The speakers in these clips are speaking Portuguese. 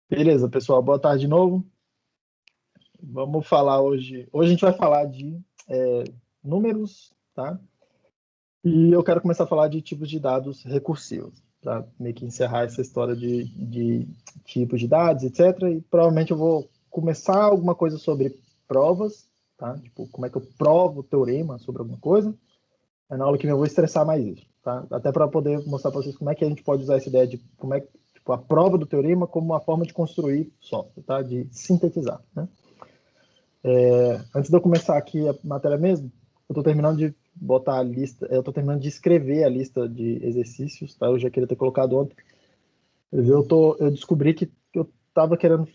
Beleza, pessoal, boa tarde de novo. Vamos falar hoje. Hoje a gente vai falar de números, tá? E eu quero começar a falar de tipos de dados recursivos, para meio que encerrar essa história de tipos de dados, etc. E provavelmente eu vou começar alguma coisa sobre provas, tá? Tipo, como é que eu provo o teorema sobre alguma coisa. É na aula que eu vou estressar mais isso, tá? Até para poder mostrar para vocês como é que a gente pode usar essa ideia de como é tipo, a prova do teorema como uma forma de construir software, tá? De sintetizar, né? Antes de eu começar aqui a matéria mesmo, eu estou terminando de botar a lista, eu estou terminando de escrever a lista de exercícios, tá? Eu já queria ter colocado ontem. Eu descobri que eu estava querendo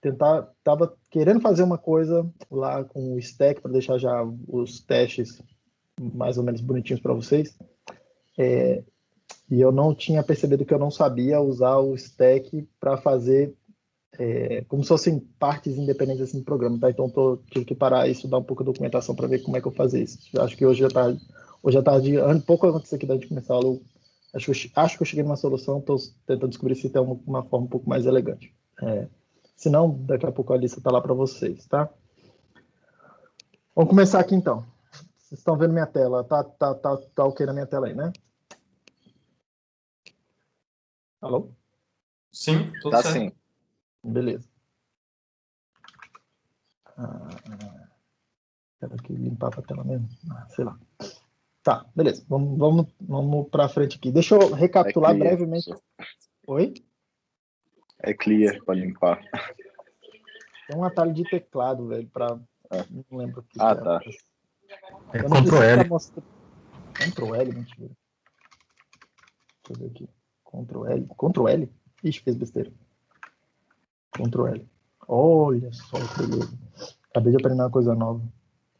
estava querendo fazer uma coisa lá com o stack para deixar já os testes mais ou menos bonitinhos para vocês. E eu não tinha percebido que eu não sabia usar o stack para fazer como se fossem partes independentes assim, do programa, tá? Então tive que parar e estudar um pouco a documentação para ver como é que eu fazia isso. Eu acho que hoje à tarde, pouco antes aqui da gente começar a aula, acho que eu cheguei numa solução, estou tentando descobrir se tem uma forma um pouco mais elegante. Se não, daqui a pouco a lista está lá para vocês, tá? Vamos começar aqui então. Vocês estão vendo minha tela? Tá ok na minha tela aí, né? Alô? Sim, tudo Tá certo. sim. Beleza. Quero aqui limpar a tela mesmo. Sei lá. Tá, beleza. Vamos para frente aqui. Deixa eu recapitular brevemente. Oi? É clear para limpar. Tem um atalho de teclado, velho, para não lembro o que Ah, é. tá. Eu não Ctrl preciso L. estar mostrando. Ctrl L, mentira. Deixa eu ver aqui. Ctrl L. Ctrl L? Ixi, fez besteira. Ctrl L. Olha só que beleza. Acabei de aprender uma coisa nova.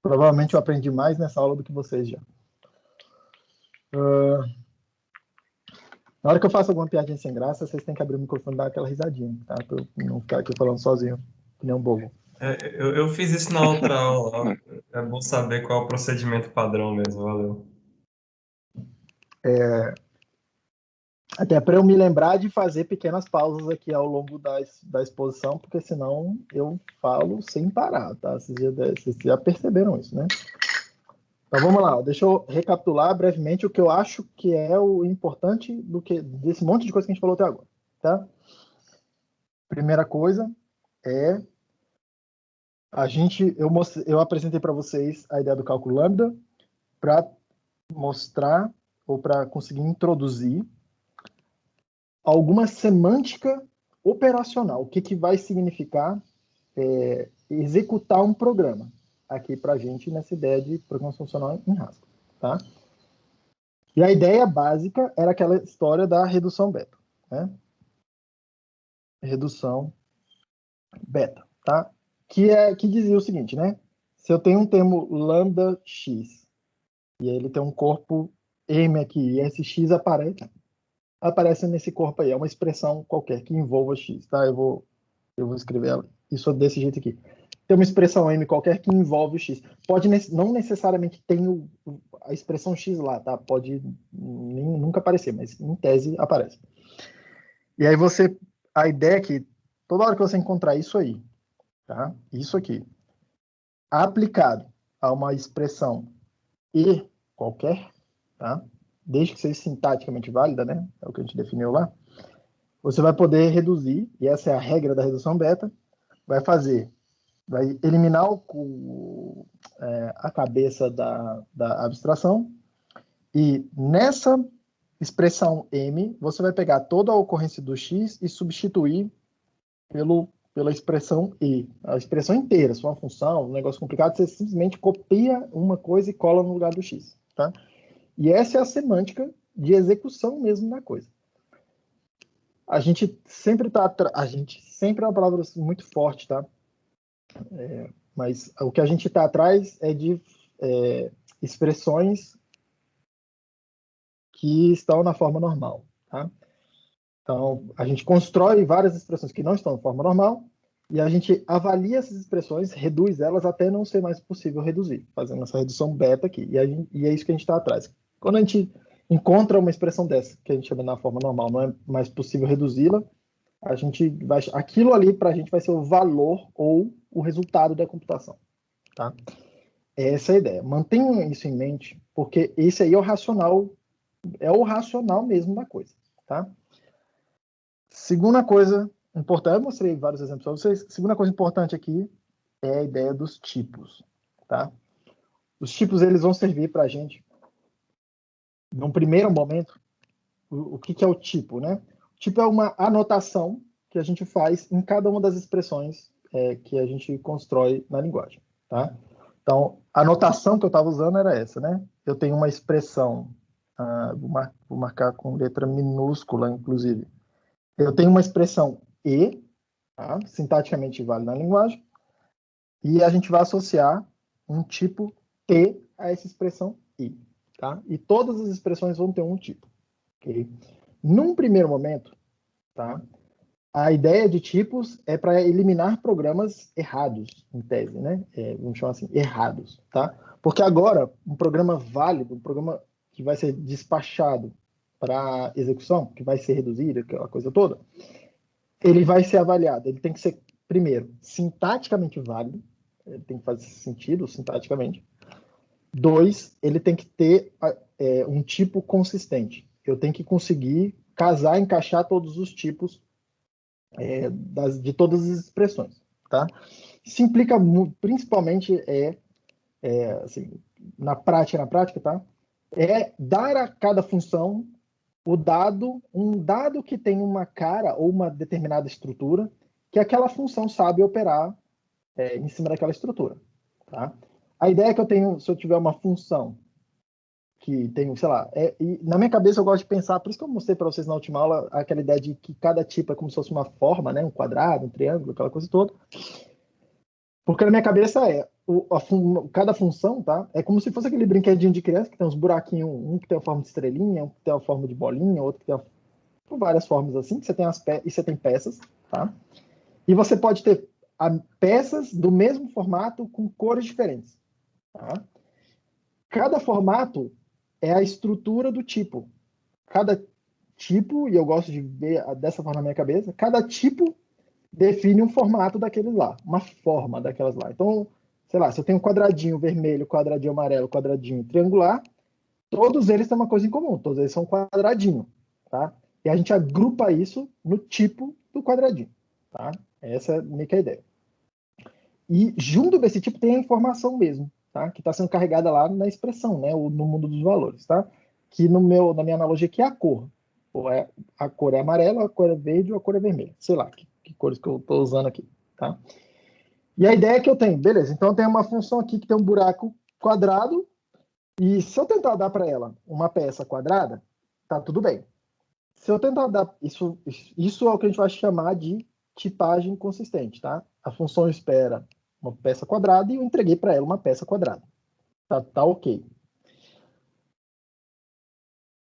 Provavelmente eu aprendi mais nessa aula do que vocês já. Na hora que eu faço alguma piadinha sem graça, vocês têm que abrir o microfone e dar aquela risadinha, tá? Pra eu não ficar aqui falando sozinho, que nem um bobo. Eu fiz isso na outra aula. É bom saber qual é o procedimento padrão mesmo. Valeu. Até para eu me lembrar de fazer pequenas pausas aqui ao longo da exposição, porque senão eu falo sem parar, tá? Vocês já perceberam isso, né? Então vamos lá, deixa eu recapitular brevemente o que eu acho que é o importante desse monte de coisa que a gente falou até agora, tá? Primeira coisa é eu apresentei para vocês a ideia do cálculo lambda para mostrar ou para conseguir introduzir alguma semântica operacional. O que vai significar executar um programa aqui para a gente nessa ideia de programação funcional em Haskell, tá? E a ideia básica era aquela história da redução beta, né? Redução beta, tá? Que dizia o seguinte, né? Se eu tenho um termo lambda x e aí ele tem um corpo m aqui e esse x aparece nesse corpo aí, é uma expressão qualquer que envolva x, tá? Eu vou escrever isso desse jeito aqui. Tem uma expressão m qualquer que envolve o x. Não necessariamente tem a expressão x lá, tá? Pode nunca aparecer, mas em tese aparece. E aí a ideia é que toda hora que você encontrar isso aí, tá? Isso aqui, aplicado a uma expressão e qualquer, tá? Desde que seja sintaticamente válida, né? É o que a gente definiu lá. Você vai poder reduzir, e essa é a regra da redução beta, vai eliminar a cabeça da abstração, e nessa expressão M, você vai pegar toda a ocorrência do X e substituir pela expressão E. A expressão inteira, se for uma função, um negócio complicado, você simplesmente copia uma coisa e cola no lugar do X. Tá? E essa é a semântica de execução mesmo da coisa. A gente sempre é uma palavra muito forte, tá? Mas o que a gente está atrás é de expressões que estão na forma normal, tá? Então, a gente constrói várias expressões que não estão na forma normal e a gente avalia essas expressões, reduz elas até não ser mais possível reduzir, fazendo essa redução beta aqui. E é isso que a gente está atrás. Quando a gente encontra uma expressão dessa, que a gente chama na forma normal, não é mais possível reduzi-la, aquilo ali para a gente vai ser o valor ou o resultado da computação, tá? Essa é a ideia. Mantenham isso em mente, porque esse aí é o racional mesmo da coisa, tá? Segunda coisa importante, eu mostrei vários exemplos para vocês. Segunda coisa importante aqui é a ideia dos tipos, tá? Os tipos, eles vão servir para a gente, num primeiro momento, o que é o tipo, né? O tipo é uma anotação que a gente faz em cada uma das expressões que a gente constrói na linguagem, tá? Então, a anotação que eu estava usando era essa, né? Eu tenho uma expressão, vou marcar com letra minúscula, inclusive. Eu tenho uma expressão e, tá? Sintaticamente vale na linguagem, e a gente vai associar um tipo T a essa expressão I, tá? E todas as expressões vão ter um tipo, ok? Num primeiro momento, tá? A ideia de tipos é para eliminar programas errados, em tese, né? Vamos chamar assim, errados, tá? Porque agora, um programa válido, um programa que vai ser despachado para execução, que vai ser reduzido, aquela coisa toda, ele vai ser avaliado. Ele tem que ser, primeiro, sintaticamente válido, ele tem que fazer sentido sintaticamente. 2, ele tem que ter um tipo consistente. Eu tenho que conseguir casar, encaixar todos os tipos de todas as expressões, tá? Isso implica principalmente assim, na prática, tá? É dar a cada função um dado que tem uma cara ou uma determinada estrutura que aquela função sabe operar em cima daquela estrutura, tá? A ideia que eu tenho, se eu tiver uma função que tem, sei lá, e na minha cabeça eu gosto de pensar, por isso que eu mostrei para vocês na última aula, aquela ideia de que cada tipo é como se fosse uma forma, né? Um quadrado, um triângulo, aquela coisa toda. Porque na minha cabeça cada função, tá? É como se fosse aquele brinquedinho de criança que tem uns buraquinhos, um que tem a forma de estrelinha, um que tem a forma de bolinha, outro que tem várias formas assim, que você tem e você tem peças, tá? E você pode ter peças do mesmo formato com cores diferentes, tá? Cada formato é a estrutura do tipo. Cada tipo, e eu gosto de ver dessa forma na minha cabeça, cada tipo define um formato daqueles lá, uma forma daquelas lá. Então, sei lá, se eu tenho um quadradinho vermelho, quadradinho amarelo, quadradinho triangular, todos eles têm uma coisa em comum, todos eles são quadradinho, tá? E a gente agrupa isso no tipo do quadradinho, tá? Essa é meio que a ideia. E junto desse tipo tem a informação mesmo, tá? Que está sendo carregada lá na expressão, né? Ou no mundo dos valores, tá? Que na minha analogia aqui é a cor. A cor é amarela, a cor é verde ou a cor é vermelha. Sei lá que cores que eu estou usando aqui, tá? E a ideia que eu tenho, beleza, então eu tenho uma função aqui que tem um buraco quadrado e se eu tentar dar para ela uma peça quadrada, tá tudo bem. Se eu tentar dar isso é o que a gente vai chamar de tipagem consistente, tá? A função espera uma peça quadrada e eu entreguei para ela uma peça quadrada. Tá ok.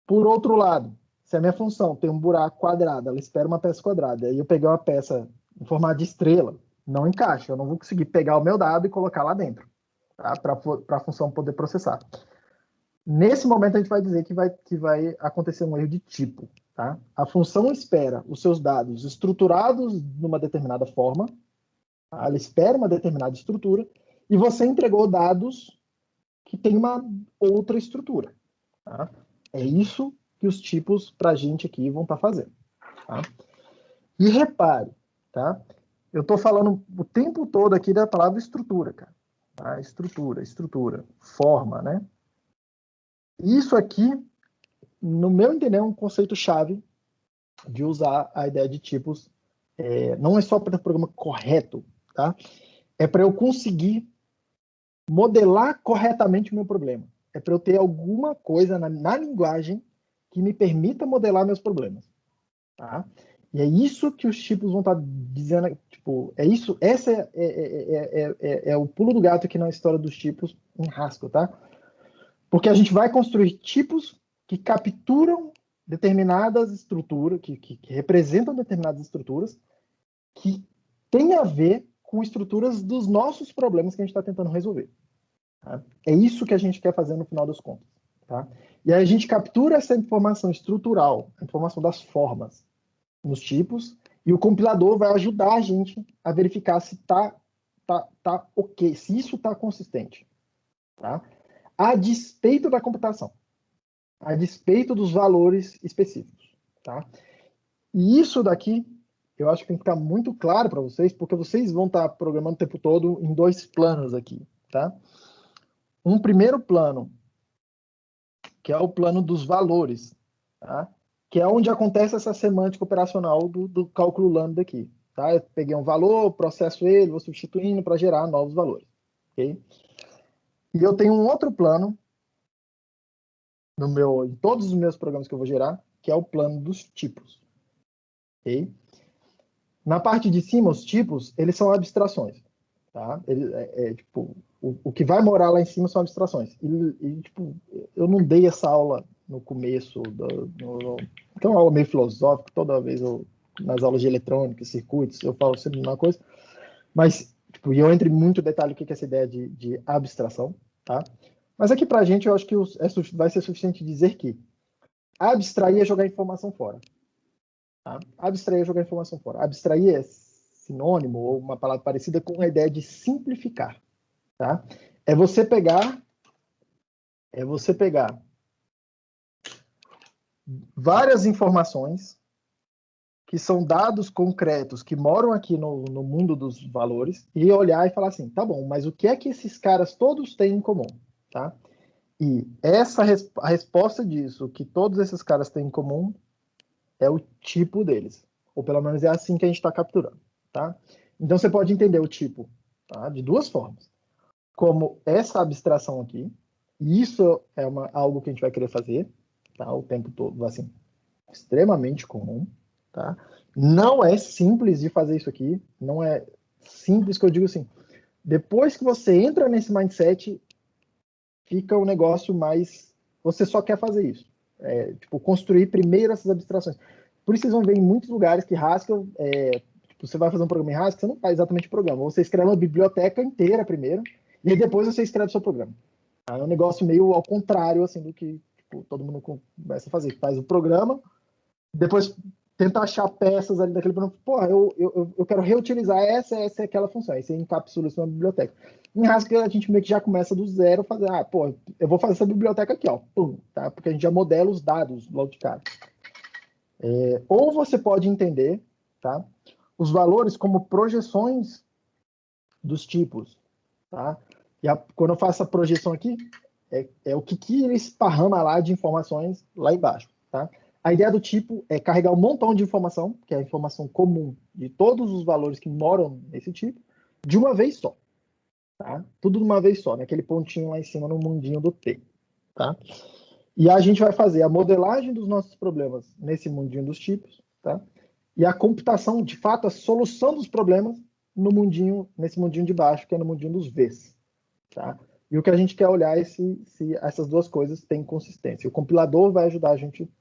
Por outro lado, se a minha função tem um buraco quadrado, ela espera uma peça quadrada, e eu peguei uma peça em formato de estrela, não encaixa, eu não vou conseguir pegar o meu dado e colocar lá dentro, tá? Para a função poder processar. Nesse momento, a gente vai dizer que vai acontecer um erro de tipo. Tá? A função espera os seus dados estruturados numa determinada forma, tá? Ela espera uma determinada estrutura, e você entregou dados que tem uma outra estrutura. Tá? É isso que os tipos para a gente aqui vão estar fazendo. Tá? E repare, tá? Eu estou falando o tempo todo aqui da palavra estrutura, cara. Tá? Estrutura, forma, né? Isso aqui, no meu entender, é um conceito-chave de usar a ideia de tipos. Não é só para o programa correto, tá? É para eu conseguir modelar corretamente o meu problema. É para eu ter alguma coisa na linguagem que me permita modelar meus problemas, tá? E é isso que os tipos vão estar dizendo, tipo, é isso, essa é o pulo do gato aqui na história dos tipos em Haskell, tá? Porque a gente vai construir tipos que capturam determinadas estruturas, que representam determinadas estruturas, que tem a ver com estruturas dos nossos problemas que a gente está tentando resolver. Tá? É isso que a gente quer fazer no final das contas. Tá? E aí a gente captura essa informação estrutural, a informação das formas, nos tipos, E o compilador vai ajudar a gente a verificar se tá ok, se isso está consistente. Tá? A despeito da computação. A despeito dos valores específicos. Tá? E isso daqui, eu acho que tem que estar muito claro para vocês, porque vocês vão estar programando o tempo todo em 2 planos aqui. Tá? Um primeiro plano, que é o plano dos valores, tá? Que é onde acontece essa semântica operacional do cálculo lambda aqui. Tá? Eu peguei um valor, processo ele, vou substituindo para gerar novos valores. Okay? E eu tenho um outro plano em todos os meus programas que eu vou gerar, que é o plano dos tipos. Okay? Na parte de cima, os tipos, eles são abstrações. Tá? Tipo, o que vai morar lá em cima são abstrações. Tipo, eu não dei essa aula no começo, que é uma aula meio filosófica, toda vez nas aulas de eletrônica, circuitos, eu falo sempre uma coisa, mas tipo, eu entro em muito detalhe o que é essa ideia de abstração. Tá? Mas aqui para a gente, eu acho que vai ser suficiente dizer que abstrair é jogar informação fora. Tá? Abstrair é jogar informação fora. Abstrair é sinônimo ou uma palavra parecida com a ideia de simplificar. Tá? É você pegar várias informações que são dados concretos que moram aqui no mundo dos valores e olhar e falar assim, tá bom, mas o que é que esses caras todos têm em comum? Tá? E a resposta disso, que todos esses caras têm em comum, é o tipo deles. Ou pelo menos é assim que a gente está capturando. Tá? Então você pode entender o tipo, tá? De 2 formas. Como essa abstração aqui, e isso é algo que a gente vai querer fazer, tá? O tempo todo, assim, extremamente comum, tá? Não é simples de fazer isso aqui, não é simples que eu digo assim, depois que você entra nesse mindset, fica o negócio mais, você só quer fazer isso, tipo, construir primeiro essas abstrações. Por isso vocês vão ver em muitos lugares que Haskell, tipo, você vai fazer um programa em Haskell, você não faz exatamente o programa, você escreve uma biblioteca inteira primeiro, e aí depois você escreve o seu programa. É um negócio meio ao contrário, assim, do que tipo, todo mundo começa a fazer. Faz o programa, depois tenta achar peças ali daquele programa. Pô, eu quero reutilizar essa e aquela função. Aí você encapsula isso na biblioteca. Em Haskell, a gente meio que já começa do zero, fazer, eu vou fazer essa biblioteca aqui, ó, pum, tá? Porque a gente já modela os dados logo de cara. Ou você pode entender, tá? Os valores como projeções dos tipos, tá? Quando eu faço a projeção aqui, é o que ele esparrama lá de informações lá embaixo, tá? A ideia do tipo é carregar um montão de informação, que é a informação comum de todos os valores que moram nesse tipo, de uma vez só, tá? Tudo de uma vez só, naquele pontinho lá em cima no mundinho do T, tá? E a gente vai fazer a modelagem dos nossos problemas nesse mundinho dos tipos, tá? E a computação, de fato, a solução dos problemas nesse mundinho de baixo, que é no mundinho dos Vs, tá? E o que a gente quer olhar é se essas 2 coisas têm consistência. O compilador vai ajudar a gente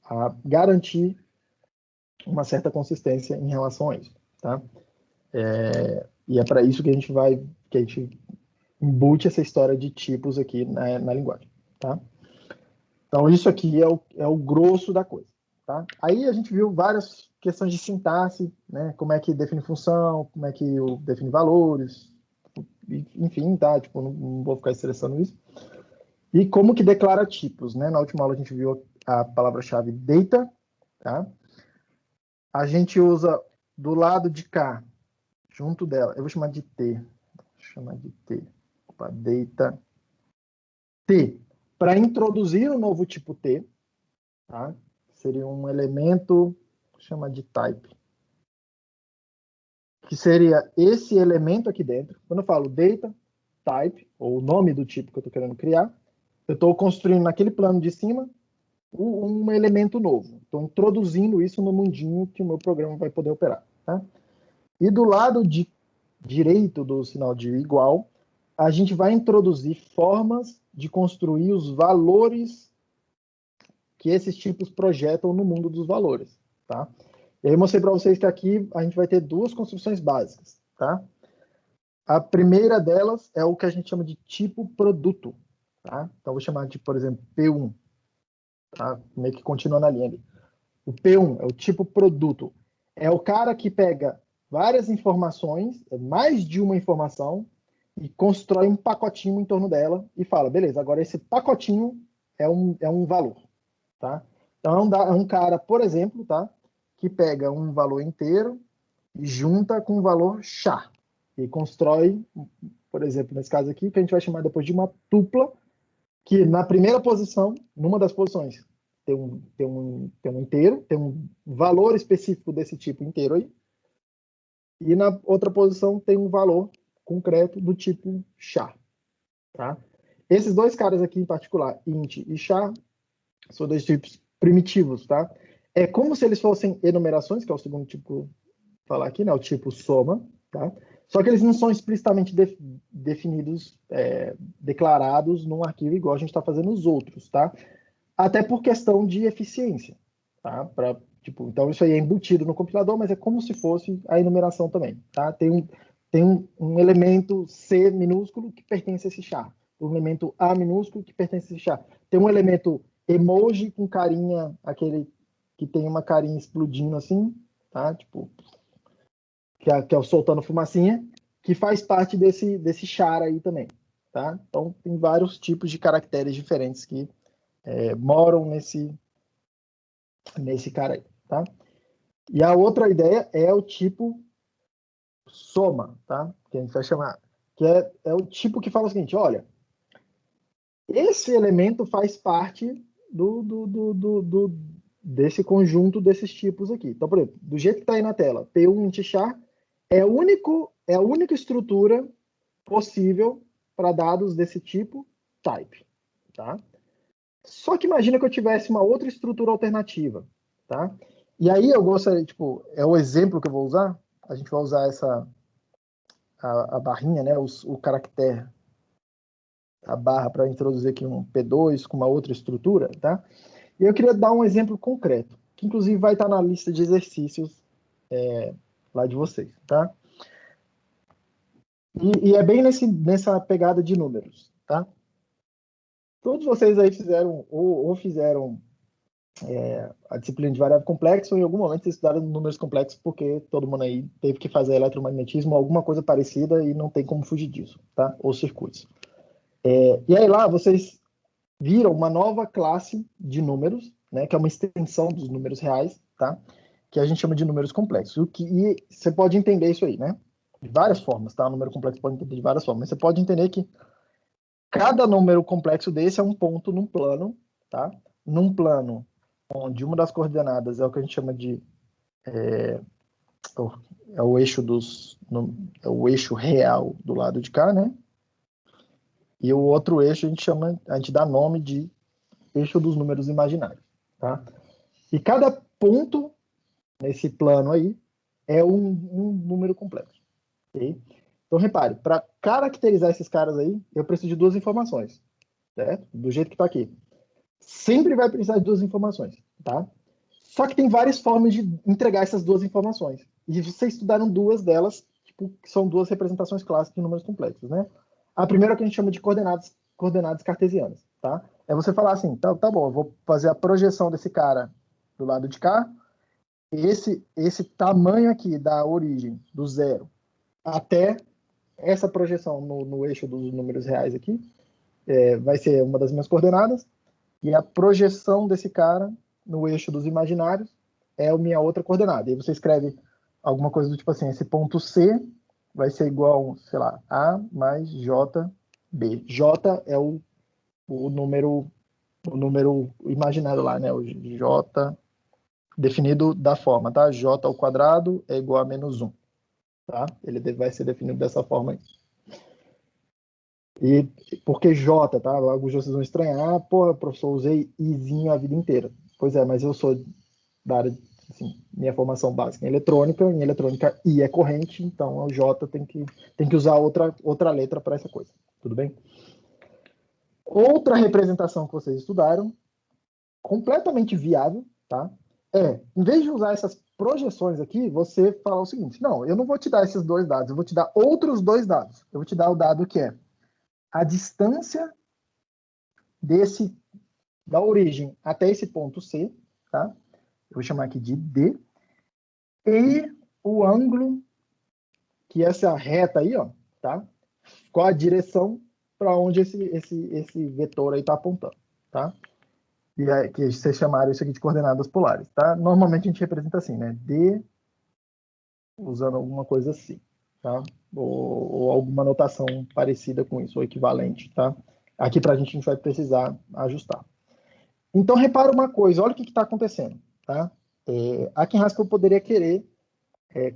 a garantir uma certa consistência em relação a isso, tá? E é para isso que a gente embute essa história de tipos aqui na linguagem, tá? Então, isso aqui é o grosso da coisa, tá? Aí a gente viu várias questões de sintaxe, né? Como é que define função, como é que define valores, enfim, tá? Tipo, não vou ficar estressando isso. E como que declara tipos, né? Na última aula a gente viu a palavra-chave data, tá? A gente usa do lado de cá, junto dela, eu vou chamar de T. Opa, data T. Para introduzir o novo tipo T, tá? Seria um elemento, vou chamar de type, que seria esse elemento aqui dentro. Quando eu falo data type, ou o nome do tipo que eu estou querendo criar, eu estou construindo naquele plano de cima um elemento novo. Estou introduzindo isso no mundinho que o meu programa vai poder operar. Tá? E do lado direito do sinal de igual, a gente vai introduzir formas de construir os valores que esses tipos projetam no mundo dos valores. Tá? E aí eu mostrei para vocês que aqui a gente vai ter 2 construções básicas. Tá? A primeira delas é o que a gente chama de tipo produto. Tá? Então, eu vou chamar de, por exemplo, P1. Tá? Meio que continua na linha ali. O P1 é o tipo produto. É o cara que pega várias informações, mais de uma informação, e constrói um pacotinho em torno dela e fala, beleza, agora esse pacotinho é um valor, tá? Então é um cara, por exemplo, tá, que pega um valor inteiro e junta com um valor char e constrói, por exemplo, nesse caso aqui, que a gente vai chamar depois de uma tupla, que na primeira posição, numa das posições, tem um inteiro, tem um valor específico desse tipo inteiro aí, e na outra posição tem um valor concreto do tipo char, tá? Esses dois caras aqui em particular, int e char, são dois tipos primitivos, tá? É como se eles fossem enumerações, que é o segundo tipo que eu vou falar aqui, né? O tipo soma, tá? Só que eles não são explicitamente definidos, declarados num arquivo igual a gente está fazendo os outros, tá? Até por questão de eficiência, tá? Então isso aí é embutido no compilador, mas é como se fosse a enumeração também, tá? Tem um elemento C minúsculo que pertence a esse char, um elemento A minúsculo que pertence a esse char. Tem um elemento emoji com carinha, aquele que tem uma carinha explodindo assim, tá? Tipo, que é o soltando fumacinha, que faz parte desse char aí também, tá? Então tem vários tipos de caracteres diferentes que moram nesse cara aí, tá? E a outra ideia é o tipo soma, tá? Que a gente vai chamar, que é o tipo que fala o seguinte, olha, esse elemento faz parte desse conjunto desses tipos aqui. Então, por exemplo, do jeito que está aí na tela, P1 int char é a única estrutura possível para dados desse tipo type, tá? Só que imagina que eu tivesse uma outra estrutura alternativa, tá? E aí eu gostaria, tipo, é o exemplo que eu vou usar, a gente vai usar a barrinha, né, o caractere, a barra para introduzir aqui um P2 com uma outra estrutura, tá? E eu queria dar um exemplo concreto, que inclusive vai estar na lista de exercícios lá de vocês, tá? E é bem nessa pegada de números, tá? Todos vocês aí fizeram, ou fizeram a disciplina de variável complexa, ou em algum momento vocês estudaram números complexos, porque todo mundo aí teve que fazer eletromagnetismo ou alguma coisa parecida e não tem como fugir disso, tá? Ou circuitos. E aí lá vocês viram uma nova classe de números, né, que é uma extensão dos números reais, tá? Que a gente chama de números complexos. E você pode entender isso aí, né? De várias formas, tá? O número complexo pode entender de várias formas, mas você pode entender que cada número complexo desse é um ponto num plano, tá? Num plano onde uma das coordenadas é o que a gente chama de o eixo é o eixo real do lado de cá, né? E o outro eixo a gente dá nome de eixo dos números imaginários, tá? E cada ponto nesse plano aí é um número complexo, ok? Então repare, para caracterizar esses caras aí, eu preciso de duas informações, certo? Do jeito que está aqui. Sempre vai precisar de duas informações, tá? Só que tem várias formas de entregar essas duas informações. E vocês estudaram duas delas, tipo, que são duas representações clássicas de números complexos, né? A primeira é o que a gente chama de coordenadas cartesianas, tá? É você falar assim, tá bom, eu vou fazer a projeção desse cara do lado de cá, esse tamanho aqui da origem, do zero, até essa projeção no eixo dos números reais aqui, vai ser uma das minhas coordenadas, e a projeção desse cara no eixo dos imaginários é a minha outra coordenada. E você escreve alguma coisa do tipo assim, esse ponto C vai ser igual, sei lá, A mais JB. J é o número imaginário lá, né? O J definido da forma, tá? J ao quadrado é igual a menos 1, tá? Ele vai ser definido dessa forma aí. E porque J, tá? Alguns de vocês vão estranhar, porra, professor, usei Izinho a vida inteira. Pois é, mas eu sou da área, assim, minha formação básica em eletrônica I é corrente, então o J tem que usar outra letra para essa coisa, tudo bem? Outra representação que vocês estudaram, completamente viável, tá? Em vez de usar essas projeções aqui, você fala o seguinte, não, eu não vou te dar esses dois dados, eu vou te dar outros dois dados. Eu vou te dar o dado que é a distância da origem até esse ponto C, tá? eu vou chamar aqui de D, e o ângulo, que essa reta aí, ó, tá? Qual a direção para onde esse vetor aí está apontando, tá? E aí, que vocês chamaram isso aqui de coordenadas polares, tá? Normalmente a gente representa assim, né? D, usando alguma coisa assim, tá? Ou alguma notação parecida com isso, ou equivalente, tá? Aqui para a gente vai precisar ajustar. Então, repara uma coisa, olha o que está acontecendo, tá? Aqui em Haskell eu poderia querer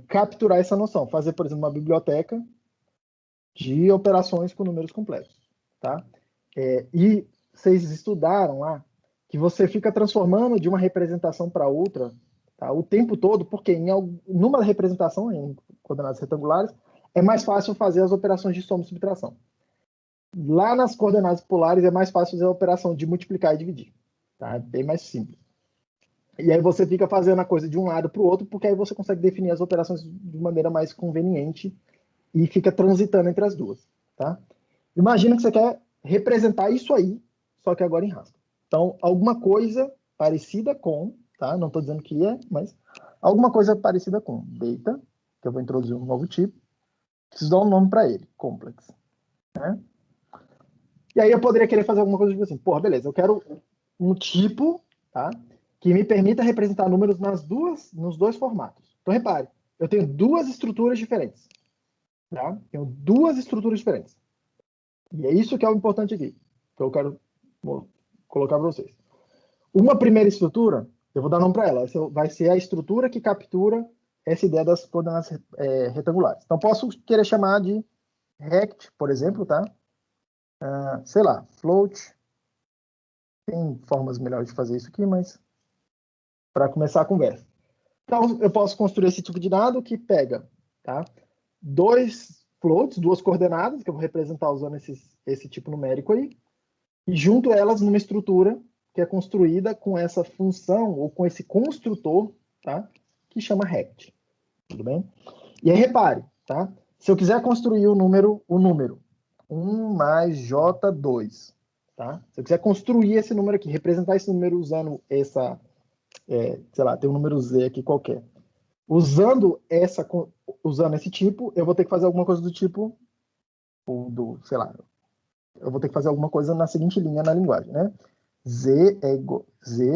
capturar essa noção, fazer, por exemplo, uma biblioteca de operações com números complexos, tá? E vocês estudaram lá que você fica transformando de uma representação para outra, tá? O tempo todo, porque numa representação, em coordenadas retangulares, é mais fácil fazer as operações de soma e subtração. Lá nas coordenadas polares é mais fácil fazer a operação de multiplicar e dividir, tá? É bem mais simples. E aí você fica fazendo a coisa de um lado para o outro, porque aí você consegue definir as operações de maneira mais conveniente e fica transitando entre as duas, tá? Imagina que você quer representar isso aí, só que agora em Haskell. Então, alguma coisa parecida com, tá? Não estou dizendo que é, mas alguma coisa parecida com data, que eu vou introduzir um novo tipo, preciso dar um nome para ele, complex, né? E aí eu poderia querer fazer alguma coisa tipo assim, porra, beleza, eu quero um tipo, tá? Que me permita representar números nos dois formatos. Então, repare, eu tenho duas estruturas diferentes. Tá? Tenho duas estruturas diferentes. E é isso que é o importante aqui, que eu quero colocar para vocês. Uma primeira estrutura, eu vou dar nome para ela, essa vai ser a estrutura que captura essa ideia das coordenadas retangulares. Então, posso querer chamar de rect, por exemplo, tá? Sei lá, float. Tem formas melhores de fazer isso aqui, mas para começar a conversa. Então, eu posso construir esse tipo de dado que pega, tá? Dois floats, duas coordenadas, que eu vou representar usando esse tipo numérico aí, e junto elas numa estrutura que é construída com essa função, ou com esse construtor, tá? Que chama rect. Tudo bem? E aí, repare, tá? Se eu quiser construir o número 1 mais J2, tá? Se eu quiser construir esse número aqui, representar esse número usando essa, sei lá, tem um número Z aqui qualquer. Usando esse tipo, eu vou ter que fazer alguma coisa do tipo, sei lá, eu vou ter que fazer alguma coisa na seguinte linha na linguagem, né? Z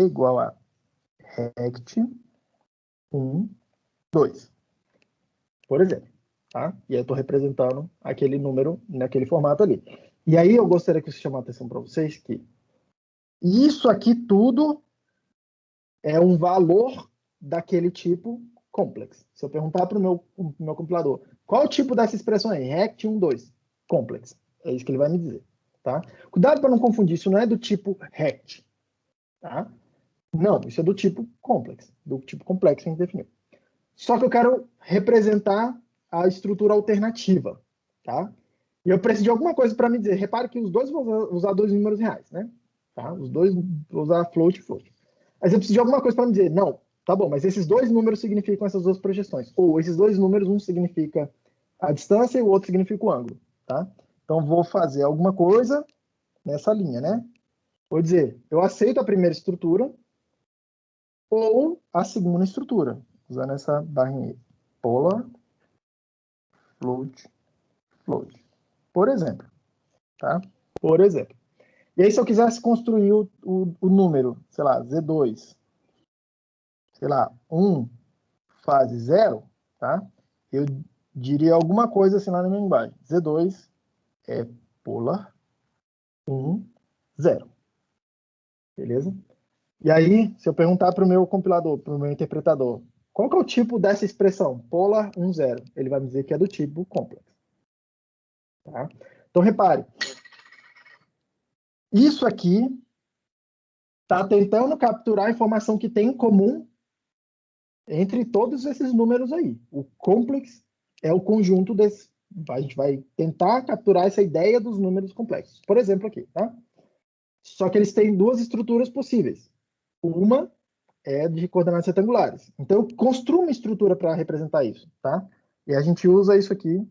igual a rect 1, 2, por exemplo, tá? E eu estou representando aquele número naquele formato ali. E aí eu gostaria que você chamasse a atenção para vocês que isso aqui tudo é um valor daquele tipo complex. Se eu perguntar para o meu compilador, qual o tipo dessa expressão aí? Rect 1, 2. Complex. É isso que ele vai me dizer. Tá? Cuidado para não confundir, isso não é do tipo rect. Tá? Não, isso é do tipo complex. Do tipo complexo que a gente definiu. Só que eu quero representar a estrutura alternativa. Tá? E eu preciso de alguma coisa para me dizer. Repare que os dois vão usar dois números reais. Né? Tá? Os dois vão usar float e float. Mas eu preciso de alguma coisa para me dizer, não, tá bom, mas esses dois números significam essas duas projeções. Ou esses dois números, um significa a distância e o outro significa o ângulo, tá? Então, vou fazer alguma coisa nessa linha, né? Vou dizer, eu aceito a primeira estrutura ou a segunda estrutura, usando essa barrinha aí. Polar, float, float. Por exemplo, tá? Por exemplo. E aí, se eu quisesse construir o número, sei lá, Z2, sei lá, 1 fase 0, tá? Eu diria alguma coisa assim lá na minha linguagem. Z2 é polar 1, 0. Beleza? E aí, se eu perguntar para o meu compilador, para o meu interpretador, qual que é o tipo dessa expressão? Polar 1, 0. Ele vai me dizer que é do tipo complex. Tá? Então, repare. Isso aqui está tentando capturar a informação que tem em comum entre todos esses números aí. O complex é o conjunto desses. A gente vai tentar capturar essa ideia dos números complexos. Por exemplo, aqui, tá? Só que eles têm duas estruturas possíveis. Uma é de coordenadas retangulares. Então, eu construo uma estrutura para representar isso, tá? E a gente usa isso aqui,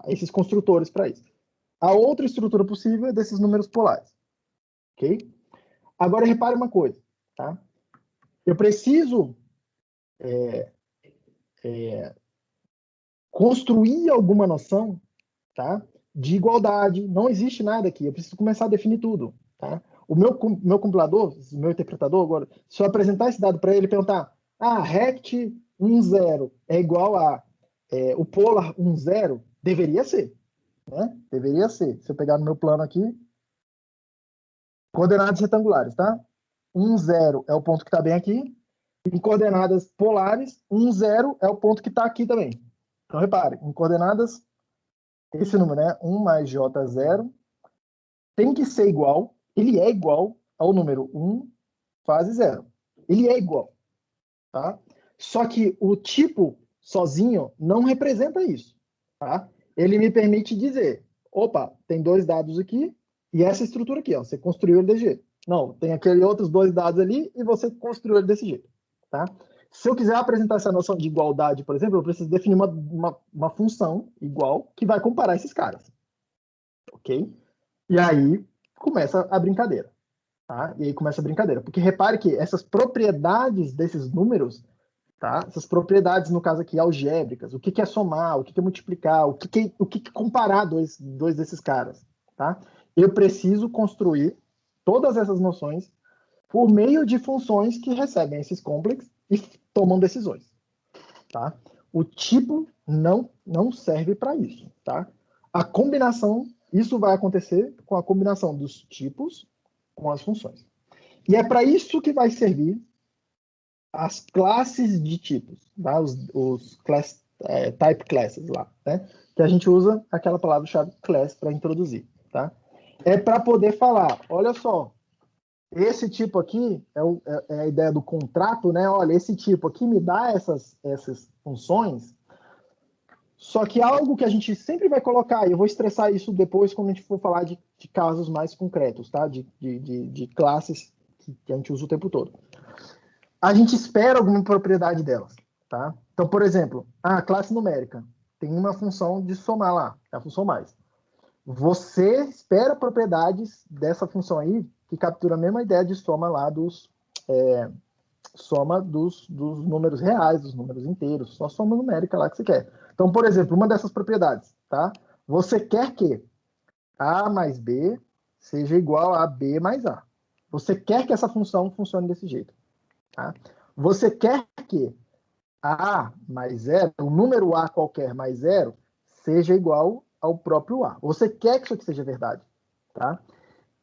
esses construtores para isso. A outra estrutura possível é desses números polares. Ok? Agora, repare uma coisa, tá? Eu preciso construir alguma noção, tá, de igualdade. Não existe nada aqui. Eu preciso começar a definir tudo. Tá? O meu compilador, o meu interpretador, agora, se eu apresentar esse dado para ele e perguntar, rect 10 é igual a o polar 10, deveria ser. Né? Deveria ser. Se eu pegar no meu plano aqui, coordenadas retangulares, tá? 10 é o ponto que está bem aqui. Em coordenadas polares, 10 é o ponto que está aqui também. Então, repare, em coordenadas, esse número, né? 1 mais J0, tem que ser igual, ele é igual ao número 1 fase 0. Ele é igual, tá? Só que o tipo sozinho não representa isso, tá? Ele me permite dizer, opa, tem 2 dados aqui e essa estrutura aqui, ó, você construiu ele desse jeito. Não, tem aqueles outros 2 dados ali e você construiu ele desse jeito, tá? Se eu quiser apresentar essa noção de igualdade, por exemplo, eu preciso definir uma função igual que vai comparar esses caras, ok? E aí começa a brincadeira. Tá? E aí começa a brincadeira. Porque repare que essas propriedades desses números, tá? Essas propriedades, no caso aqui, algébricas, o que é somar, o que é multiplicar, o que é comparar dois desses caras. Tá? Eu preciso construir todas essas noções por meio de funções que recebem esses complexos e tomam decisões. Tá? O tipo não serve para isso. Tá? A combinação, isso vai acontecer com a combinação dos tipos com as funções. E é para isso que vai servir as classes de tipos, tá? os type classes lá, né? Que a gente usa aquela palavra-chave class para introduzir. Tá? É para poder falar, olha só, esse tipo aqui é a ideia do contrato, né? Olha, esse tipo aqui me dá essas funções, só que algo que a gente sempre vai colocar, e eu vou estressar isso depois quando a gente for falar de casos mais concretos, tá? De classes que a gente usa o tempo todo. A gente espera alguma propriedade delas, tá? Então, por exemplo, a classe numérica tem uma função de somar lá, é a função mais. Você espera propriedades dessa função aí que captura a mesma ideia de soma lá soma dos números reais, dos números inteiros, só soma numérica lá que você quer. Então, por exemplo, uma dessas propriedades, tá? Você quer que A mais B seja igual a B mais A. Você quer que essa função funcione desse jeito, tá? Você quer que A mais 0, o número A qualquer mais 0, seja igual ao próprio A. Você quer que isso aqui seja verdade, tá?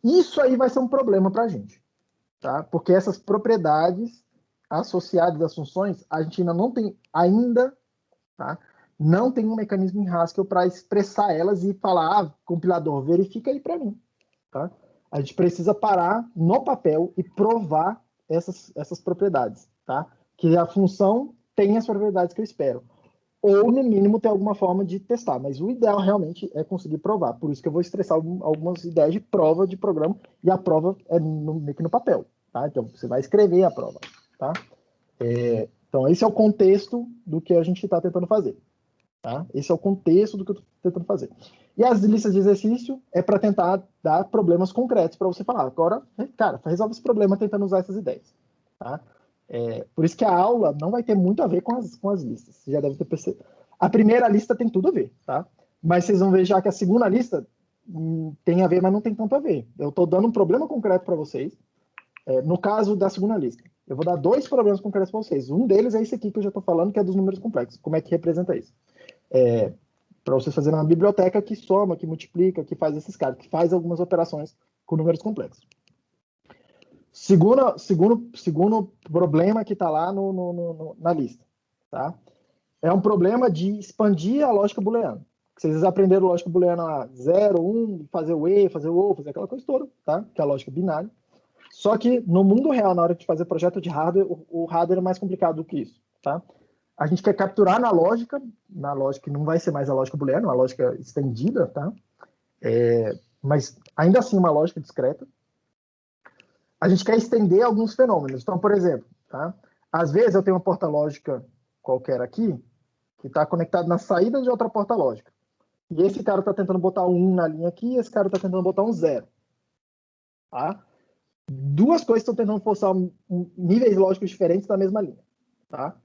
Isso aí vai ser um problema para a gente, tá? Porque essas propriedades associadas às funções, a gente ainda tá? Não tem um mecanismo em Haskell para expressar elas e falar, compilador, verifica aí para mim. Tá? A gente precisa parar no papel e provar essas propriedades. Tá? Que a função tem as propriedades que eu espero. Ou, no mínimo, ter alguma forma de testar. Mas o ideal realmente é conseguir provar. Por isso que eu vou estressar algumas ideias de prova de programa. E a prova é meio que no papel. Tá? Então, você vai escrever a prova. Tá? Então, esse é o contexto do que a gente está tentando fazer. Tá? Esse é o contexto do que eu estou tentando fazer. E as listas de exercício é para tentar dar problemas concretos para você falar. Agora, cara, resolve esse problema tentando usar essas ideias. Tá? Por isso que a aula não vai ter muito a ver com as listas. Você já deve ter percebido. A primeira lista tem tudo a ver, tá? Mas vocês vão ver já que a segunda lista tem a ver, mas não tem tanto a ver. Eu estou dando um problema concreto para vocês. No caso da segunda lista, eu vou dar 2 problemas concretos para vocês. Um deles é esse aqui que eu já estou falando, que é dos números complexos. Como é que representa isso? Para vocês fazerem uma biblioteca que soma, que multiplica, que faz esses caras, que faz algumas operações com números complexos. Segundo problema que está lá na lista. Tá? É um problema de expandir a lógica booleana. Vocês aprenderam lógica booleana lá, 0, 1, fazer o E, fazer o OR, fazer aquela coisa toda, tá? Que é a lógica binária. Só que no mundo real, na hora de fazer projeto de hardware, o hardware é mais complicado do que isso. Tá? A gente quer capturar na lógica que não vai ser mais a lógica booleana, uma lógica estendida, tá? Mas ainda assim uma lógica discreta. A gente quer estender alguns fenômenos. Então, por exemplo, tá? Às vezes eu tenho uma porta lógica qualquer aqui, que está conectado na saída de outra porta lógica. E esse cara está tentando botar um 1 na linha aqui, e esse cara está tentando botar um 0. Tá? 2 coisas estão tentando forçar níveis lógicos diferentes da mesma linha. Tá?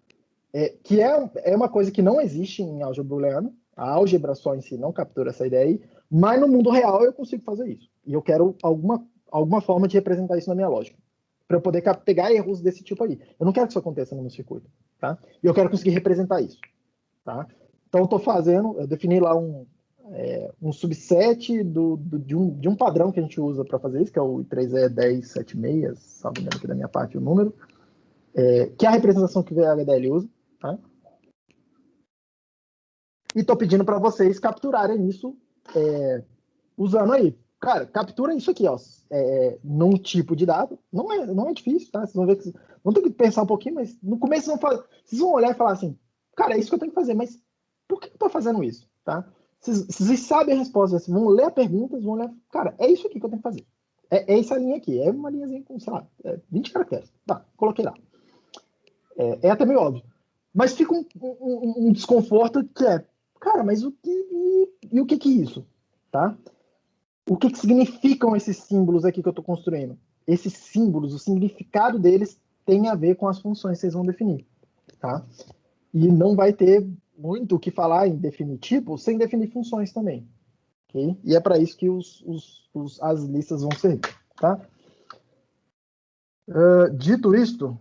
que é uma coisa que não existe em álgebra booleana. A álgebra só em si não captura essa ideia aí, mas no mundo real eu consigo fazer isso. E eu quero alguma forma de representar isso na minha lógica, para eu poder pegar erros desse tipo aí. Eu não quero que isso aconteça no meu circuito, tá? E eu quero conseguir representar isso, tá? Então eu defini lá um subset de um padrão que a gente usa para fazer isso, que é o I3E1076, salvo engano aqui da minha parte o número, que é a representação que o VHDL usa, tá? E estou pedindo para vocês capturarem isso usando aí. Cara, captura isso aqui, ó, num tipo de dado. Não é difícil, tá? Vocês vão ver que vão ter que pensar um pouquinho, mas no começo vocês vão olhar e falar assim, cara, é isso que eu tenho que fazer, mas por que eu estou fazendo isso, tá? Vocês sabem a resposta, vocês vão ler a pergunta, vão olhar, cara, é isso aqui que eu tenho que fazer. É essa linha aqui, é uma linhazinha com, sei lá, 20 caracteres. Tá, coloquei lá. É até meio óbvio. Mas fica um desconforto que cara, mas o que é isso, tá? O que significam esses símbolos aqui que eu estou construindo? Esses símbolos, o significado deles tem a ver com as funções que vocês vão definir, tá? E não vai ter muito o que falar em definir tipo sem definir funções também, ok? E é para isso que as listas vão servir, tá? Dito isto,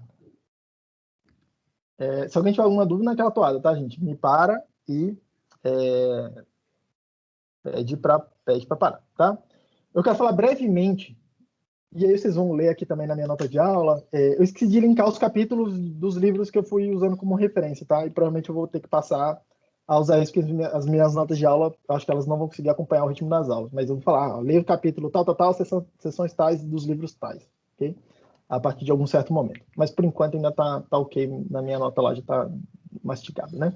se alguém tiver alguma dúvida naquela toada, tá, gente? Me para e pede para parar, tá? Eu quero falar brevemente, e aí vocês vão ler aqui também na minha nota de aula, eu esqueci de linkar os capítulos dos livros que eu fui usando como referência, tá? E provavelmente eu vou ter que passar a usar isso, porque as minhas notas de aula, eu acho que elas não vão conseguir acompanhar o ritmo das aulas, mas eu vou falar, leia o capítulo tal, sessões tais dos livros tais, ok? A partir de algum certo momento. Mas por enquanto ainda tá ok, na minha nota lá já tá mastigado, né?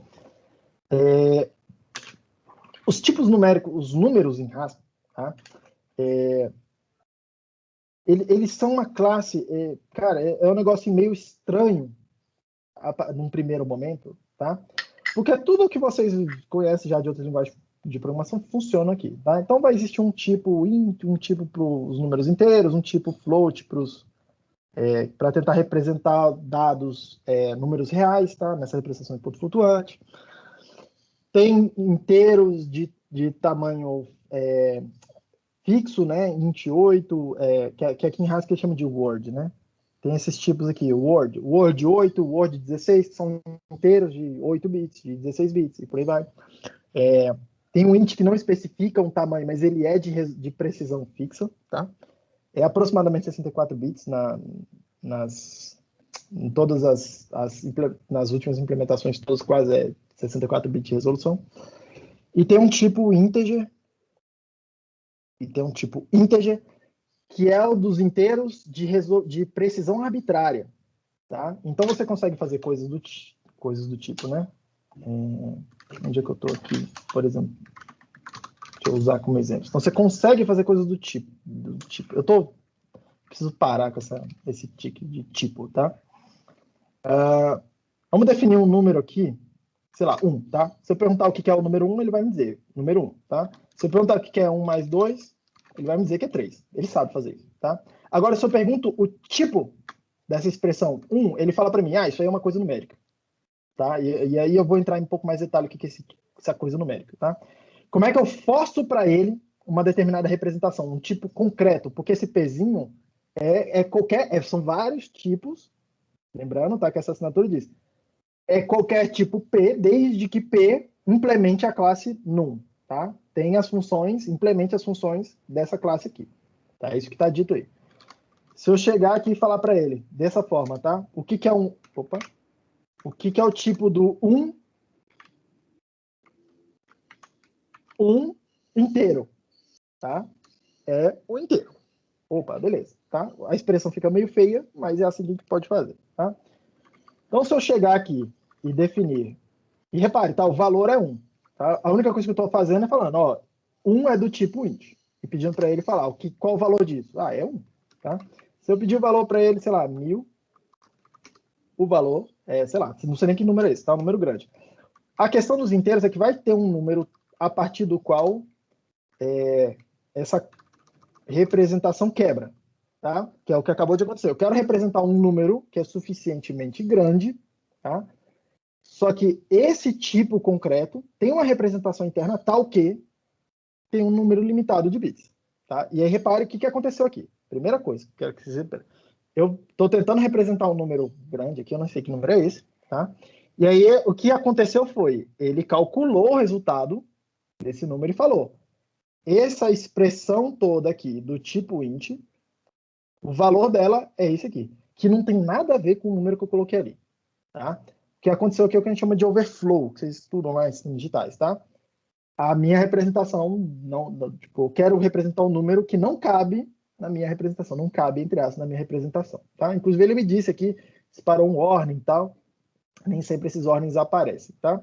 Os tipos numéricos, os números em Haskell, tá? Eles são uma classe, cara, um negócio meio estranho num primeiro momento, tá? Porque tudo que vocês conhecem já de outras linguagens de programação funciona aqui, tá? Então vai existir um tipo int, um tipo para os números inteiros, um tipo float para tentar representar dados, números reais, tá? Nessa representação de ponto flutuante. Tem inteiros de tamanho fixo, né? int 8, que aqui em Haskell chama de word, né? Tem esses tipos aqui, word 8, word 16, que são inteiros de 8 bits, de 16 bits, e por aí vai. Tem um int que não especifica um tamanho, mas ele é de precisão fixa, tá? É aproximadamente 64 bits em todas nas últimas implementações, todas quase 64 bits de resolução. E tem um tipo integer, que é o dos inteiros de precisão arbitrária, tá? Então você consegue fazer coisas do tipo, né? Onde é que eu estou aqui, por exemplo? Deixa eu usar como exemplo. Então você consegue fazer coisas do tipo. Preciso parar com esse tique de tipo, tá? Vamos definir um número aqui, sei lá, 1, tá? Se eu perguntar o que é o número 1, ele vai me dizer número 1, tá? Se eu perguntar o que é 1 mais 2, ele vai me dizer que é 3. Ele sabe fazer isso, tá? Agora, se eu pergunto o tipo dessa expressão 1, ele fala para mim, isso aí é uma coisa numérica, tá? E aí eu vou entrar em um pouco mais detalhe o que é essa coisa numérica, tá? Como é que eu forço para ele uma determinada representação, um tipo concreto? Porque esse Pzinho são vários tipos, lembrando, tá? Que essa assinatura diz, qualquer tipo P, desde que P implemente a classe num, tá? Tem as funções, implemente as funções dessa classe aqui, tá? É isso que está dito aí. Se eu chegar aqui e falar para ele dessa forma, tá? O que é o tipo do 1 inteiro, tá? É o inteiro. Beleza, tá? A expressão fica meio feia, mas é assim que pode fazer, tá? Então, se eu chegar aqui e definir, e repare, tá? O valor é 1, tá? A única coisa que eu estou fazendo é falando, 1 é do tipo int, e pedindo para ele falar qual o valor disso. É 1, tá? Se eu pedir o valor para ele, sei lá, 1000, o valor sei lá, não sei nem que número é esse, tá? Um número grande. A questão dos inteiros é que vai ter um número a partir do qual essa representação quebra, tá? Que é o que acabou de acontecer. Eu quero representar um número que é suficientemente grande, tá? Só que esse tipo concreto tem uma representação interna tal que tem um número limitado de bits. Tá? E aí repare o que aconteceu aqui. Primeira coisa, quero que vocês... Eu estou tentando representar um número grande aqui, eu não sei que número é esse. Tá? E aí o que aconteceu foi, ele calculou o resultado desse número e falou, essa expressão toda aqui do tipo int, o valor dela é esse aqui, que não tem nada a ver com o número que eu coloquei ali. Tá? O que aconteceu aqui é o que a gente chama de overflow, que vocês estudam lá em digitais, tá? A minha representação, tipo, eu quero representar um número que não cabe na minha representação, não cabe, entre aspas, na minha representação, tá? Inclusive, ele me disse aqui, disparou um warning e tal, nem sempre esses warnings aparecem, tá?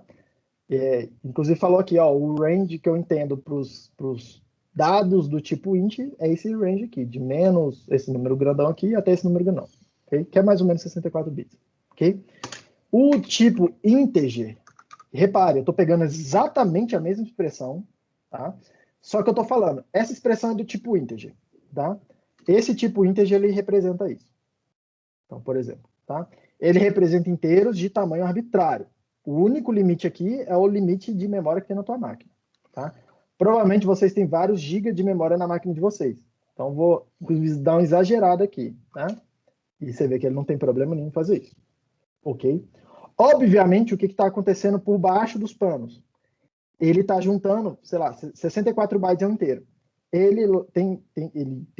Inclusive, falou aqui, ó, o range que eu entendo para os dados do tipo int é esse range aqui, de menos esse número grandão aqui até esse número grandão, ok? Que é mais ou menos 64 bits, ok? O tipo integer, repare, eu estou pegando exatamente a mesma expressão, tá? Só que eu estou falando, essa expressão é do tipo integer, tá? Esse tipo integer, ele representa isso. Então, por exemplo, tá? Ele representa inteiros de tamanho arbitrário. O único limite aqui é o limite de memória que tem na tua máquina, tá? Provavelmente vocês têm vários gigas de memória na máquina de vocês. Então, vou inclusive dar uma exagerada aqui, tá? E você vê que ele não tem problema nenhum em fazer isso, ok? Obviamente, o que está acontecendo por baixo dos panos? Ele está juntando, sei lá, 64 bytes é um inteiro. Ele tem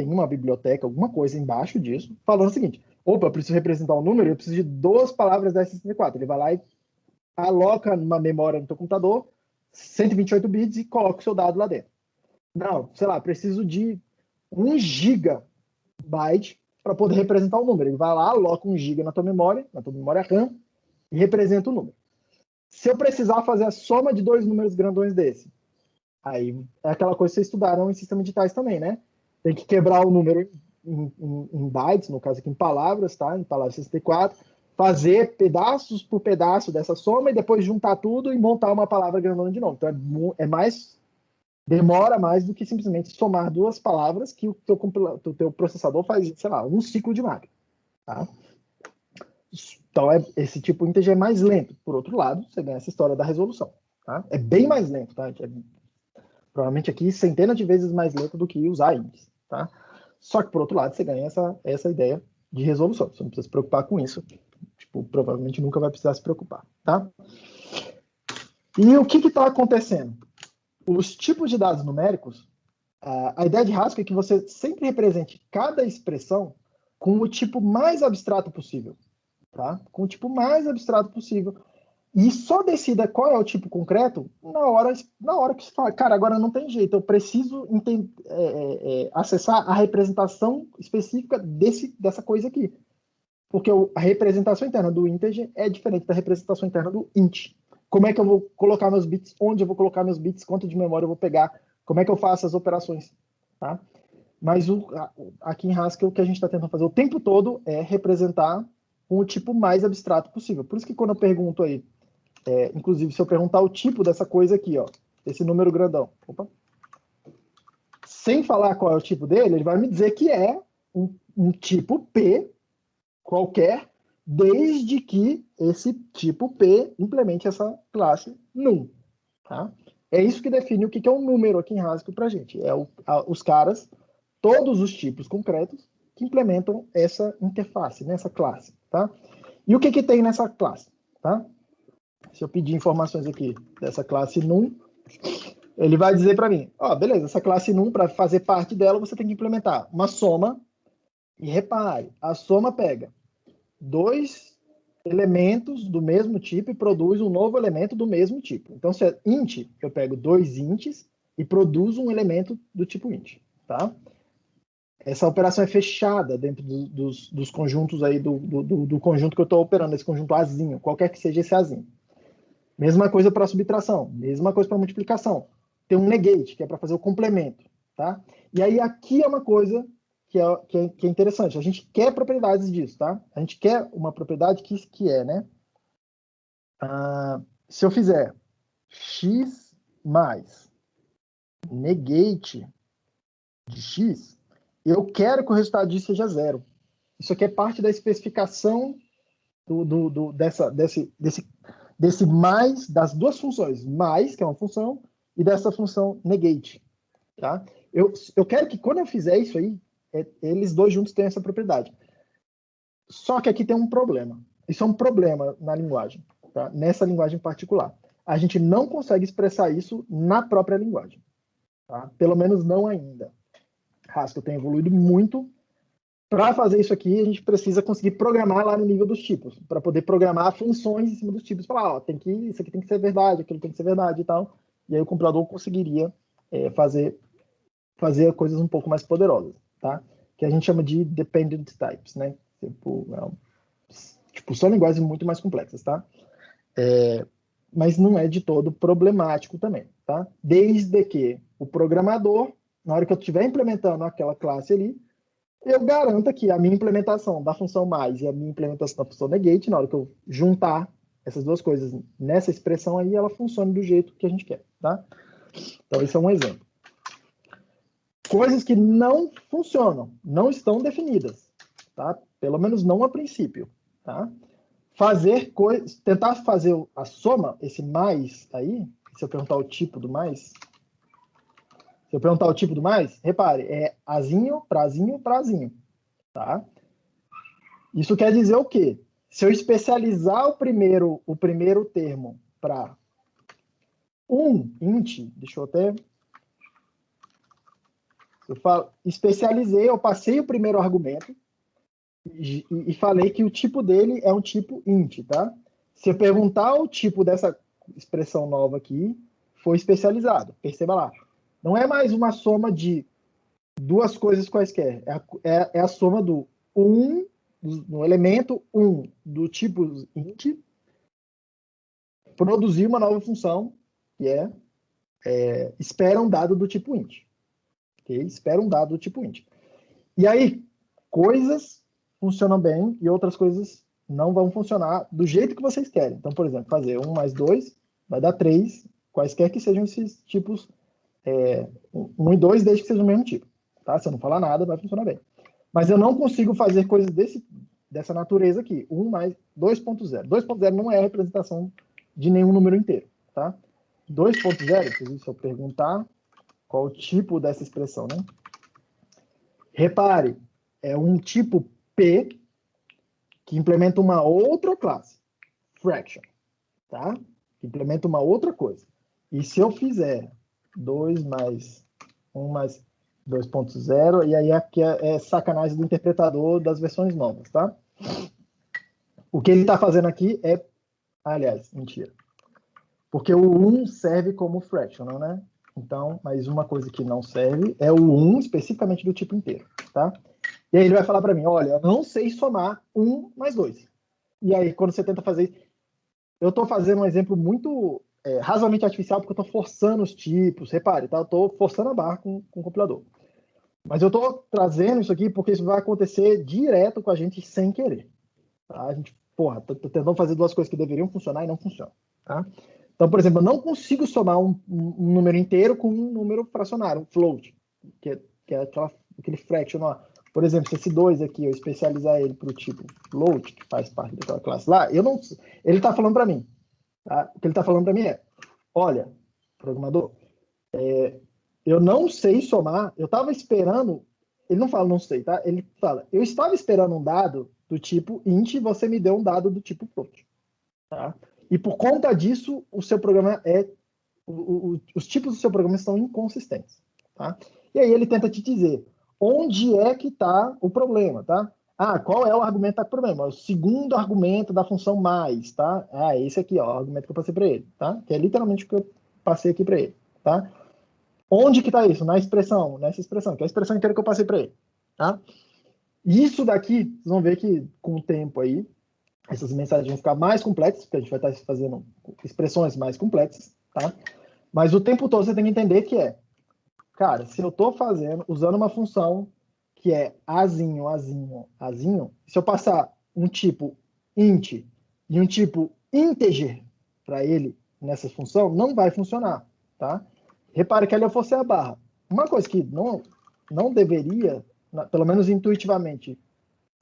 uma biblioteca, alguma coisa embaixo disso, falando o seguinte, opa, eu preciso representar um número, eu preciso de 2 palavras dessa 64. Ele vai lá e aloca numa memória no teu computador, 128 bits e coloca o seu dado lá dentro. Não, sei lá, preciso de 1 gigabyte para poder representar o número. Ele vai lá, aloca 1 giga na tua memória RAM, e representa o número. Se eu precisar fazer a soma de 2 números grandões desse, aí é aquela coisa que vocês estudaram em sistemas digitais também, né? Tem que quebrar o número em bytes, no caso aqui em palavras, tá? Em palavras 64, fazer pedaços por pedaço dessa soma e depois juntar tudo e montar uma palavra grandona de novo. Então demora mais do que simplesmente somar 2 palavras que o teu processador faz, sei lá, um ciclo de máquina, tá? Então, esse tipo integer é mais lento. Por outro lado, você ganha essa história da resolução. Tá? É bem mais lento. Tá? Provavelmente aqui centenas de vezes mais lento do que usar índice. Tá? Só que, por outro lado, você ganha essa ideia de resolução. Você não precisa se preocupar com isso. Tipo, provavelmente nunca vai precisar se preocupar. Tá? E o que está acontecendo? Os tipos de dados numéricos, a ideia de Haskell é que você sempre represente cada expressão com o tipo mais abstrato possível. Tá? Com o tipo mais abstrato possível. E só decida qual é o tipo concreto na hora que você fala, cara, agora não tem jeito, eu preciso acessar a representação específica dessa coisa aqui. Porque a representação interna do integer é diferente da representação interna do int. Como é que eu vou colocar meus bits? Onde eu vou colocar meus bits? Quanto de memória eu vou pegar? Como é que eu faço as operações? Tá? Mas aqui em Haskell, o que a gente está tentando fazer o tempo todo é representar com o tipo mais abstrato possível. Por isso que quando eu pergunto aí, inclusive se eu perguntar o tipo dessa coisa aqui, ó, esse número grandão, sem falar qual é o tipo dele, ele vai me dizer que é um tipo P qualquer, desde que esse tipo P implemente essa classe num. Tá? É isso que define o que é um número aqui em Haskell para a gente. Os caras, todos os tipos concretos, que implementam essa interface, nessa classe. Tá? E o que tem nessa classe? Tá? Se eu pedir informações aqui dessa classe num, ele vai dizer para mim, beleza, essa classe num, para fazer parte dela, você tem que implementar uma soma, e repare, a soma pega 2 elementos do mesmo tipo e produz um novo elemento do mesmo tipo. Então, se é int, eu pego 2 ints e produzo um elemento do tipo int. Tá? Essa operação é fechada dentro dos conjuntos aí, do conjunto que eu estou operando, esse conjunto Azinho, qualquer que seja esse Azinho. Mesma coisa para subtração, mesma coisa para multiplicação. Tem um negate, que é para fazer o complemento. Tá? E aí aqui é uma coisa que é interessante. A gente quer propriedades disso, tá? A gente quer uma propriedade que é, né? Se eu fizer x mais negate de x, eu quero que o resultado disso seja 0. Isso aqui é parte da especificação desse mais, das duas funções, mais, que é uma função, e dessa função negate, tá? Eu quero que quando eu fizer isso aí, eles dois juntos tenham essa propriedade. Só que aqui tem um problema. Isso é um problema na linguagem, tá? Nessa linguagem particular. A gente não consegue expressar isso na própria linguagem, tá? Pelo menos não ainda. Haskell tem evoluído muito. Para fazer isso aqui, a gente precisa conseguir programar lá no nível dos tipos, para poder programar funções em cima dos tipos, falar, ó, isso aqui tem que ser verdade, aquilo tem que ser verdade e tal. E aí o compilador conseguiria fazer coisas um pouco mais poderosas, tá? Que a gente chama de dependent types, né? Tipo, são linguagens muito mais complexas, tá? Mas não é de todo problemático também, tá? Desde que o programador, na hora que eu estiver implementando aquela classe ali, eu garanto que a minha implementação da função mais e a minha implementação da função negate, na hora que eu juntar essas duas coisas nessa expressão aí, ela funcione do jeito que a gente quer, tá? Então, esse é um exemplo. Coisas que não funcionam, não estão definidas, tá? Pelo menos não a princípio, tá? Tentar fazer a soma, esse mais aí, se eu perguntar o tipo do mais, repare, é azinho, prazinho, prazinho, tá? Isso quer dizer o quê? Se eu especializar o primeiro termo para int, deixa eu até... eu passei o primeiro argumento e falei que o tipo dele é um tipo int, tá? Se eu perguntar o tipo dessa expressão nova aqui, foi especializado, perceba lá. Não é mais uma soma de duas coisas quaisquer. É a soma do no elemento 1 do tipo int, produzir uma nova função, que espera um dado do tipo int. Okay? Espera um dado do tipo int. E aí, coisas funcionam bem e outras coisas não vão funcionar do jeito que vocês querem. Então, por exemplo, fazer 1 mais 2 vai dar 3, quaisquer que sejam esses tipos 1 e 2, desde que seja o mesmo tipo. Tá? Se eu não falar nada, vai funcionar bem. Mas eu não consigo fazer coisas dessa natureza aqui. 1 mais 2.0. 2.0 não é a representação de nenhum número inteiro. Tá? 2.0, se eu perguntar qual o tipo dessa expressão, né? Repare, é um tipo P que implementa uma outra classe, fraction, tá? Que implementa uma outra coisa. E se eu fizer 2 mais 1 mais 2.0, e aí aqui é sacanagem do interpretador das versões novas, tá? O que ele está fazendo aqui aliás, mentira. Porque o 1 serve como fraction, né? Então, mais uma coisa que não serve é o 1 especificamente do tipo inteiro, tá? E aí ele vai falar para mim, olha, eu não sei somar 1 mais 2. E aí, quando você tenta fazer... Eu estou fazendo um exemplo muito razoavelmente artificial, porque eu estou forçando os tipos, repare, tá? Eu estou forçando a barra com o compilador. Mas eu estou trazendo isso aqui porque isso vai acontecer direto com a gente sem querer. Tá? A gente, tô tentando fazer duas coisas que deveriam funcionar e não funcionam. Tá? Então, por exemplo, eu não consigo somar um número inteiro com um número fracionário, um float, que é aquele fraction lá. Por exemplo, se esse 2 aqui, eu especializar ele para o tipo float, que faz parte daquela classe lá, ele está falando para mim. Tá? O que ele está falando para mim olha, programador, eu não sei somar, eu estava esperando, ele não fala não sei, tá? Ele fala, eu estava esperando um dado do tipo int e você me deu um dado do tipo float. Tá? E por conta disso, o seu programa os tipos do seu programa estão inconsistentes. Tá? E aí ele tenta te dizer onde é que está o problema, tá? Qual é o argumento que está com o problema? O segundo argumento da função mais, tá? Esse aqui, ó, o argumento que eu passei para ele, tá? Que é literalmente o que eu passei aqui para ele, tá? Onde que está isso? Nessa expressão, que é a expressão inteira que eu passei para ele, tá? Isso daqui, vocês vão ver que com o tempo aí, essas mensagens vão ficar mais complexas, porque a gente vai estar fazendo expressões mais complexas, tá? Mas o tempo todo você tem que entender que cara, se eu estou usando uma função que é azinho, azinho, azinho, se eu passar um tipo int e um tipo integer para ele nessa função, não vai funcionar, tá? Repare que ali eu forcei a barra. Uma coisa que não deveria, pelo menos intuitivamente,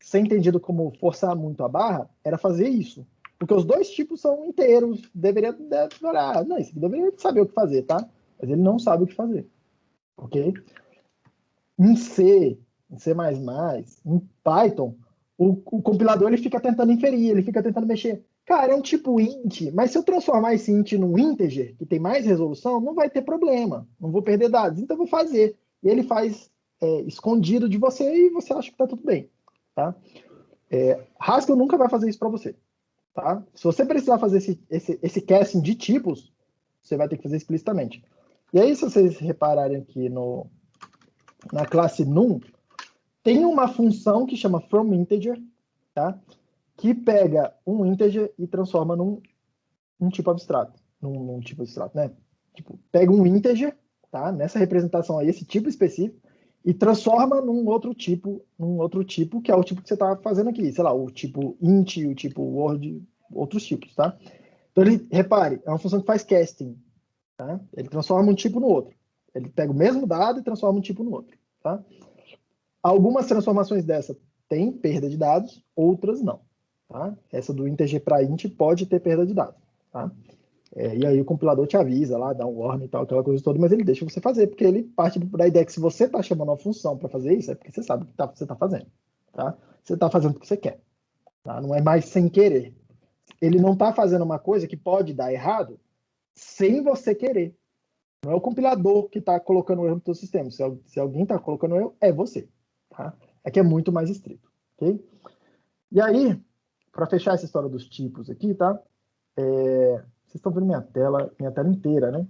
ser entendido como forçar muito a barra, era fazer isso. Porque os dois tipos são inteiros. Não, isso deveria saber o que fazer, tá? Mas ele não sabe o que fazer. Ok? Em C, em C++, em Python, o compilador ele fica tentando inferir, ele fica tentando mexer. Cara, é um tipo int, mas se eu transformar esse int num integer, que tem mais resolução, não vai ter problema. Não vou perder dados. Então eu vou fazer. E ele faz escondido de você e você acha que está tudo bem. Tá? Haskell nunca vai fazer isso para você. Tá? Se você precisar fazer esse casting de tipos, você vai ter que fazer explicitamente. E aí, se vocês repararem aqui na classe num, tem uma função que chama fromInteger, tá? Que pega um integer e transforma num tipo abstrato. Num tipo abstrato, né? Tipo, pega um integer, tá? Nessa representação aí, esse tipo específico, e transforma num outro tipo, que é o tipo que você está fazendo aqui. Sei lá, o tipo int, o tipo word, outros tipos, tá? Então, repare, é uma função que faz casting, tá? Ele transforma um tipo no outro. Ele pega o mesmo dado e transforma um tipo no outro, tá? Algumas transformações dessa têm perda de dados, outras não. Tá? Essa do integer para int pode ter perda de dados. Tá? E aí o compilador te avisa lá, dá um warning e tal, aquela coisa toda, mas ele deixa você fazer, porque ele parte da ideia que se você está chamando uma função para fazer isso, é porque você sabe o que você está fazendo. Tá? Você está fazendo o que você quer. Tá? Não é mais sem querer. Ele não está fazendo uma coisa que pode dar errado sem você querer. Não é o compilador que está colocando o erro no seu sistema. Se alguém está colocando o erro, é você. Tá? É que é muito mais estrito. Okay? E aí, para fechar essa história dos tipos aqui, tá? Vocês estão vendo minha tela inteira, né?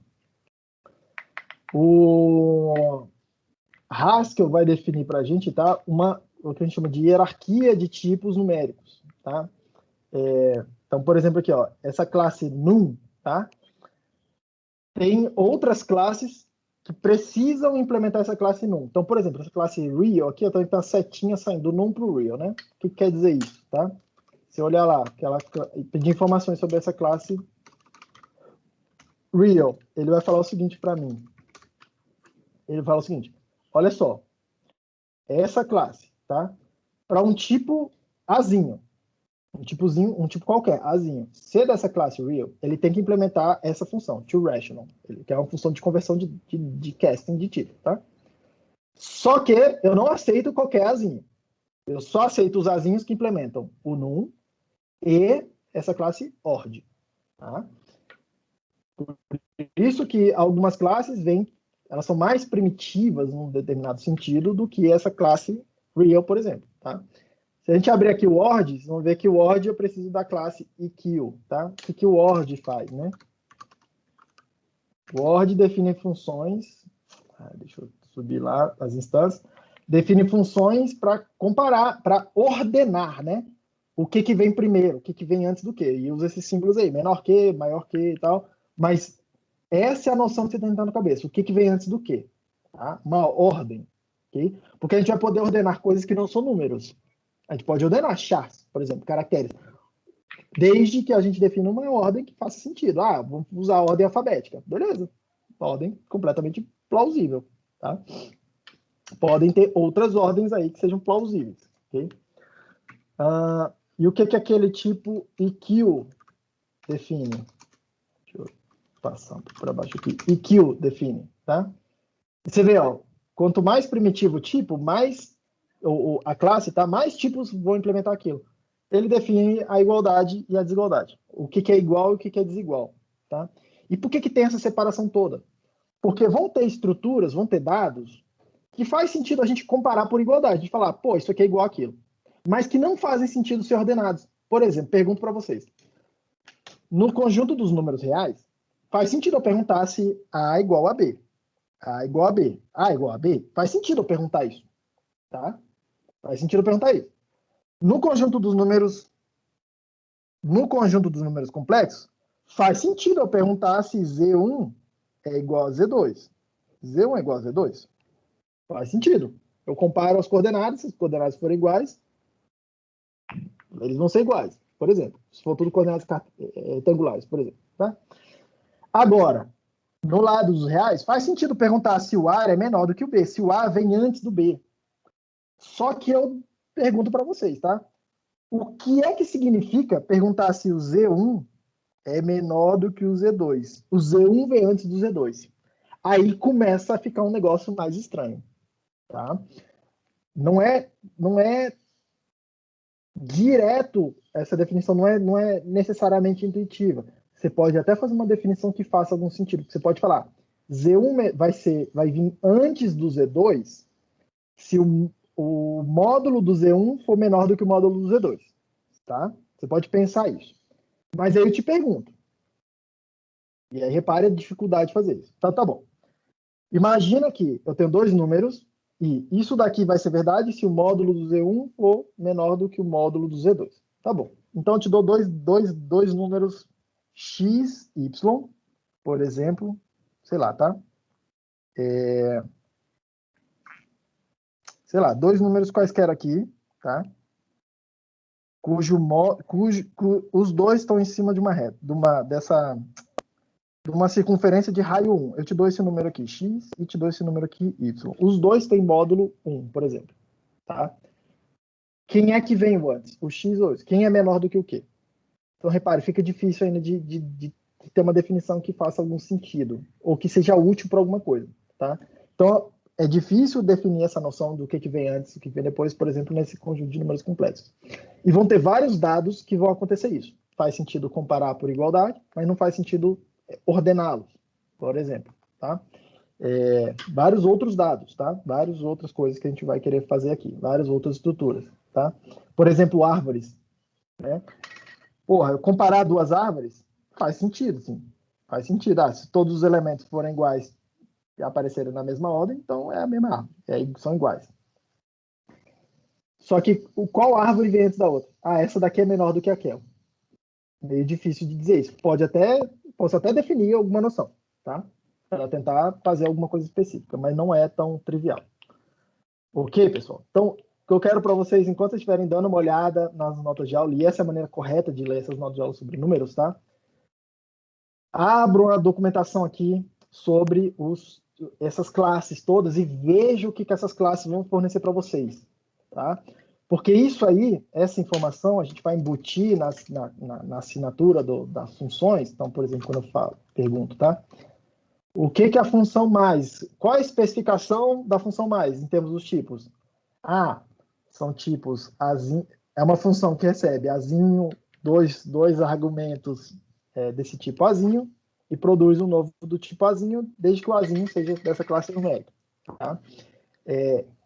O Haskell vai definir para a gente, tá? O que a gente chama de hierarquia de tipos numéricos, tá? Então, por exemplo, aqui, ó, essa classe num, tá? Tem outras classes que precisam implementar essa classe num. Então, por exemplo, essa classe real aqui, então tem uma setinha saindo do num para o real, né? O que quer dizer isso, tá? Se olhar lá, pedir informações sobre essa classe real, ele vai falar o seguinte para mim. Ele fala o seguinte, olha só, essa classe, tá? Para um tipo Azinho, um tipo qualquer, Azinho, ser dessa classe real, ele tem que implementar essa função, toRational, que é uma função de conversão de casting de tipo, tá? Só que eu não aceito qualquer Azinho. Eu só aceito os Azinhos que implementam o num e essa classe ord, tá? Por isso que algumas classes elas são mais primitivas num determinado sentido do que essa classe real, por exemplo, tá? Se a gente abrir aqui o ORD, vocês vão ver que o ORD eu preciso da classe EQ, tá? O que o ORD faz, né? O ORD define funções, deixa eu subir lá as instâncias, define funções para comparar, para ordenar, né? O que vem primeiro, o que vem antes do que. E usa esses símbolos aí, menor que, maior que e tal, mas essa é a noção que você tem que entrar na cabeça. O que vem antes do quê? Tá? Uma ordem. Okay? Porque a gente vai poder ordenar coisas que não são números. A gente pode ordenar chars, por exemplo, caracteres. Desde que a gente defina uma ordem que faça sentido. Vamos usar a ordem alfabética. Beleza. Ordem completamente plausível. Tá? Podem ter outras ordens aí que sejam plausíveis. Okay? E o que aquele tipo EQ define? Deixa eu passando para baixo aqui. EQ define, tá? E você vê, ó, quanto mais primitivo o tipo, mais a classe, tá? Mais tipos vão implementar aquilo. Ele define a igualdade e a desigualdade. O que é igual e o que é desigual, tá? E por que tem essa separação toda? Porque vão ter estruturas, vão ter dados que faz sentido a gente comparar por igualdade, a gente falar, pô, isso aqui é igual àquilo, mas que não fazem sentido ser ordenados. Por exemplo, pergunto para vocês. No conjunto dos números reais, faz sentido eu perguntar se A é igual a B. A é igual a B. A é igual a B? Faz sentido eu perguntar isso. Tá? Faz sentido eu perguntar isso. No conjunto dos números complexos, faz sentido eu perguntar se Z1 é igual a Z2. Z1 é igual a Z2? Faz sentido. Eu comparo as coordenadas, se as coordenadas forem iguais, eles vão ser iguais, por exemplo. Se for tudo coordenadas retangulares, por exemplo. Tá? Agora, no lado dos reais, faz sentido perguntar se o A é menor do que o B, se o A vem antes do B. Só que eu pergunto para vocês, tá? O que é que significa perguntar se o Z1 é menor do que o Z2? O Z1 vem antes do Z2. Aí começa a ficar um negócio mais estranho, tá? Não é direto, essa definição não é necessariamente intuitiva. Você pode até fazer uma definição que faça algum sentido. Você pode falar, Z1 vai vir antes do Z2 se o módulo do Z1 for menor do que o módulo do Z2, tá? Você pode pensar isso. Mas aí eu te pergunto, e aí repare a dificuldade de fazer isso. Tá bom. Imagina que eu tenho dois números e isso daqui vai ser verdade se o módulo do Z1 for menor do que o módulo do Z2. Tá bom. Então eu te dou dois números x, y, por exemplo, sei lá, tá? Sei lá, dois números quaisquer aqui, tá? Os dois estão em cima de uma reta, de uma circunferência de raio 1. Eu te dou esse número aqui, x, e te dou esse número aqui, y. Os dois têm módulo 1, por exemplo. Tá? Quem é que vem antes? O x ou o y? Quem é menor do que o quê? Então, repare, fica difícil ainda de ter uma definição que faça algum sentido, ou que seja útil para alguma coisa. Tá? Então, é difícil definir essa noção do que vem antes, o que vem depois, por exemplo, nesse conjunto de números complexos. E vão ter vários dados que vão acontecer isso. Faz sentido comparar por igualdade, mas não faz sentido ordená-los, por exemplo, tá? Vários outros dados, tá? Várias outras coisas que a gente vai querer fazer aqui, várias outras estruturas, tá? Por exemplo, árvores, né? Porra, comparar duas árvores faz sentido, sim. Faz sentido. Se todos os elementos forem iguais e aparecerem na mesma ordem, então é a mesma árvore, são iguais. Só que qual árvore vem antes da outra? Essa daqui é menor do que aquela. Meio difícil de dizer isso. Posso até definir alguma noção, tá? Para tentar fazer alguma coisa específica, mas não é tão trivial. Ok, pessoal? Então, o que eu quero para vocês, enquanto vocês estiverem dando uma olhada nas notas de aula, e essa é a maneira correta de ler essas notas de aula sobre números, tá? Abram a documentação aqui sobre essas classes todas e vejam o que essas classes vão fornecer para vocês, tá? Porque isso aí, essa informação, a gente vai embutir na assinatura das funções. Então, por exemplo, quando eu pergunto, tá? O que é a função mais? Qual a especificação da função mais, em termos dos tipos? São tipos azinho, é uma função que recebe azinho, dois argumentos desse tipo azinho, e produz um novo do tipo azinho, desde que o azinho seja dessa classe numérica. Tá?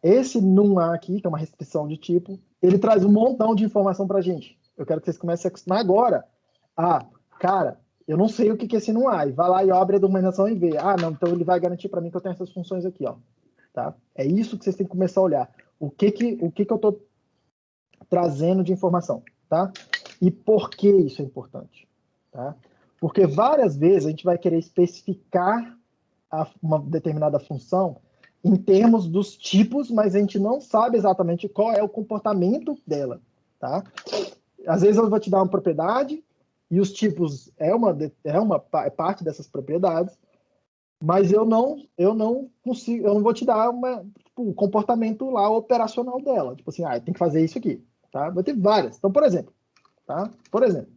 Esse num A aqui, que é uma restrição de tipo, ele traz um montão de informação para a gente. Eu quero que vocês comecem a acostumar agora. Cara, eu não sei o que é esse num A. E vai lá e abre a documentação e vê. Não, então ele vai garantir para mim que eu tenho essas funções aqui, ó. Tá? É isso que vocês têm que começar a olhar. O que eu estou trazendo de informação, tá? E por que isso é importante, tá? Porque várias vezes a gente vai querer especificar uma determinada função em termos dos tipos, mas a gente não sabe exatamente qual é o comportamento dela, tá? Às vezes eu vou te dar uma propriedade e os tipos é parte dessas propriedades, mas eu não consigo, eu não vou te dar o comportamento lá operacional dela, tipo assim, tem que fazer isso aqui, tá? Vai ter várias. Então, por exemplo, tá? Por exemplo,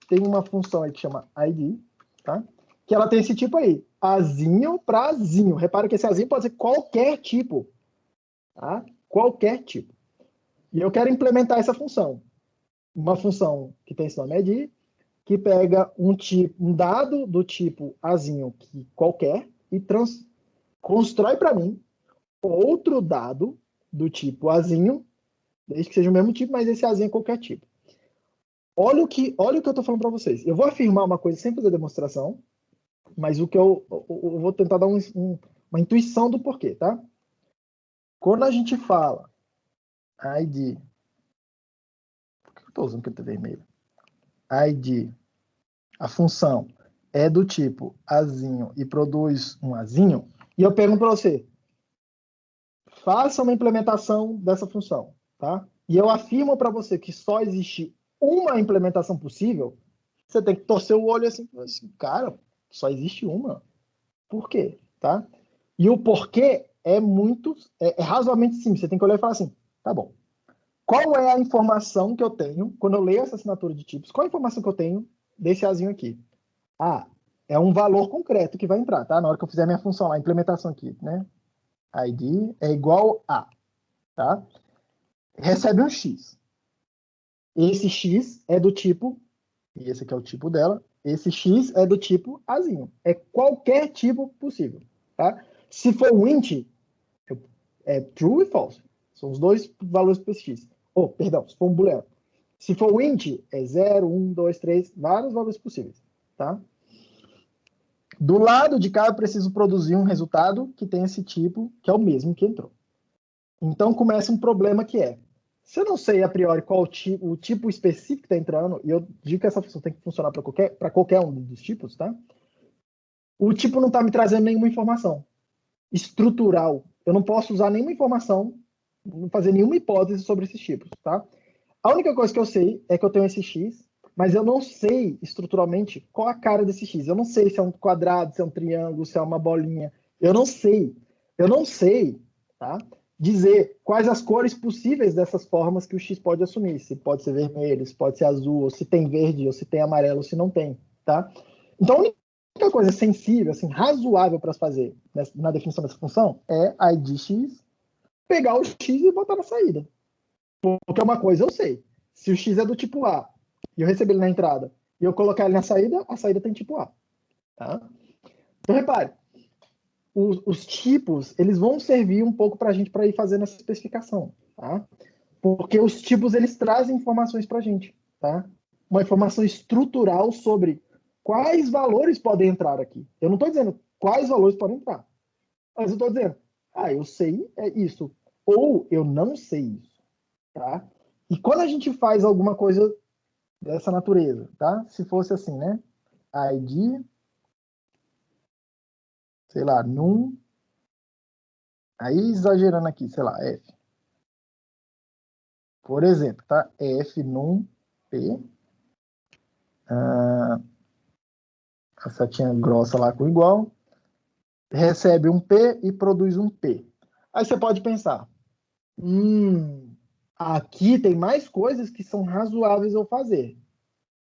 tem uma função aí que chama id, tá? Que ela tem esse tipo aí, azinho para azinho. Repara que esse azinho pode ser qualquer tipo, tá? Qualquer tipo. E eu quero implementar essa função. Uma função que tem esse nome id, que pega um dado do tipo azinho qualquer e constrói para mim outro dado do tipo azinho, desde que seja o mesmo tipo, mas esse azinho é qualquer tipo. Olha o que eu estou falando para vocês. Eu vou afirmar uma coisa sem fazer demonstração, mas o que eu vou tentar dar uma intuição do porquê, tá? Quando a gente fala id, por que eu estou usando aquele vermelho? id, a função é do tipo azinho e produz um azinho, e eu pergunto para você, faça uma implementação dessa função, tá? E eu afirmo para você que só existe uma implementação possível, você tem que torcer o olho assim, cara, só existe uma. Por quê? Tá? E o porquê é razoavelmente simples. Você tem que olhar e falar assim, tá bom. qual é a informação que eu tenho quando eu leio essa assinatura de tipos? Qual a informação que eu tenho desse Azinho aqui? Ah, é um valor concreto que vai entrar, tá? Na hora que eu fizer a minha função lá, a implementação aqui, né? ID é igual a, tá? Recebe um X. Esse X é do tipo, e esse aqui é o tipo dela, esse X é do tipo Azinho. É qualquer tipo possível, tá? Se for um int, é true e false. São os dois valores para esse X. Oh, perdão, se for um booleano. Se for um int, é 0, 1, 2, 3, vários valores possíveis, tá? Do lado de cá, eu preciso produzir um resultado que tem esse tipo, que é o mesmo que entrou. Então, começa um problema que é, se eu não sei a priori qual o tipo específico que está entrando, e eu digo que essa função tem que funcionar para qualquer um dos tipos, tá? O tipo não está me trazendo nenhuma informação estrutural. Eu não posso usar nenhuma informação, não fazer nenhuma hipótese sobre esses tipos, tá? A única coisa que eu sei é que eu tenho esse X, mas eu não sei estruturalmente qual a cara desse X. Eu não sei se é um quadrado, se é um triângulo, se é uma bolinha. Eu não sei. Eu não sei, tá? Dizer quais as cores possíveis dessas formas que o X pode assumir. Se pode ser vermelho, se pode ser azul, ou se tem verde, ou se tem amarelo, ou se não tem, tá? Então, a única coisa sensível, assim, razoável para se fazer na definição dessa função é a id x, pegar o X e botar na saída. Porque uma coisa eu sei. Se o X é do tipo A e eu receber ele na entrada e eu colocar ele na saída, a saída tem tipo A. Tá? Então, repare, os tipos, eles vão servir um pouco para a gente para ir fazendo essa especificação. Tá? Porque os tipos, eles trazem informações para a gente. Tá? Uma informação estrutural sobre quais valores podem entrar aqui. Eu não estou dizendo quais valores podem entrar. Mas eu estou dizendo, eu sei isso. Ou eu não sei isso. Tá? E quando a gente faz alguma coisa dessa natureza, tá? Se fosse assim, né? ID, sei lá, num, aí exagerando aqui, sei lá, F. Por exemplo, tá? F num P, a setinha grossa lá com igual, recebe um P e produz um P. Aí você pode pensar, aqui tem mais coisas que são razoáveis eu fazer.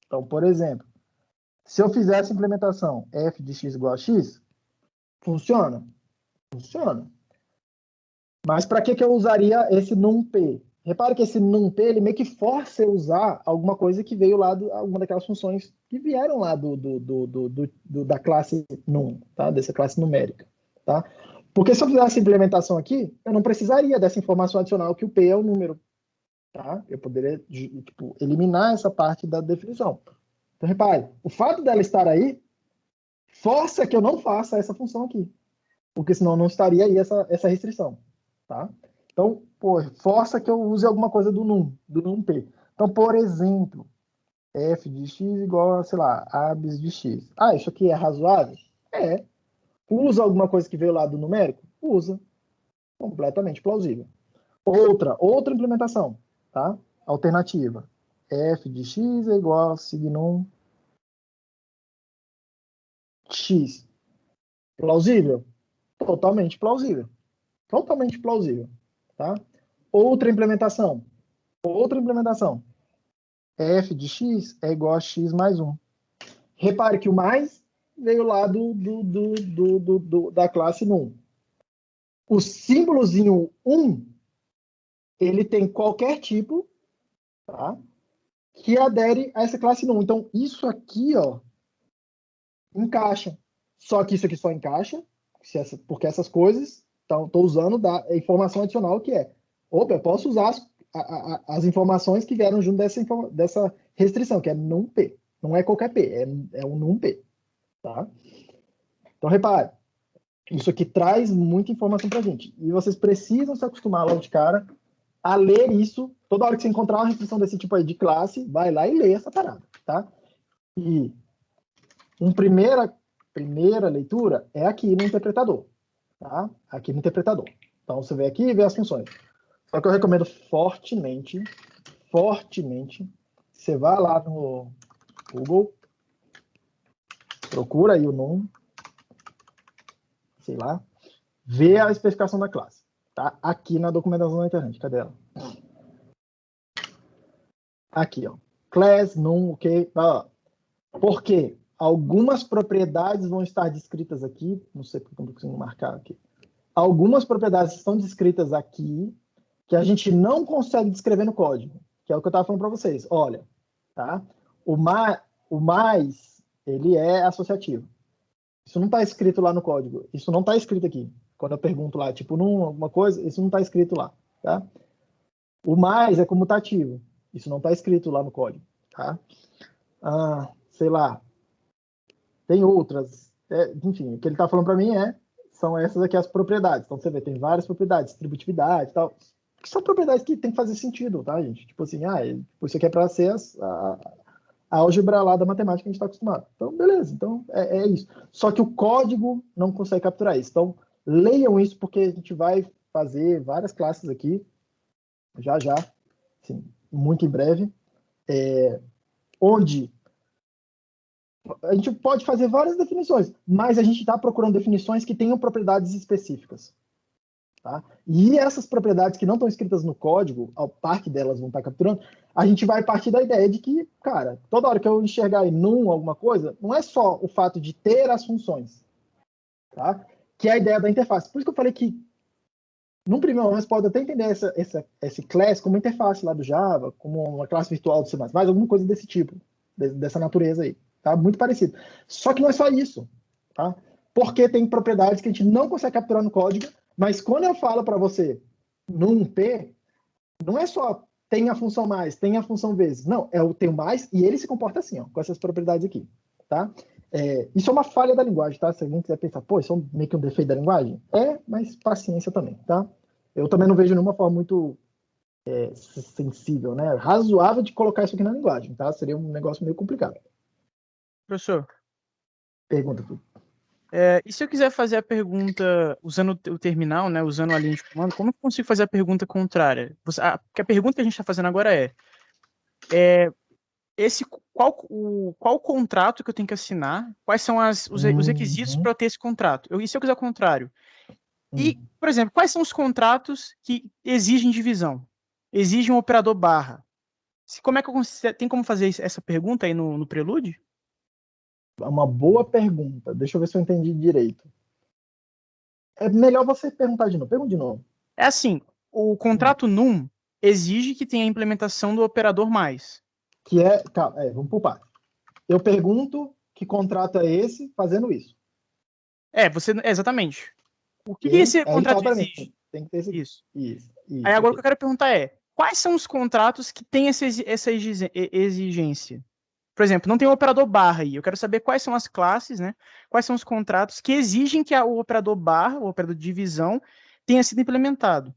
Então, por exemplo, se eu fizer essa implementação f de x igual a x, funciona? Funciona. Mas para que eu usaria esse NumP? Repare que esse NumP, ele meio que força eu usar alguma coisa que veio lá, alguma daquelas funções que vieram lá da classe num, tá? Dessa classe numérica. Tá? Porque se eu fizesse essa implementação aqui, eu não precisaria dessa informação adicional que o P é o número. Tá? Eu poderia eliminar essa parte da definição. Então, repare, o fato dela estar aí força que eu não faça essa função aqui. Porque senão não estaria aí essa restrição. Tá? Então, força que eu use alguma coisa do NumP. Então, por exemplo, f de x igual a, sei lá, abs de x. Isso aqui é razoável? É. Usa alguma coisa que veio lá do numérico? Usa. Completamente plausível. Outra implementação, tá? Alternativa. F de x é igual a signum x. Plausível? Totalmente plausível. Totalmente plausível. Tá? Outra implementação. F de x é igual a x mais 1. Repare que o mais veio lá da classe num. O símbolozinho 1, ele tem qualquer tipo, tá? Que adere a essa classe num. Então, isso aqui, ó, encaixa. Só que isso aqui só encaixa porque essas coisas estou usando da informação adicional que é, eu posso usar as informações que vieram junto dessa restrição, que é NumP. Não é qualquer P, é um NumP. Tá? Então, repare, isso aqui traz muita informação para a gente. E vocês precisam se acostumar logo de cara a ler isso. Toda hora que você encontrar uma restrição desse tipo aí de classe, vai lá e lê essa parada. Tá? E uma primeira leitura é aqui no interpretador. Tá? Aqui no interpretador. Então, você vem aqui e vê as funções. Só que eu recomendo fortemente, você vá lá no Google, procura aí o num, sei lá, vê a especificação da classe. Tá? Aqui na documentação da internet. Cadê ela? Aqui, ó. Class, num, ok. Ó. Por quê? Algumas propriedades vão estar descritas aqui. Não sei porque eu não consigo marcar aqui. Algumas propriedades estão descritas aqui que a gente não consegue descrever no código, que é o que eu estava falando para vocês. Olha, tá? O mais, ele é associativo. Isso não está escrito lá no código. Isso não está escrito aqui. Quando eu pergunto lá, tipo, alguma coisa, isso não está escrito lá, tá? O mais é comutativo. Isso não está escrito lá no código, tá? Sei lá. Tem outras. Enfim, o que ele está falando para mim são essas aqui as propriedades. Então, você vê, tem várias propriedades, distributividade e tal, que são propriedades que tem que fazer sentido, tá, gente? Tipo assim, isso aqui é para ser a álgebra lá da matemática que a gente está acostumado. Então, beleza. Então, é isso. Só que o código não consegue capturar isso. Então, leiam isso, porque a gente vai fazer várias classes aqui, já, assim, muito em breve, onde a gente pode fazer várias definições, mas a gente está procurando definições que tenham propriedades específicas. Tá? E essas propriedades que não estão escritas no código, a parte delas vão estar capturando, a gente vai partir da ideia de que, cara, toda hora que eu enxergar em num alguma coisa, não é só o fato de ter as funções, tá? Que é a ideia da interface. Por isso que eu falei que, num primeiro momento, você pode até entender esse class como interface lá do Java, como uma classe virtual do C++, alguma coisa desse tipo, dessa natureza aí. Tá? Muito parecido. Só que não é só isso, tá? Porque tem propriedades que a gente não consegue capturar no código, mas quando eu falo para você num P, não é só tem a função mais, tem a função vezes. Não, é o tem o mais e ele se comporta assim, ó, com essas propriedades aqui, tá? Isso é uma falha da linguagem, tá? Se alguém quiser pensar, pô, isso é meio que um defeito da linguagem? Mas paciência também, tá? Eu também não vejo nenhuma forma muito sensível, né? Razoável de colocar isso aqui na linguagem, tá? Seria um negócio meio complicado. Professor, Pergunta, Felipe. e se eu quiser fazer a pergunta usando o terminal, né, usando a linha de comando, como eu consigo fazer a pergunta contrária? Porque a pergunta que a gente está fazendo agora qual contrato que eu tenho que assinar? Quais são os requisitos para eu ter esse contrato? E se eu quiser o contrário? E, por exemplo, quais são os contratos que exigem divisão? Exigem um operador barra. Como é que tem como fazer essa pergunta aí no Prelude? É uma boa pergunta. Deixa eu ver se eu entendi direito. É melhor você perguntar de novo. Pergunta de novo. É assim, o contrato num exige que tenha a implementação do operador mais. Que vamos por parte. Eu pergunto que contrato é esse fazendo isso. Exatamente. O que esse contrato exige? Tem que ter esse... Isso. Isso. Aí agora o que eu quero perguntar quais são os contratos que têm essa exigência? Por exemplo, não tem o operador barra aí. Eu quero saber quais são as classes, né? Quais são os contratos que exigem que o operador barra, o operador de divisão, tenha sido implementado.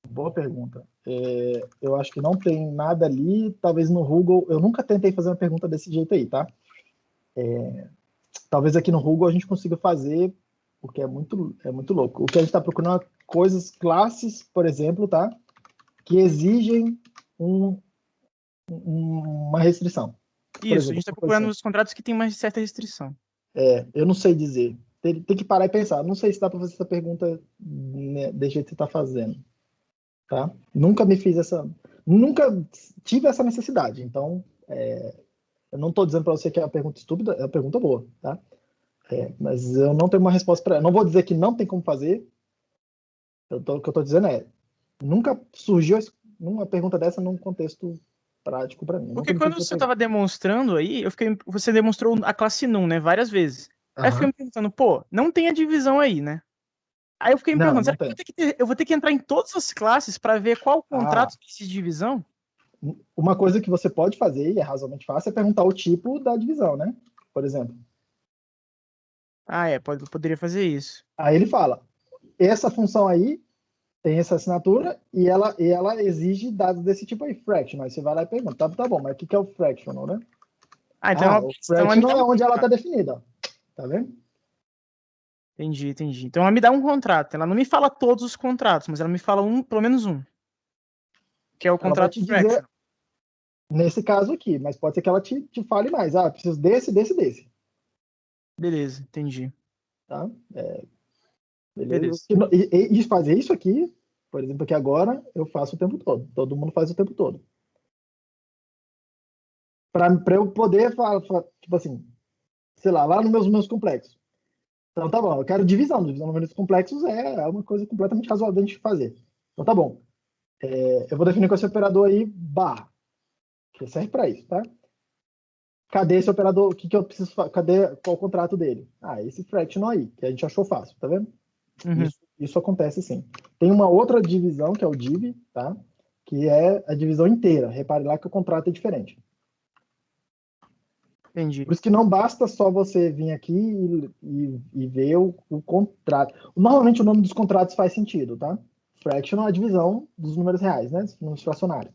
Boa pergunta. Eu acho que não tem nada ali. Talvez no Google. Eu nunca tentei fazer uma pergunta desse jeito aí, tá? Talvez aqui no Google a gente consiga fazer, porque é muito louco. O que a gente está procurando é coisas, classes, por exemplo, tá? Que exigem uma restrição. Isso, a gente está procurando os contratos que têm uma certa restrição. Eu não sei dizer. Tem que parar e pensar. Não sei se dá para fazer essa pergunta, né, desse jeito que você está fazendo. Tá? Nunca tive essa necessidade. Então, eu não estou dizendo para você que é uma pergunta estúpida, é uma pergunta boa. Tá? Mas eu não tenho uma resposta para ela. Não vou dizer que não tem como fazer. O que eu estou dizendo nunca surgiu uma pergunta dessa num contexto prático para mim. Porque quando você estava demonstrando aí, você demonstrou a classe num, né, várias vezes. Aí eu fiquei me perguntando, pô, não tem a divisão aí, né? Aí eu fiquei me perguntando, será que eu vou ter que entrar em todas as classes para ver qual contrato existe de divisão? Uma coisa que você pode fazer, e é razoavelmente fácil, é perguntar o tipo da divisão, né? Por exemplo. Poderia fazer isso. Aí ele fala, essa função aí tem essa assinatura e ela exige dados desse tipo aí, fractional. Aí você vai lá e pergunta, tá bom, mas o que é o fractional, né? Então, o fractional é onde ela está definida. Tá vendo? Entendi. Então ela me dá um contrato. Ela não me fala todos os contratos, mas ela me fala pelo menos um. Que é o contrato fractional. Nesse caso aqui, mas pode ser que ela te fale mais. Preciso desse. Beleza, entendi. Tá? Beleza. E fazer isso aqui, por exemplo, aqui agora, eu faço o tempo todo. Todo mundo faz o tempo todo. para eu poder falar, tipo assim, sei lá nos meus complexos. Então tá bom, eu quero divisão. Divisão de números complexos é uma coisa completamente razoável de a gente fazer. Então tá bom. Eu vou definir com esse operador aí, barra, que serve para isso, tá? Cadê esse operador? O que eu preciso fazer? Qual o contrato dele? Esse fractional aí, que a gente achou fácil, tá vendo? Uhum. Isso acontece sim. Tem uma outra divisão, que é o div, tá? Que é a divisão inteira. Repare lá que o contrato é diferente. Entendi. Por isso que não basta só você vir aqui e ver o contrato. Normalmente o nome dos contratos faz sentido, tá? Fractional é a divisão dos números reais, né? Dos números fracionários.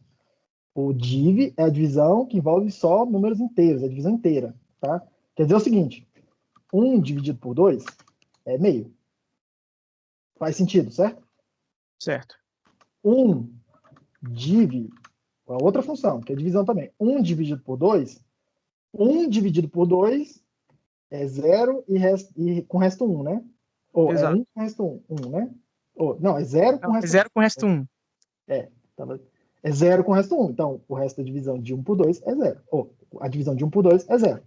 O div é a divisão que envolve só números inteiros, é a divisão inteira, tá? Quer dizer o seguinte, 1 dividido por 2 é meio. Faz sentido, certo? Certo. 1 div, a outra função, que é divisão também. 1 dividido por 2, 1 dividido por 2 é 0 e com resto 1, né? Ou é Exato. 1 com resto 1, né? Não, é 0 com Não, é resto 1. 0 com o resto 1. É 0 com resto 1. Então, o resto da divisão de 1 por 2 é 0. Ou a divisão de 1 por 2 é 0.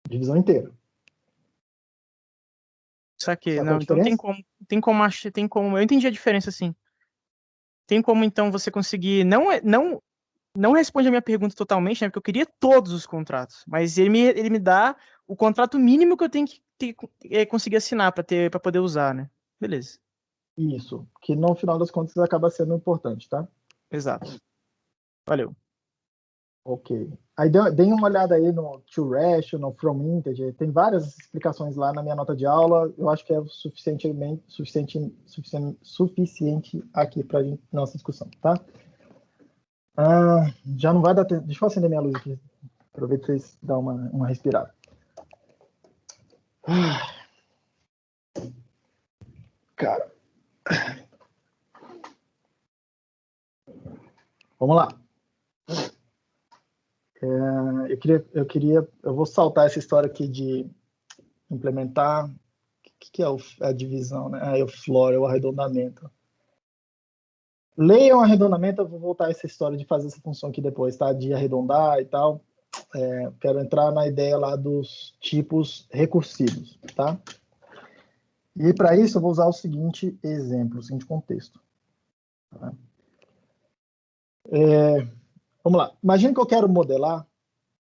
Divisão inteira. Saquei. Sacou a Não, então diferença? tem como. Eu entendi a diferença, sim. Tem como, então, você conseguir. Não responde a minha pergunta totalmente, né? Porque eu queria todos os contratos. Mas ele me dá o contrato mínimo que eu tenho que conseguir assinar para poder usar, né? Beleza. Isso. Que no final das contas acaba sendo importante, tá? Exato. Valeu. Ok. Aí deem uma olhada aí no to rational, from integer. Tem várias explicações lá na minha nota de aula. Eu acho que é suficiente aqui para nossa discussão, tá? Já não vai dar tempo. Deixa eu acender minha luz aqui. Aproveita pra vocês dar uma respirada. Cara. Vamos lá. Eu vou saltar essa história aqui de implementar. O que é a divisão, né? É o floor, é o arredondamento. Leiam arredondamento, eu vou voltar a essa história de fazer essa função aqui depois, tá? De arredondar e tal. Quero entrar na ideia lá dos tipos recursivos, tá? E para isso eu vou usar o seguinte exemplo, o seguinte contexto. Tá? Vamos lá. Imagina que eu quero modelar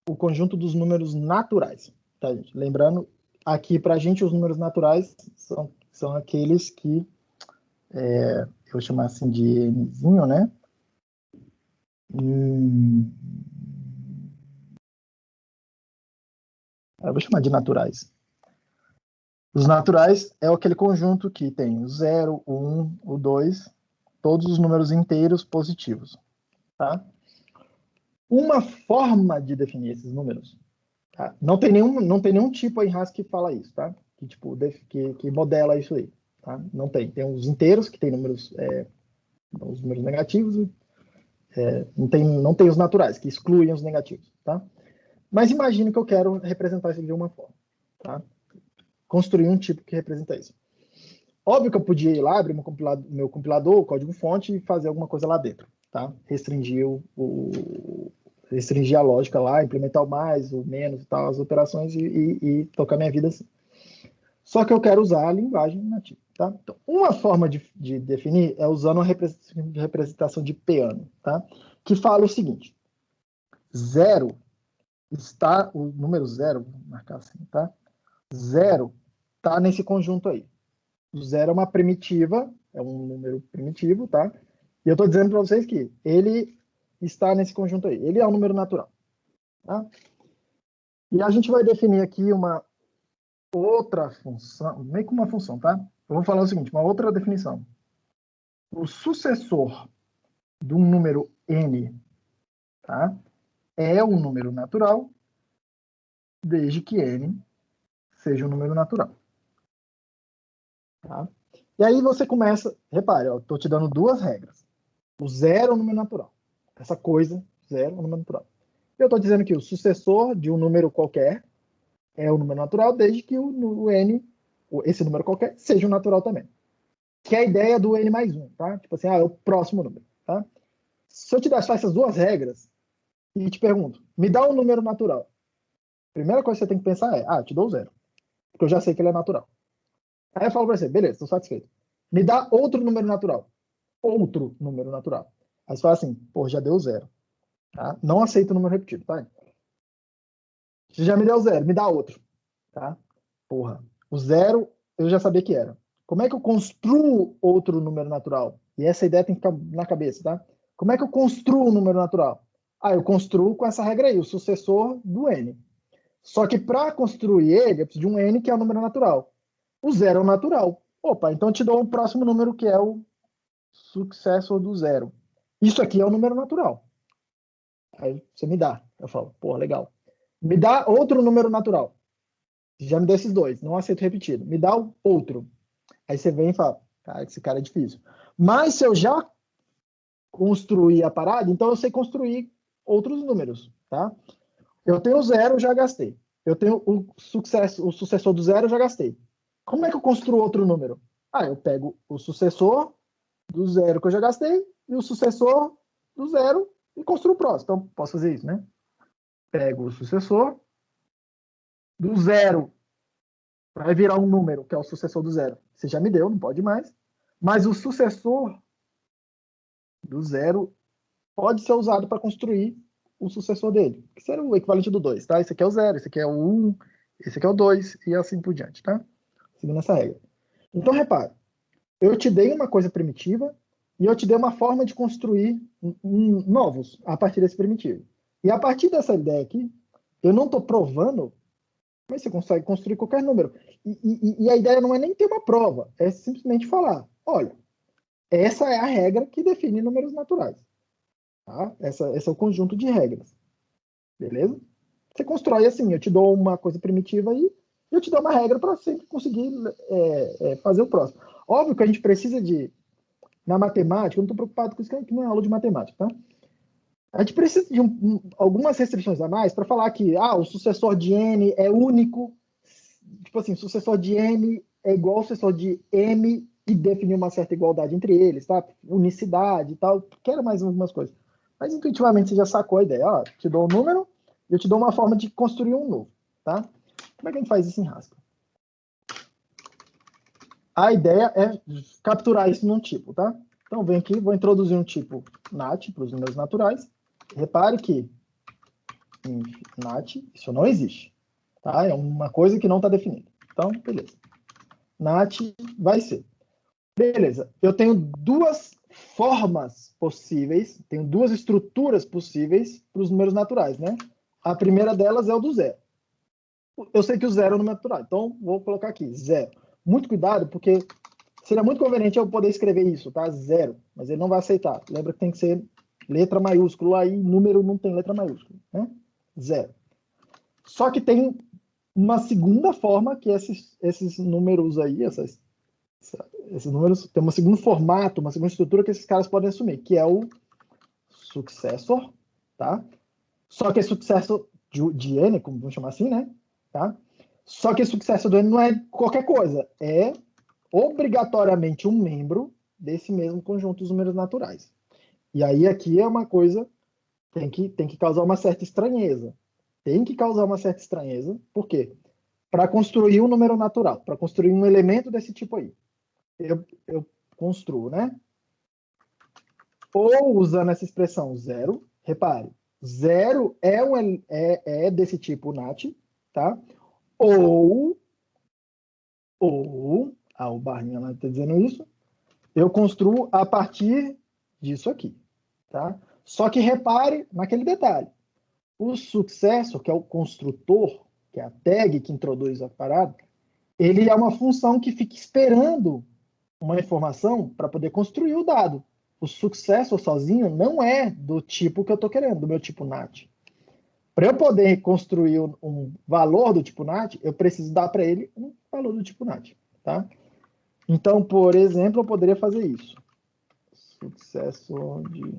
o conjunto dos números naturais, tá, gente? Lembrando, aqui para a gente os números naturais são aqueles que eu vou chamar assim de nzinho, né? Eu vou chamar de naturais. Os naturais é aquele conjunto que tem o 0, o 1, o 2, todos os números inteiros positivos, tá? Uma forma de definir esses números, tá? Não tem nenhum tipo aí em Haskell que fala isso, tá? Que modela isso aí, tá? Não tem. Tem os inteiros que tem números, os números negativos, não tem os naturais que excluem os negativos, tá? Mas imagine que eu quero representar isso de uma forma, tá? Construir um tipo que representa isso. Óbvio que eu podia ir lá, abrir meu compilador, o código-fonte e fazer alguma coisa lá dentro, tá? Restringir a lógica lá, implementar o mais, o menos e tal, as operações e tocar minha vida assim. Só que eu quero usar a linguagem nativa, tá? Então, uma forma de definir é usando uma representação de peano, tá? Que fala o seguinte: o número 0, vou marcar assim, tá? 0 está nesse conjunto aí. O 0 é uma primitiva, é um número primitivo, tá? E eu estou dizendo para vocês que ele está nesse conjunto aí. Ele é um número natural, tá? E a gente vai definir aqui uma outra função, meio que uma função, tá? Eu vou falar o seguinte, uma outra definição. O sucessor de um número n, tá? É um número natural, desde que n seja um número natural. Tá? E aí você começa, repare, eu estou te dando duas regras. O 0 é um número natural. Essa coisa, 0 é um número natural. Eu estou dizendo que o sucessor de um número qualquer é um número natural, desde que o n, esse número qualquer, seja um natural também. Que é a ideia do n mais 1, tá? Tipo assim, é o próximo número, tá? Se eu te deixar essas duas regras, e te pergunto, me dá um número natural. Primeira coisa que você tem que pensar é, te dou 0. Porque eu já sei que ele é natural. Aí eu falo para você, beleza, estou satisfeito. Me dá outro número natural. Outro número natural. Aí você fala assim, pô, já deu 0. Tá? Não aceito o número repetido, tá? Você já me deu 0, me dá outro. Tá? Porra, o 0 eu já sabia que era. Como é que eu construo outro número natural? E essa ideia tem que ficar na cabeça, tá? Como é que eu construo um número natural? Eu construo com essa regra aí, o sucessor do n. Só que para construir ele, eu preciso de um n que é o número natural. O 0 é o natural. Opa, então eu te dou o próximo número que é o sucessor do 0. Isso aqui é o número natural. Aí você me dá. Eu falo, pô, legal. Me dá outro número natural. Já me deu esses dois, não aceito repetido. Me dá outro. Aí você vem e fala, cara, esse cara é difícil. Mas se eu já construir a parada, então eu sei construir outros números, tá? Eu tenho o 0, já gastei. Eu tenho o sucessor do 0, já gastei. Como é que eu construo outro número? Eu pego o sucessor do 0 que eu já gastei e o sucessor do 0 e construo o próximo. Então, posso fazer isso, né? Pego o sucessor do 0, vai virar um número, que é o sucessor do 0. Você já me deu, não pode mais. Mas o sucessor do 0 pode ser usado para construir o sucessor dele, que será o equivalente do 2, tá? Esse aqui é o 0, esse aqui é o 1, esse aqui é o 2 e assim por diante, tá? Seguindo essa regra. Então, repare, eu te dei uma coisa primitiva e eu te dei uma forma de construir novos a partir desse primitivo. E a partir dessa ideia aqui, eu não estou provando, mas você consegue construir qualquer número. E a ideia não é nem ter uma prova, é simplesmente falar, olha, essa é a regra que define números naturais. Tá? Esse é o conjunto de regras. Beleza? Você constrói assim, eu te dou uma coisa primitiva aí, e eu te dou uma regra para sempre conseguir fazer o próximo. Óbvio que a gente precisa de, na matemática, eu não estou preocupado com isso, que não é aula de matemática, tá? A gente precisa de algumas restrições a mais para falar que o sucessor de n é único, tipo assim, o sucessor de n é igual ao sucessor de m e definir uma certa igualdade entre eles, tá? Unicidade e tal, quero mais algumas coisas. Mas intuitivamente você já sacou a ideia. Te dou um número e eu te dou uma forma de construir um novo, tá? Como é que a gente faz isso em Haskell? A ideia é capturar isso num tipo, tá? Então, vem aqui, vou introduzir um tipo nat para os números naturais. Repare que em nat isso não existe, tá? É uma coisa que não está definida. Então, beleza. Nat vai ser. Beleza, eu tenho duas formas possíveis, tenho duas estruturas possíveis para os números naturais, né? A primeira delas é o do 0. Eu sei que o 0 é o número natural, então vou colocar aqui, 0. Muito cuidado, porque seria muito conveniente eu poder escrever isso, tá? 0, mas ele não vai aceitar. Lembra que tem que ser letra maiúscula, aí número não tem letra maiúscula, né? 0. Só que tem uma segunda forma que esses números aí, esses números têm um segundo formato, uma segunda estrutura que esses caras podem assumir, que é o successor, tá? Só que é successor de n, como vamos chamar assim, né? Tá? Só que esse successor do n não é qualquer coisa, é obrigatoriamente um membro desse mesmo conjunto dos números naturais. E aí aqui é uma coisa tem que causar uma certa estranheza. Tem que causar uma certa estranheza, por quê? Para construir um número natural, para construir um elemento desse tipo aí. Eu construo, né? Ou usando essa expressão 0, repare, 0 é desse tipo nat, tá? Ou o barrinha lá está dizendo isso, eu construo a partir disso aqui, tá? Só que repare naquele detalhe, o successor, que é o construtor, que é a tag que introduz a parada, ele é uma função que fica esperando uma informação para poder construir o dado. O successor sozinho não é do tipo que eu estou querendo, do meu tipo nat. Para eu poder construir um valor do tipo nat, eu preciso dar para ele um valor do tipo nat. Tá? Então, por exemplo, eu poderia fazer isso. Sucessor de...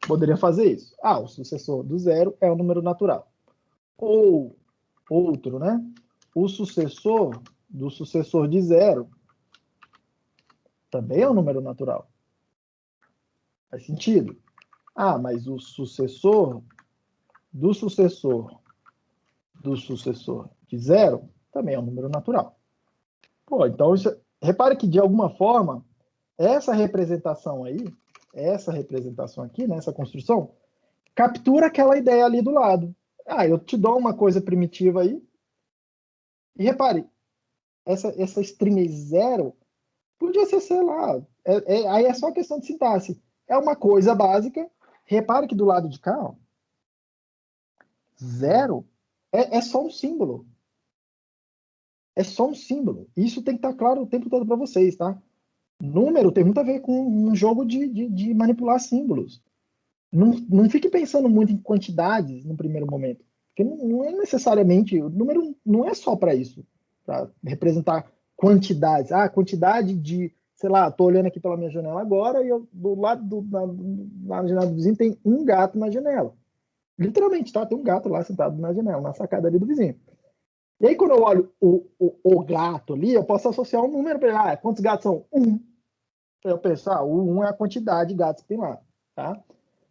Poderia fazer isso. O sucessor do 0 é o número natural. Ou outro, né? O sucessor do sucessor de 0 também é um número natural. Faz sentido? Ah, mas o sucessor do sucessor de 0 também é um número natural. Pô, então, repare que, de alguma forma, essa representação aqui, né, essa construção, captura aquela ideia ali do lado. Ah, eu te dou uma coisa primitiva aí, e repare, essa string 0 podia ser, sei lá, aí é só questão de sintaxe. É uma coisa básica. Repare que do lado de cá, ó, 0 é só um símbolo. É só um símbolo. Isso tem que estar claro o tempo todo para vocês, tá? Número tem muito a ver com um jogo de manipular símbolos. Não fique pensando muito em quantidades no primeiro momento. Porque não é necessariamente... O número não é só para isso. Para representar quantidades. Ah, quantidade de... Sei lá, estou olhando aqui pela minha janela agora e do lado na janela do vizinho tem um gato na janela. Literalmente, tá? Tem um gato lá sentado na janela, na sacada ali do vizinho. E aí, quando eu olho o gato ali, eu posso associar um número para ele. Ah, quantos gatos são? 1. Eu penso, o 1 é a quantidade de gatos que tem lá, tá?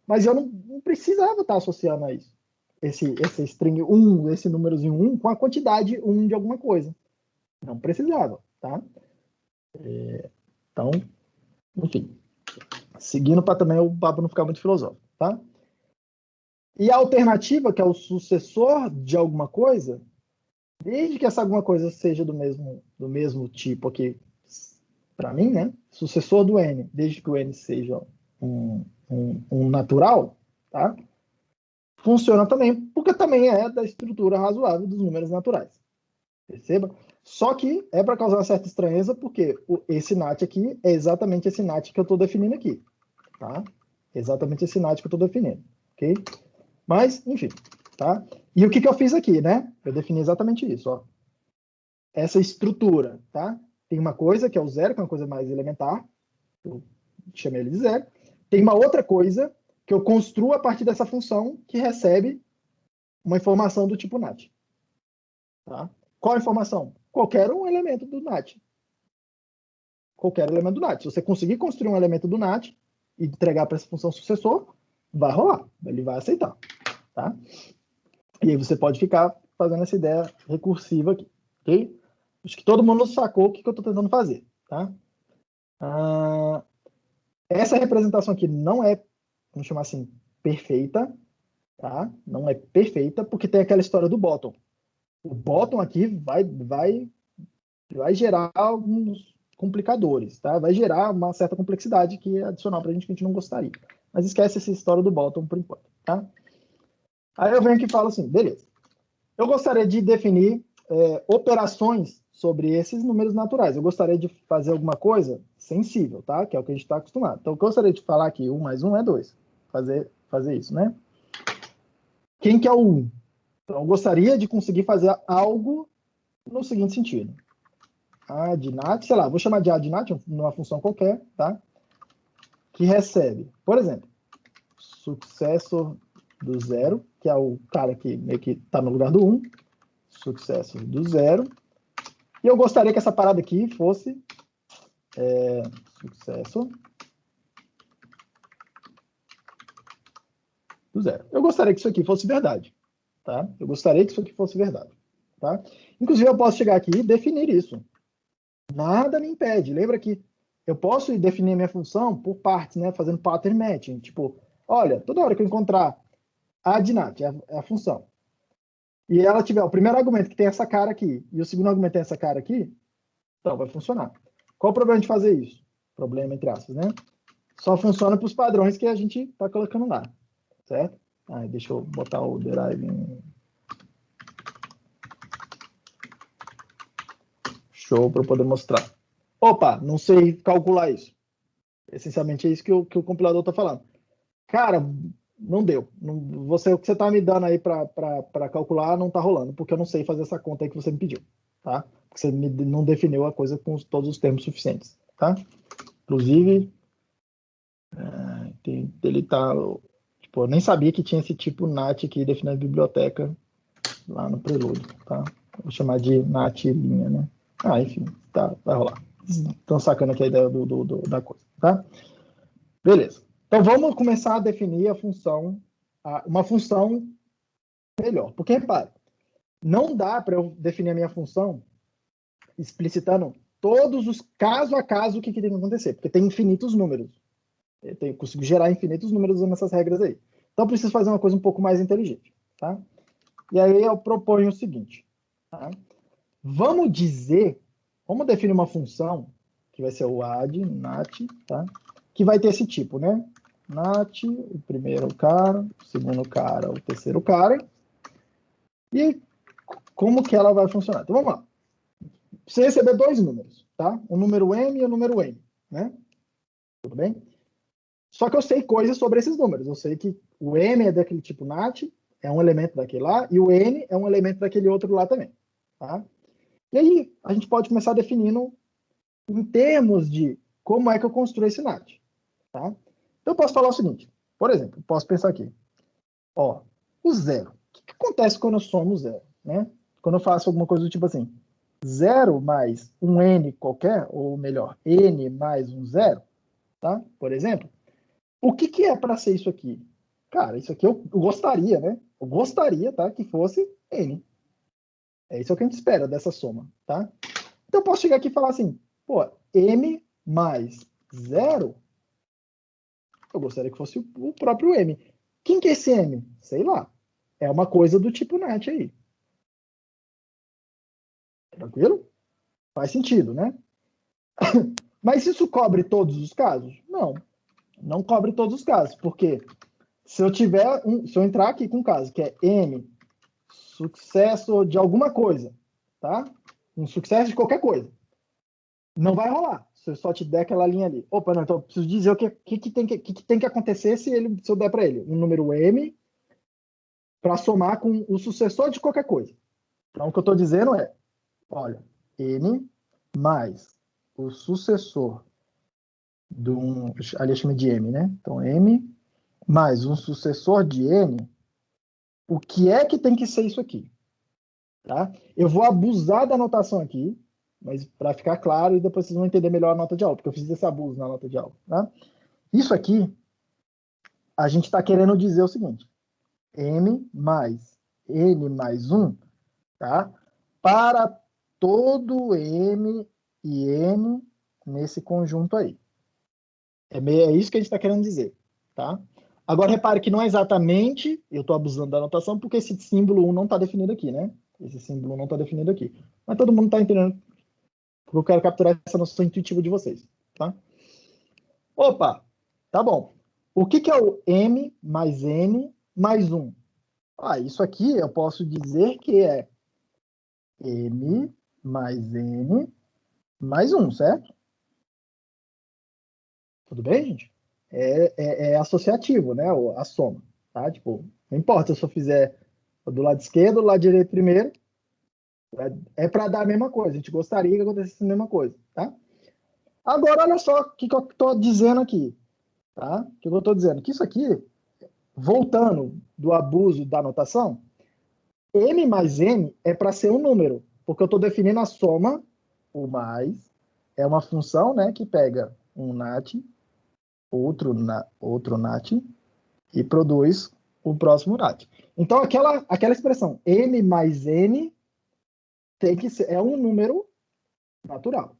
Mas eu não precisava estar associando a isso. Esse string 1, esse númerozinho 1, com a quantidade 1 de alguma coisa. Não precisava, tá? Então, enfim. Seguindo para também o papo não ficar muito filosófico, tá? E a alternativa, que é o sucessor de alguma coisa, desde que essa alguma coisa seja do mesmo tipo aqui, para mim, né? Sucessor do n, desde que o n seja um natural, tá? Funciona também, porque também é da estrutura razoável dos números naturais. Perceba? Só que é para causar uma certa estranheza, porque esse NAT aqui é exatamente esse NAT que eu estou definindo aqui, tá? Exatamente esse NAT que eu estou definindo, ok? Mas, enfim, tá? E o que eu fiz aqui, né? Eu defini exatamente isso, ó. Essa estrutura, tá? Tem uma coisa que é o 0, que é uma coisa mais elementar. Eu chamei ele de 0. Tem uma outra coisa que eu construo a partir dessa função que recebe uma informação do tipo NAT. Tá? Qual a informação? Qualquer um elemento do NAT. Qualquer elemento do NAT. Se você conseguir construir um elemento do NAT e entregar para essa função sucessor, vai rolar. Ele vai aceitar. Tá? E aí você pode ficar fazendo essa ideia recursiva aqui. Ok? Acho que todo mundo sacou o que eu estou tentando fazer. Tá? Essa representação aqui não é, vamos chamar assim, perfeita. Tá? Não é perfeita, porque tem aquela história do bottom. O bottom aqui vai gerar alguns complicadores, tá? Vai gerar uma certa complexidade que é adicional para a gente que a gente não gostaria. Mas esquece essa história do bottom por enquanto, tá? Aí eu venho aqui e falo assim, beleza. Eu gostaria de definir operações sobre esses números naturais. Eu gostaria de fazer alguma coisa sensível, tá? Que é o que a gente está acostumado. Então, eu gostaria de falar aqui, 1 mais 1 é 2. Fazer isso, né? Quem que é o 1? Então, eu gostaria de conseguir fazer algo no seguinte sentido. ADNAT, sei lá, vou chamar de ADNAT, numa função qualquer, tá? Que recebe, por exemplo, successor do 0, que é o cara que meio que está no lugar do 1, successor do 0, e eu gostaria que essa parada aqui fosse successor do 0. Eu gostaria que isso aqui fosse verdade, tá? Eu gostaria que isso aqui fosse verdade, tá? Inclusive, eu posso chegar aqui e definir isso. Nada me impede. Lembra que eu posso definir minha função por partes, né? Fazendo pattern matching. Tipo, olha, toda hora que eu encontrar a ADNAT, é a função, e ela tiver o primeiro argumento que tem essa cara aqui, e o segundo argumento tem essa cara aqui, então vai funcionar. Qual o problema de fazer isso? Problema, entre aspas, né? Só funciona para os padrões que a gente está colocando lá, certo? Deixa eu botar o derive show para eu poder mostrar. Opa, não sei calcular isso. Essencialmente é isso que o compilador está falando. Cara, não deu. O que você está me dando aí para calcular não está rolando, porque eu não sei fazer essa conta aí que você me pediu. Tá? Porque você não definiu a coisa com todos os termos suficientes. Tá? Inclusive, ele tá... Tipo, eu nem sabia que tinha esse tipo NAT aqui definindo a biblioteca lá no prelúdio. Tá? Vou chamar de NAT linha, né? Enfim, tá, vai rolar. Estão sacando aqui a ideia da coisa, tá? Beleza. Então, vamos começar a definir uma função melhor. Porque, repare, não dá para eu definir a minha função explicitando todos os caso a caso o que tem que acontecer, porque tem infinitos números. Eu consigo gerar infinitos números usando essas regras aí. Então, eu preciso fazer uma coisa um pouco mais inteligente. Tá? E aí eu proponho o seguinte. Tá? Vamos definir uma função, que vai ser o add, nat, tá? Que vai ter esse tipo, né? Nat, o primeiro cara, o segundo cara, o terceiro cara. E como que ela vai funcionar? Então, vamos lá. Você receber dois números, tá? O número m e o número n, né? Tudo bem? Só que eu sei coisas sobre esses números. Eu sei que o m é daquele tipo nat, é um elemento daquele lá, e o n é um elemento daquele outro lá também, tá? E aí, a gente pode começar definindo em termos de como é que eu construo esse nat, tá? Então, eu posso falar o seguinte, por exemplo, posso pensar aqui, ó, o zero. O que acontece quando eu somo zero, né? Quando eu faço alguma coisa do tipo assim, 0 mais um n qualquer, ou melhor, n mais um zero, tá? Por exemplo, o que é para ser isso aqui? Cara, isso aqui eu gostaria, né? Eu gostaria, tá? Que fosse n. É isso que a gente espera dessa soma, tá? Então eu posso chegar aqui e falar assim, pô, m mais 0, eu gostaria que fosse o próprio m. Quem que é esse m? Sei lá. É uma coisa do tipo nat aí. Tranquilo? Faz sentido, né? Mas isso cobre todos os casos? Não. Não cobre todos os casos, porque se eu entrar aqui com um caso que é m sucesso de alguma coisa, tá? Um sucesso de qualquer coisa, não vai rolar. Se eu só te der aquela linha ali. Opa, não, então eu preciso dizer o que tem que acontecer se eu der para ele um número m para somar com o sucessor de qualquer coisa. Então, o que eu estou dizendo é, olha, n mais o sucessor ali eu chamo de m, né? Então, m mais um sucessor de n, o que é que tem que ser isso aqui? Tá? Eu vou abusar da notação aqui, mas para ficar claro, e depois vocês vão entender melhor a nota de aula, porque eu fiz esse abuso na nota de aula. Tá? Isso aqui, a gente está querendo dizer o seguinte, m mais n mais 1, tá? Para todo m e n nesse conjunto aí. É isso que a gente está querendo dizer, tá? Agora, repare que não é exatamente, eu estou abusando da anotação, porque esse símbolo 1 não está definido aqui, né? Esse símbolo não está definido aqui. Mas todo mundo está entendendo, porque eu quero capturar essa noção intuitiva de vocês, tá? Opa, tá bom. O que é o m mais n mais 1? Ah, isso aqui eu posso dizer que é m mais n mais 1, certo? Tudo bem, gente? É associativo, né? A soma, tá? Tipo, não importa se eu fizer do lado esquerdo ou do lado direito primeiro, é para dar a mesma coisa. A gente gostaria que acontecesse a mesma coisa, tá? Agora, olha só o que eu estou dizendo aqui, tá? O que eu estou dizendo? Que isso aqui, voltando do abuso da anotação, m mais n é para ser um número, porque eu estou definindo a soma, o mais, é uma função, né, que pega um nat, outro nat, e produz o próximo nat. Então, aquela expressão m mais n tem que ser, é um número natural,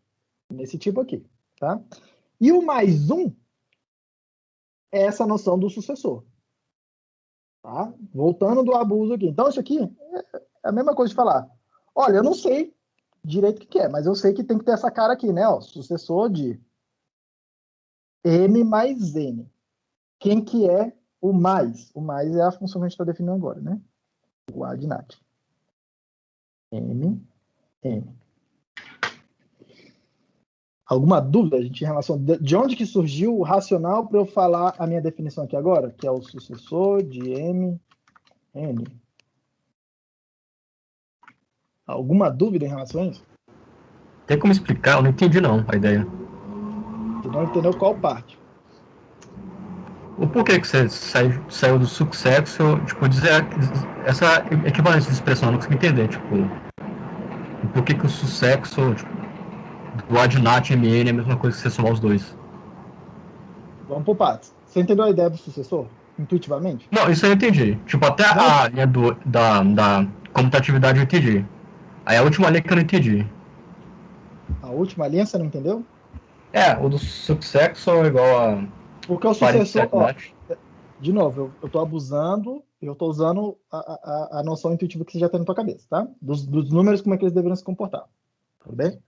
nesse tipo aqui, tá? E o mais 1 é essa noção do sucessor. Tá? Voltando do abuso aqui. Então, isso aqui é a mesma coisa de falar, olha, eu não sei direito o que é, mas eu sei que tem que ter essa cara aqui, né? Ó, sucessor de m mais n. Quem que é o mais? O mais é a função que a gente está definindo agora, né? O add nat. M, n. Alguma dúvida, gente, em relação de onde que surgiu o racional para eu falar a minha definição aqui agora? Que é o sucessor de m, n. Alguma dúvida em relação a isso? Tem como explicar? Eu não entendi não a ideia. Você não entendeu qual parte? O porquê que você saiu do successor, tipo, dizer essa equivalência de expressão, eu não consigo entender, tipo, o porquê que o successor, tipo, do add nat mn é a mesma coisa que você somar os dois. Vamos por partes. Você entendeu a ideia do sucessor? Intuitivamente? Não, isso eu entendi. Tipo, até a linha da comutatividade eu entendi. Aí a última linha que eu não entendi. A última linha, você não entendeu? O do successor é igual a Porque o parent sucessor, set ó, match. de novo, eu tô abusando, eu tô usando a noção intuitiva que você já tem na tua cabeça, tá? Dos números, como é que eles deveriam se comportar. Tudo bem?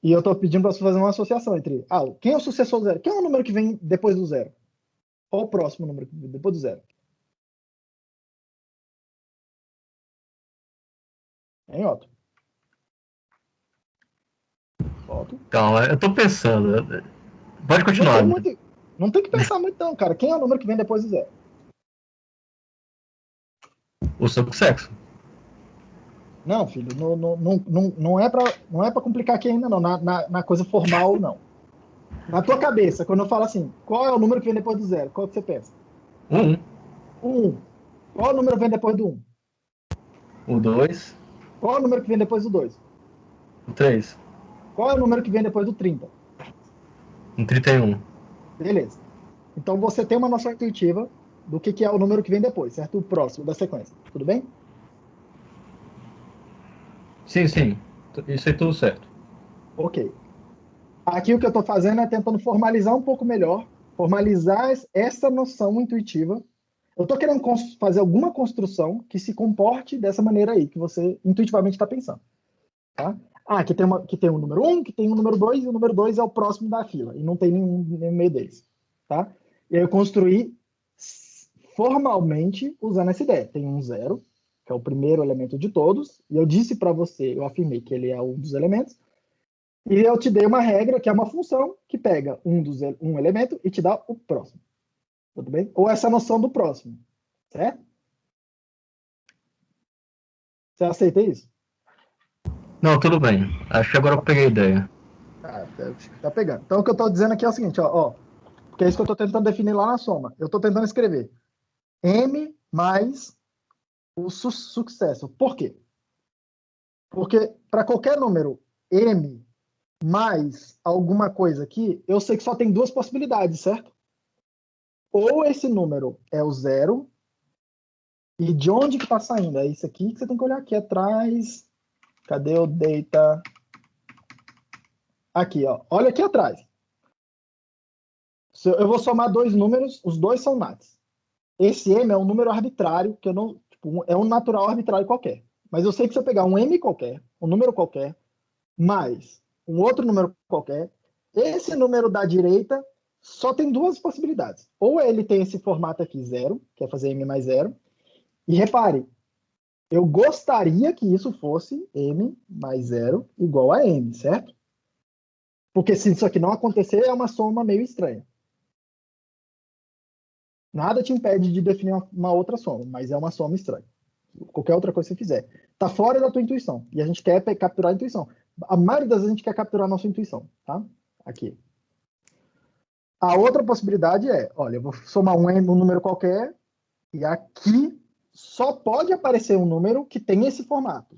E eu tô pedindo para você fazer uma associação entre, quem é o sucessor do zero? Quem é o número que vem depois do zero? Qual o próximo número que vem depois do zero? Hein, Otto? Otto? Calma, eu tô pensando. Pode Não continuar. tem muito, não tem que pensar muito não, cara. Quem é o número que vem depois do zero? O successor. Não, filho, não é para complicar aqui ainda não, na coisa formal não. Na tua cabeça, quando eu falo assim, qual é o número que vem depois do zero? Qual que você pensa? 1, O 1. Qual é o número que vem depois do 1? o 2, Qual é o número que vem depois do 2? o 3, Qual é o número que vem depois do 30? o 31. Beleza. Então você tem uma noção intuitiva do que é o número que vem depois, certo? O próximo da sequência. Tudo bem? Sim, sim. Isso aí tudo certo. Ok. Aqui o que eu estou fazendo é tentando formalizar um pouco melhor, formalizar essa noção intuitiva. Eu estou querendo fazer alguma construção que se comporte dessa maneira aí, que você intuitivamente está pensando. Tá? Que tem um número 1, que tem um número 2, e o número 2 é o próximo da fila, e não tem nenhum no meio deles. Tá? E aí eu construí formalmente usando essa ideia. Tem um 0, que é o primeiro elemento de todos, e eu disse para você, eu afirmei que ele é um dos elementos, e eu te dei uma regra, que é uma função, que pega um elemento e te dá o próximo. Tudo bem? Ou essa noção do próximo. Certo? Você aceita isso? Não, tudo bem. Acho que agora eu peguei a ideia. Tá pegando. Então, o que eu estou dizendo aqui é o seguinte, ó, porque é isso que eu estou tentando definir lá na soma. Eu estou tentando escrever M mais o sucesso. Por quê? Porque para qualquer número M mais alguma coisa aqui, eu sei que só tem duas possibilidades, certo? Ou esse número é o zero, e de onde que está saindo? É isso aqui que você tem que olhar aqui atrás. Cadê o data? Aqui, ó. Olha aqui atrás. Eu vou somar dois números, os dois são nats. Esse M é um número arbitrário, que eu não. Tipo, é um natural arbitrário qualquer. Mas eu sei que se eu pegar um M qualquer, um número qualquer, mais um outro número qualquer, esse número da direita só tem duas possibilidades. Ou ele tem esse formato aqui, zero, que é fazer M mais zero. E repare, eu gostaria que isso fosse M mais zero igual a M, certo? Porque se isso aqui não acontecer, é uma soma meio estranha. Nada te impede de definir uma outra soma, mas é uma soma estranha. Qualquer outra coisa que você fizer. Está fora da tua intuição. E a gente quer capturar a intuição. A maioria das vezes a gente quer capturar a nossa intuição, tá? Aqui. A outra possibilidade é, olha, eu vou somar um número qualquer, e aqui só pode aparecer um número que tem esse formato.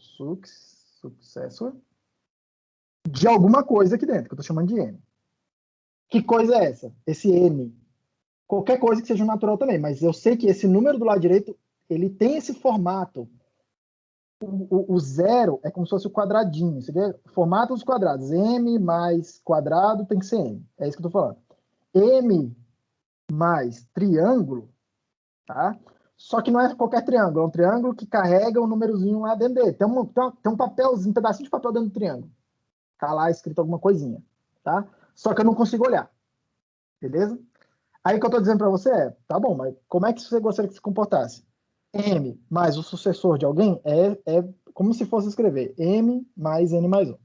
Successor de alguma coisa aqui dentro, que eu estou chamando de M. Que coisa é essa? Esse M. Qualquer coisa que seja um natural também, mas eu sei que esse número do lado direito, ele tem esse formato. O zero é como se fosse o quadradinho. Você vê? Formato dos quadrados. M mais quadrado tem que ser M. É isso que eu estou falando. M mais triângulo, tá? Só que não é qualquer triângulo. É um triângulo que carrega um númerozinho lá dentro dele. Tem um papelzinho, um pedacinho de papel dentro do triângulo. Tá lá escrito alguma coisinha, tá? Só que eu não consigo olhar. Beleza? Aí o que eu estou dizendo para você é, tá bom, mas como é que você gostaria que se comportasse? M mais o sucessor de alguém é como se fosse escrever M mais N mais 1.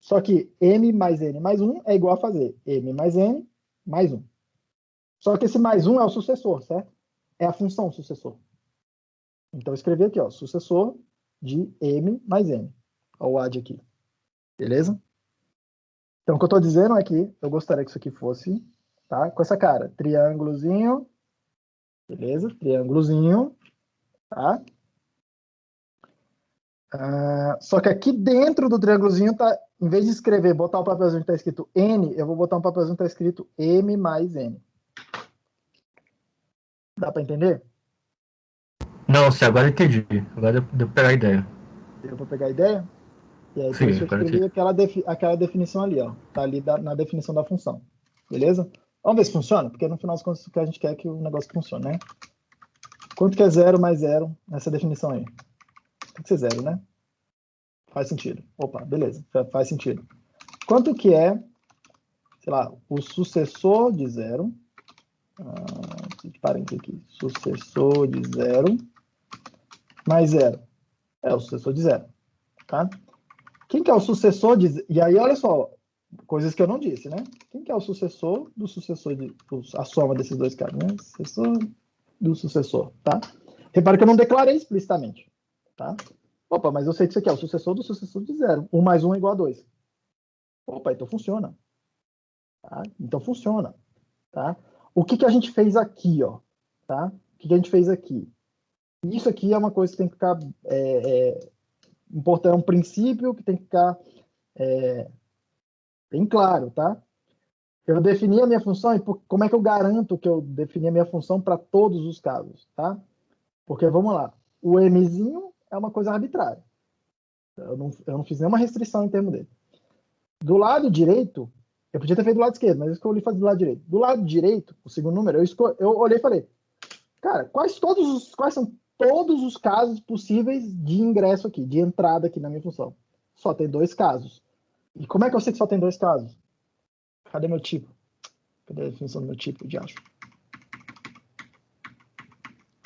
Só que M mais N mais 1 é igual a fazer M mais N mais 1. Só que esse mais 1 é o sucessor, certo? É a função sucessor. Então, eu escrevi aqui, ó, sucessor de M mais N. Olha o AD aqui. Beleza? Então, o que eu estou dizendo é que eu gostaria que isso aqui fosse, tá? Com essa cara, triângulozinho, beleza? Triângulozinho, tá? Só que aqui dentro do triângulozinho tá em vez de escrever, botar o papelzinho que está escrito N, eu vou botar um papelzinho que está escrito M mais N. Dá para entender? Não, sim, agora eu entendi. Agora deu pra pegar a ideia. Deu para pegar a ideia? E aí, por Sim, isso eu agora escrevi aquela definição ali, ó. Tá ali na definição da função. Beleza? Vamos ver se funciona, porque no final das contas o que a gente quer é que o negócio funcione, né? Quanto que é 0 mais 0 nessa definição aí? Tem que ser 0, né? Faz sentido. Opa, beleza. Faz sentido. Quanto que é, sei lá, o sucessor de 0? Parênteses aqui. Sucessor de 0 mais 0. É o sucessor de 0. Tá? Quem que é o sucessor de... E aí, olha só, coisas que eu não disse, né? Quem que é o sucessor do sucessor de... A soma desses dois caras, né? Sucessor do sucessor, tá? Repara que eu não declarei explicitamente, tá? Opa, mas eu sei que isso aqui é o sucessor do sucessor de 0. 1 mais 1 é igual a 2. Opa, então funciona. Tá? Então funciona, tá? O que que a gente fez aqui, ó? Tá? O que que a gente fez aqui? Isso aqui é uma coisa que tem que ficar... importante, é um princípio que tem que ficar bem claro, tá? Eu defini a minha função e como é que eu garanto que eu defini a minha função para todos os casos, tá? Porque, vamos lá, o Mzinho é uma coisa arbitrária. Eu não fiz nenhuma restrição em termos dele. Do lado direito, eu podia ter feito do lado esquerdo, mas eu escolhi fazer do lado direito. Do lado direito, o segundo número, eu olhei e falei, cara, quais são todos os casos possíveis de ingresso aqui, de entrada aqui na minha função? Só tem 2 casos. E como é que eu sei que só tem 2 casos? Cadê meu tipo? Cadê a definição do meu tipo de acho?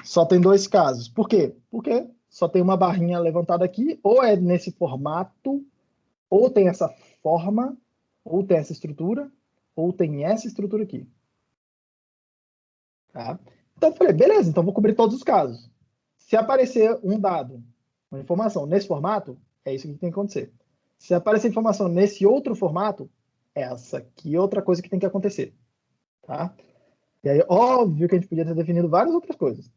Só tem 2 casos. Por quê? Porque só tem uma barrinha levantada aqui, ou é nesse formato, ou tem essa forma, ou tem essa estrutura, ou tem essa estrutura aqui. Tá? Então eu falei, beleza, então vou cobrir todos os casos. Se aparecer um dado, uma informação nesse formato, é isso que tem que acontecer. Se aparecer informação nesse outro formato, essa aqui é outra coisa que tem que acontecer. Tá? E aí, óbvio que a gente podia ter definido várias outras coisas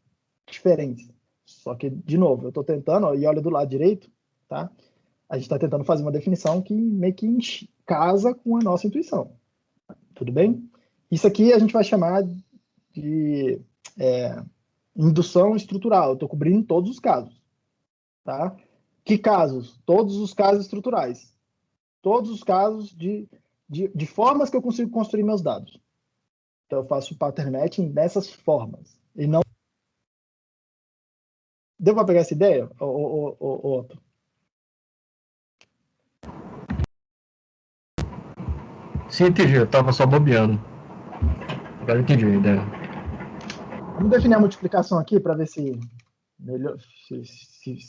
diferentes. Só que, de novo, eu estou tentando, ó, e olha do lado direito, tá? A gente está tentando fazer uma definição que meio que casa com a nossa intuição. Tudo bem? Isso aqui a gente vai chamar de indução estrutural. Eu estou cobrindo todos os casos. Tá? Que casos? Todos os casos estruturais. Todos os casos de formas que eu consigo construir meus dados. Então, eu faço o pattern matching dessas formas. E não... Deu para pegar essa ideia, Otto? Sim, entendi. Eu tava só bobeando. Agora eu entendi a ideia. Vamos definir a multiplicação aqui para ver se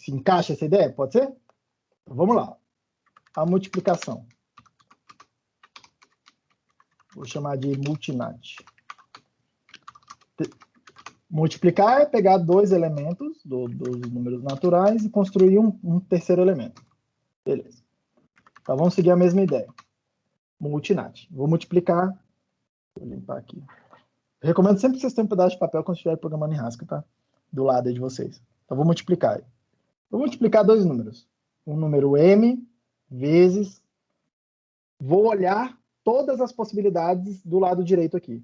encaixa essa ideia, pode ser? Então, vamos lá. A multiplicação. Vou chamar de multinat. Multiplicar é pegar 2 elementos dos números naturais e construir um terceiro elemento. Beleza. Então vamos seguir a mesma ideia. Multinat. Vou multiplicar. Vou limpar aqui. Eu recomendo sempre que vocês tenham um pedaço de papel quando estiver programando em Haskell, tá? Do lado aí de vocês. Então vou multiplicar. Vou multiplicar 2 números. Um número m vezes... Vou olhar todas as possibilidades do lado direito aqui.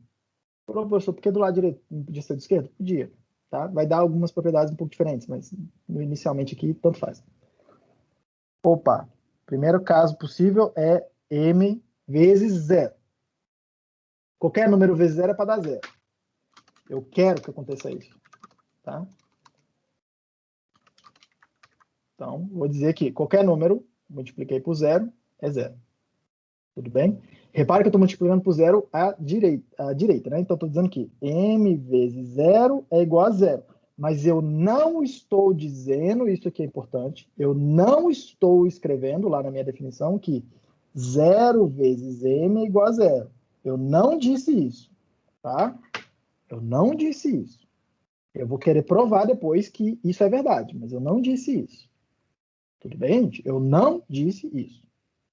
Professor, por que do lado direito? Não podia ser do esquerdo? Podia. Tá? Vai dar algumas propriedades um pouco diferentes, mas inicialmente aqui, tanto faz. Opa, primeiro caso possível é m vezes 0. Qualquer número vezes 0 é para dar 0. Eu quero que aconteça isso. Tá? Então, vou dizer que qualquer número, multipliquei por 0, é 0. Tudo bem? Repare que eu estou multiplicando por 0 à direita, né? Então, estou dizendo que m vezes 0 é igual a 0. Mas eu não estou dizendo, isso aqui é importante, eu não estou escrevendo lá na minha definição que 0 vezes m é igual a 0. Eu não disse isso, tá? Eu não disse isso. Eu vou querer provar depois que isso é verdade, mas eu não disse isso. Tudo bem, gente? Eu não disse isso.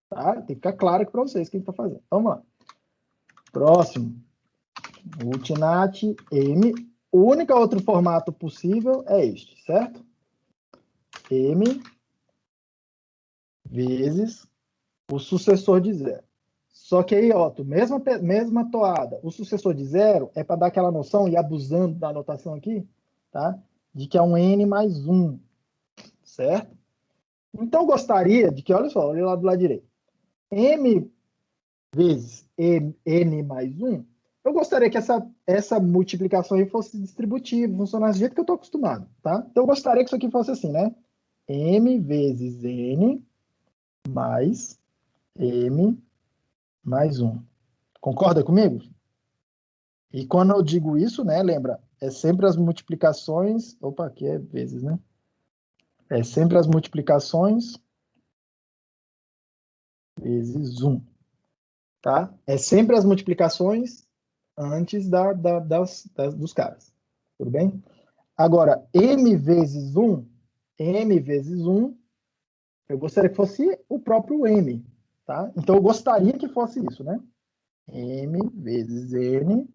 Tá? Tem que ficar claro aqui para vocês o que a gente está fazendo. Vamos lá. Próximo. Multinat M. O único outro formato possível é este, certo? M vezes o sucessor de 0. Só que aí, Otto, mesma toada, o sucessor de 0 é para dar aquela noção, e abusando da anotação aqui, tá? De que é um n mais 1, certo? Então, eu gostaria de que, olha só, olha lá do lado direito, m vezes n mais 1, eu gostaria que essa multiplicação aí fosse distributiva, funcionasse do jeito que eu estou acostumado, tá? Então, eu gostaria que isso aqui fosse assim, né? M vezes n mais m mais 1. Concorda comigo? E quando eu digo isso, né, lembra, é sempre as multiplicações, opa, aqui é vezes, né? É sempre as multiplicações vezes 1, tá? É sempre as multiplicações antes dos caras, tudo bem? Agora, m vezes 1, eu gostaria que fosse o próprio m, tá? Então, eu gostaria que fosse isso, né? M vezes n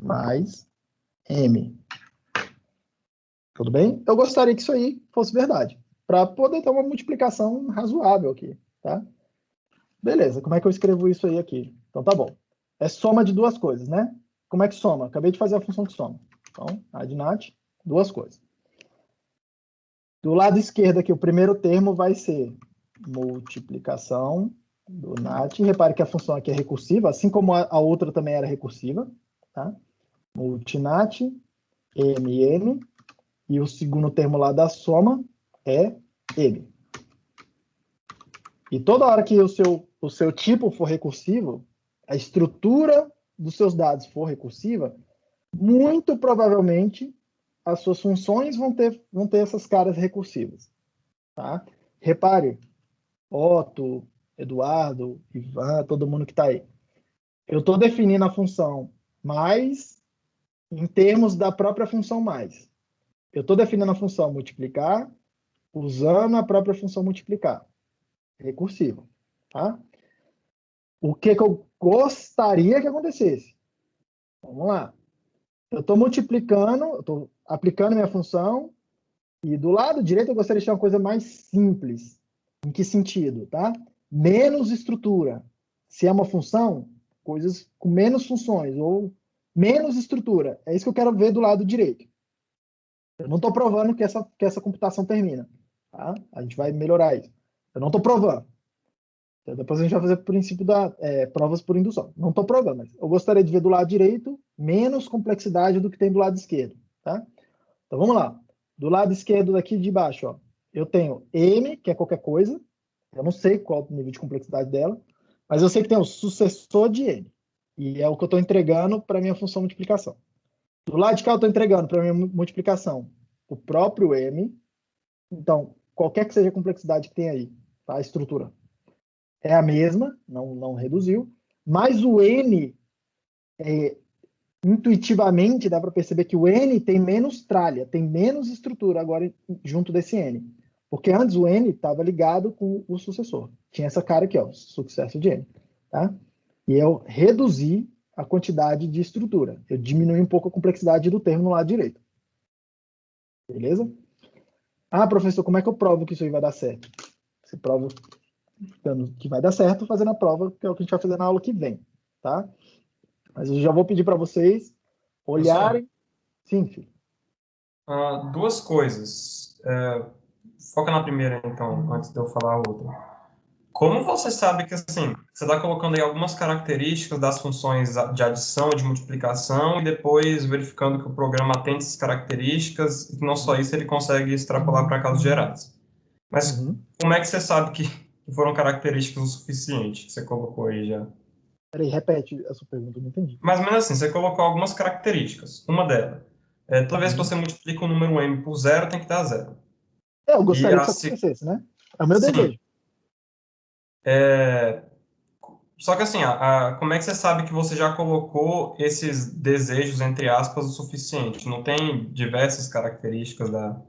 mais m. Tudo bem? Eu gostaria que isso aí fosse verdade, para poder ter uma multiplicação razoável aqui, tá? Beleza, como é que eu escrevo isso aí aqui? Então, tá bom. É soma de duas coisas, né? Como é que soma? Acabei de fazer a função que soma. Então, adnat, duas coisas. Do lado esquerdo aqui, o primeiro termo vai ser multiplicação do nat. Repare que a função aqui é recursiva, assim como a outra também era recursiva, tá? Multinat, mn, e o segundo termo lá da soma é m. E toda hora que o seu tipo for recursivo, a estrutura dos seus dados for recursiva, muito provavelmente as suas funções vão ter essas caras recursivas. Tá? Repare, Otto, Eduardo, Ivan, todo mundo que está aí. Eu estou definindo a função mais em termos da própria função mais. Eu estou definindo a função multiplicar usando a própria função multiplicar. Recursiva. Tá? O que eu gostaria que acontecesse? Vamos lá. Eu estou multiplicando, eu estou aplicando minha função, e do lado direito eu gostaria de ter uma coisa mais simples. Em que sentido? Tá? Menos estrutura. Se é uma função, coisas com menos funções, ou menos estrutura. É isso que eu quero ver do lado direito. Eu não estou provando que essa computação termina. Tá? A gente vai melhorar isso. Eu não estou provando. Então, depois a gente vai fazer o princípio da provas por indução. Não estou provando, mas eu gostaria de ver do lado direito menos complexidade do que tem do lado esquerdo. Tá? Então vamos lá. Do lado esquerdo daqui de baixo, ó, eu tenho m, que é qualquer coisa. Eu não sei qual o nível de complexidade dela, mas eu sei que tem o sucessor de n. E é o que eu estou entregando para a minha função multiplicação. Do lado de cá eu estou entregando para a minha multiplicação o próprio m. Então, qualquer que seja a complexidade que tem aí, tá? A estrutura é a mesma, não reduziu, mas o n, intuitivamente, dá para perceber que o n tem menos tralha, tem menos estrutura agora junto desse n. Porque antes o n estava ligado com o sucessor. Tinha essa cara aqui, ó, sucesso de n. Tá? E eu reduzi a quantidade de estrutura. Eu diminui um pouco a complexidade do termo no lado direito. Beleza? Ah, professor, como é que eu provo que isso aí vai dar certo? Você prova que vai dar certo fazendo a prova, que é o que a gente vai fazer na aula que vem, tá? Mas eu já vou pedir para vocês olharem... Sim, filho. Duas coisas. Foca na primeira, então, antes de eu falar a outra. Como você sabe que, assim, você está colocando aí algumas características das funções de adição e de multiplicação e depois verificando que o programa atende essas características e que não só isso, ele consegue extrapolar para casos gerais. Mas como é que você sabe que foram características o suficiente que você colocou aí já? Peraí, repete a sua pergunta, eu não entendi. Mais ou menos assim, você colocou algumas características. Uma delas, toda vez que você multiplica um número m por zero, tem que dar zero. Eu gostaria que isso acontecesse, né? É o meu desejo. Só que assim, como é que você sabe que você já colocou esses desejos, entre aspas, o suficiente? Não tem diversas características da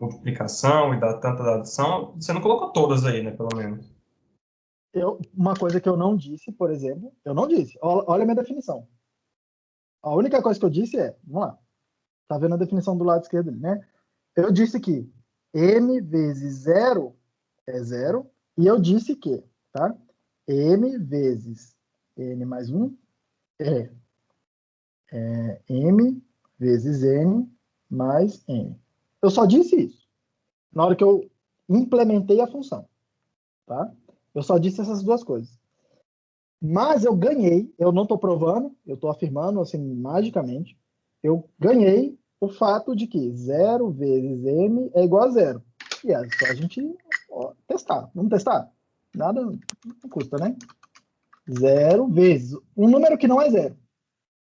multiplicação e tanto da adição? Você não colocou todas aí, né, pelo menos. Uma coisa que eu não disse, por exemplo, eu não disse. Olha a minha definição. A única coisa que eu disse vamos lá, tá vendo a definição do lado esquerdo ali, né? Eu disse que m vezes 0 é 0, e eu disse que, tá? M vezes N mais 1 é M vezes N mais N. Eu só disse isso na hora que eu implementei a função, tá? Eu só disse essas duas coisas. Mas eu ganhei, eu não estou provando, eu estou afirmando, assim, magicamente, eu ganhei o fato de que 0 vezes M é igual a 0. E é só a gente testar. Vamos testar? Nada não custa, né? 0 vezes um número que não é 0.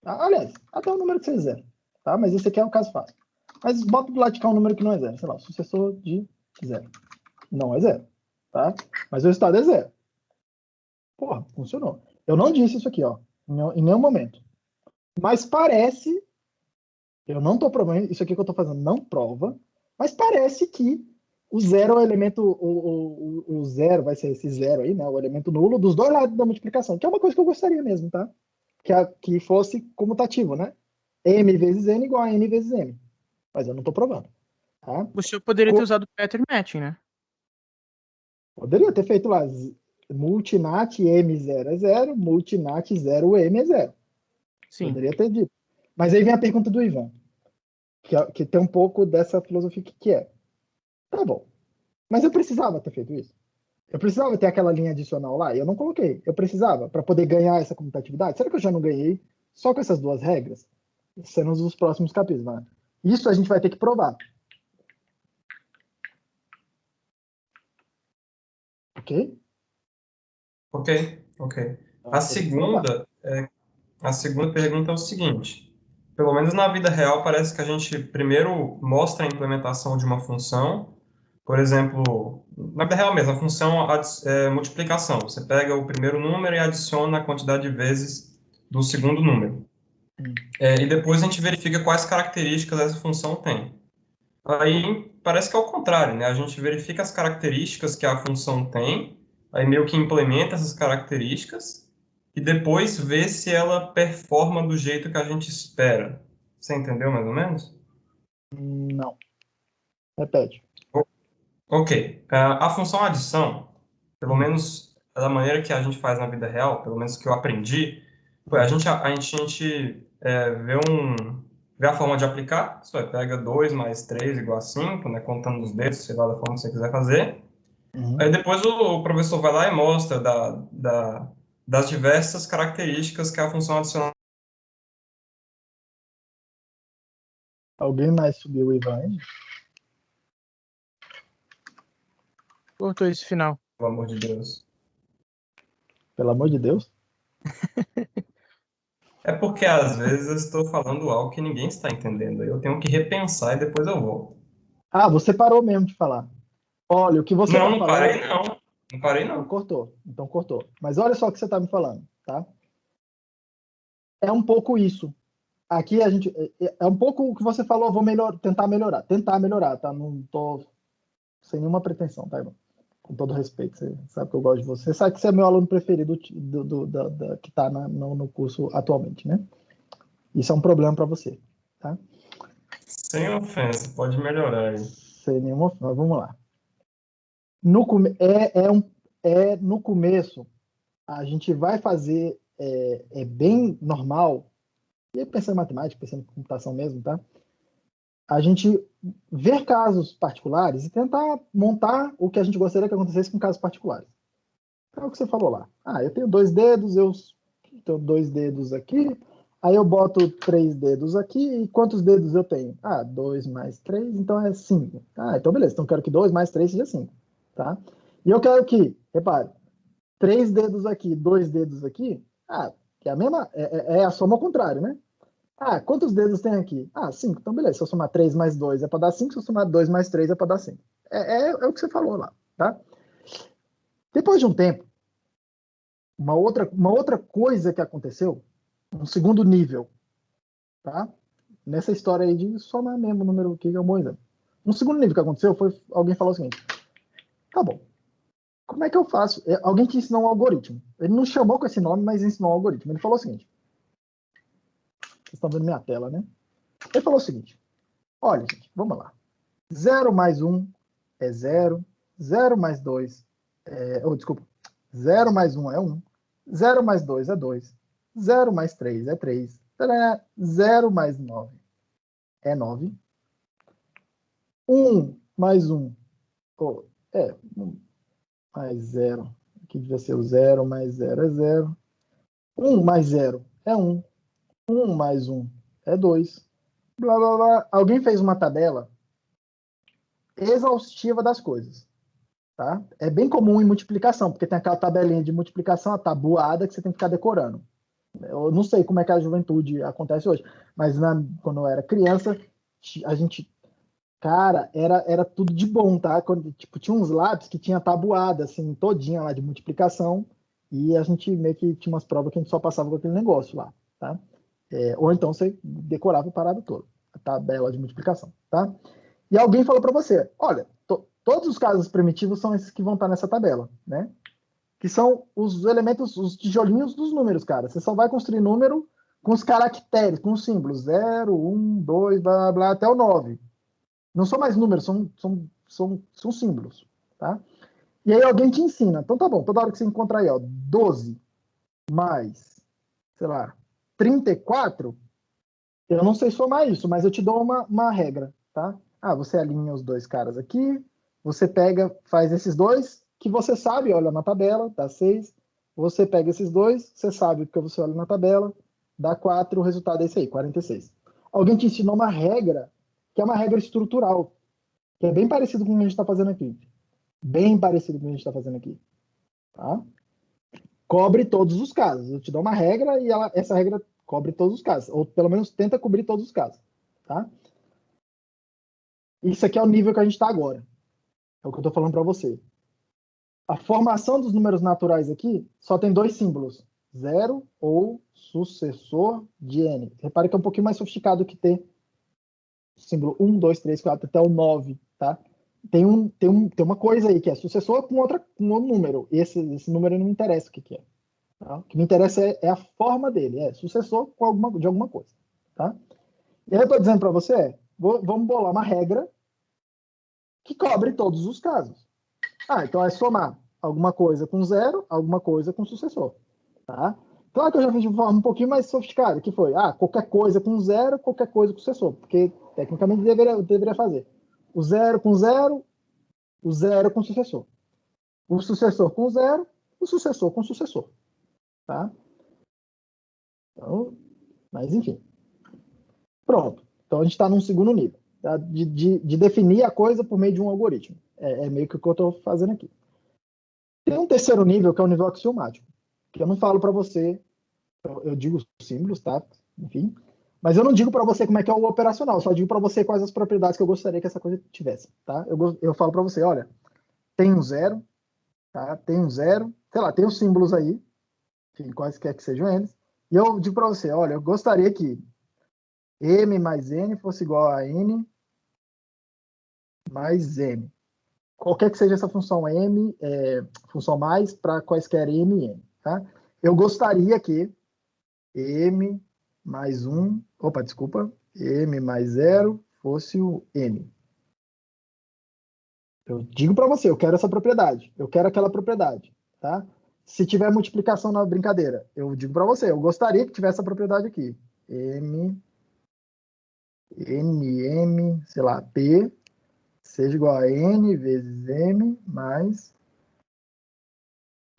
Aliás, até um número que seja 0. Tá? Mas esse aqui é o caso fácil. Mas bota do lado de cá um número que não é 0. Sei lá, o sucessor de 0. Não é 0. Tá? Mas o resultado é 0. Porra, funcionou. Eu não disse isso aqui, ó, em nenhum momento. Mas parece, eu não estou provando, isso aqui que eu estou fazendo não prova, mas parece que o zero é o elemento, o zero vai ser esse zero aí, né, o elemento nulo dos dois lados da multiplicação, que é uma coisa que eu gostaria mesmo, tá? Que fosse comutativo, né? M vezes N igual a N vezes M. Mas eu não estou provando. Tá? Você poderia ter usado o pattern matching, né? Poderia ter feito lá multinat M0 é 0, multinat 0M é 0. Sim. Poderia ter dito. Mas aí vem a pergunta do Ivan, que tem um pouco dessa filosofia que é. Tá bom. Mas eu precisava ter feito isso. Eu precisava ter aquela linha adicional lá e eu não coloquei. Eu precisava para poder ganhar essa comutatividade. Será que eu já não ganhei só com essas duas regras? Sendo os próximos capítulos. Né? Isso a gente vai ter que provar. Ok? Ok. A segunda pergunta é o seguinte. Pelo menos na vida real, parece que a gente primeiro mostra a implementação de uma função. Por exemplo, na vida real mesmo, a função é multiplicação. Você pega o primeiro número e adiciona a quantidade de vezes do segundo número. E depois a gente verifica quais características essa função tem. Aí parece que é o contrário, né? A gente verifica as características que a função tem, aí meio que implementa essas características e depois vê se ela performa do jeito que a gente espera. Você entendeu mais ou menos? Não. Repete. Ok. A função adição, pelo menos da maneira que a gente faz na vida real, pelo menos que eu aprendi, foi a gente vê a forma de aplicar, isso é, pega 2 mais 3 igual a 5, né, contando os dedos, sei lá, da forma que você quiser fazer. Aí depois o professor vai lá e mostra das diversas características que a função adicional. Alguém mais subiu o Ivan aí? Cortou esse final. Pelo amor de Deus. Pelo amor de Deus. É porque às vezes eu estou falando algo que ninguém está entendendo. Eu tenho que repensar e depois eu volto. Ah, você parou mesmo de falar. Olha, o que você está Não falando... parei não. Não parei Então não. cortou. Mas olha só o que você está me falando, tá? É um pouco isso. Aqui a gente... É um pouco o que você falou, vou tentar melhorar, tá? Não tô sem nenhuma pretensão, tá, irmão? Com todo respeito, você sabe que eu gosto de você. Você sabe que você é meu aluno preferido que está no curso atualmente, né? Isso é um problema para você, tá? Sem ofensa, pode melhorar aí. Sem nenhuma... Mas vamos lá. No começo, a gente vai fazer... É bem normal, e aí pensando em matemática, pensando em computação mesmo, tá? A gente ver casos particulares e tentar montar o que a gente gostaria que acontecesse com casos particulares. Então, é o que você falou lá. Eu tenho 2 dedos, eu tenho 2 dedos aqui, aí eu boto 3 dedos aqui, e quantos dedos eu tenho? 2 mais 3, então é 5. Então beleza, então eu quero que 2 mais 3 seja 5, tá? E eu quero que, repare, 3 dedos aqui, 2 dedos aqui, que é a mesma, é a soma ao contrário, né? Quantos dedos tem aqui? 5. Então, beleza. Se eu somar 3 mais 2 é para dar 5. Se eu somar 2 mais 3 é para dar 5. É o que você falou lá, tá? Depois de um tempo, uma outra coisa que aconteceu, um segundo nível, tá? Nessa história aí de somar mesmo o número que é um bom exemplo. Um segundo nível que aconteceu foi alguém falou o seguinte: tá bom, como é que eu faço? Alguém que ensinou um algoritmo. Ele não chamou com esse nome, mas ensinou um algoritmo. Ele falou o seguinte: vocês estão vendo minha tela, né? Ele falou o seguinte: olha, gente, vamos lá. 0 mais 1 é 0. 0 mais 2 desculpa. 0 mais 1 é 1. 0 mais 2 é 2. 0 mais 3 é 3. 0 mais 9 é 9. 1 mais 1 1 mais 0. Aqui devia ser o 0 mais 0 é 0. 1 mais 0 é 1. 1 mais 1 é 2. Blá, blá, blá. Alguém fez uma tabela exaustiva das coisas. Tá? É bem comum em multiplicação, porque tem aquela tabelinha de multiplicação, a tabuada, que você tem que ficar decorando. Eu não sei como é que a juventude acontece hoje, mas quando eu era criança, a gente... Cara, era tudo de bom, tá? Quando, tipo, tinha uns lápis que tinha tabuada, assim, todinha lá de multiplicação, e a gente meio que tinha umas provas que a gente só passava com aquele negócio lá, tá? Ou então você decorava a parada toda, a tabela de multiplicação, tá? E alguém falou para você, olha, todos os casos primitivos são esses que vão estar nessa tabela, né? Que são os elementos, os tijolinhos dos números, cara. Você só vai construir número com os caracteres, com os símbolos, 0, 1, 2, blá, blá, blá, até o 9. Não são mais números, são símbolos, tá? E aí alguém te ensina. Então tá bom, toda hora que você encontrar aí, ó, 12 mais, sei lá, 34, eu não sei somar isso, mas eu te dou uma regra, tá? Você alinha os dois caras aqui, você pega, faz esses dois, que você sabe, olha na tabela, dá 6, você pega esses dois, você sabe porque você olha na tabela, dá 4, o resultado é esse aí, 46. Alguém te ensinou uma regra, que é uma regra estrutural, que é bem parecido com o que a gente está fazendo aqui. Bem parecido com o que a gente está fazendo aqui. Tá? Cobre todos os casos. Eu te dou uma regra e essa regra cobre todos os casos. Ou pelo menos tenta cobrir todos os casos. Tá? Isso aqui é o nível que a gente está agora. É o que eu estou falando para você. A formação dos números naturais aqui só tem dois símbolos. 0 ou sucessor de n. Repare que é um pouquinho mais sofisticado que ter símbolo 1, 2, 3, 4, até o 9, tá? Tem uma coisa aí que é sucessor com outro número. Esse número não me interessa o que é. Tá? O que me interessa é a forma dele. É sucessor de alguma coisa. Tá? E aí eu estou dizendo para você, vamos bolar uma regra que cobre todos os casos. Então é somar alguma coisa com 0, alguma coisa com sucessor. Tá? Claro que eu já fiz de forma um pouquinho mais sofisticada, que foi, qualquer coisa com 0, qualquer coisa com sucessor, porque tecnicamente deveria fazer o 0 com 0, o 0 com sucessor. O sucessor com 0, o sucessor com sucessor. Tá? Então, mas enfim. Pronto. Então a gente está num segundo nível, tá? de definir a coisa por meio de um algoritmo. É meio que o que eu estou fazendo aqui. Tem um terceiro nível, que é o nível axiomático, que eu não falo para você, eu digo os símbolos, tá? Enfim, mas eu não digo para você como é que é o operacional, só digo para você quais as propriedades que eu gostaria que essa coisa tivesse, tá? Eu falo para você, olha, tem um 0, tá? Tem um 0, sei lá, tem os símbolos aí, enfim, quaisquer que sejam eles, e eu digo para você, olha, eu gostaria que m mais n fosse igual a n mais m. Qualquer que seja essa função m, função mais para quaisquer m e n, tá? Eu gostaria que m mais 1, m mais 0 fosse o n. Eu digo para você, eu quero essa propriedade, eu quero aquela propriedade, tá? Se tiver multiplicação na brincadeira, eu digo para você, eu gostaria que tivesse essa propriedade aqui. m, sei lá, p, seja igual a n vezes m mais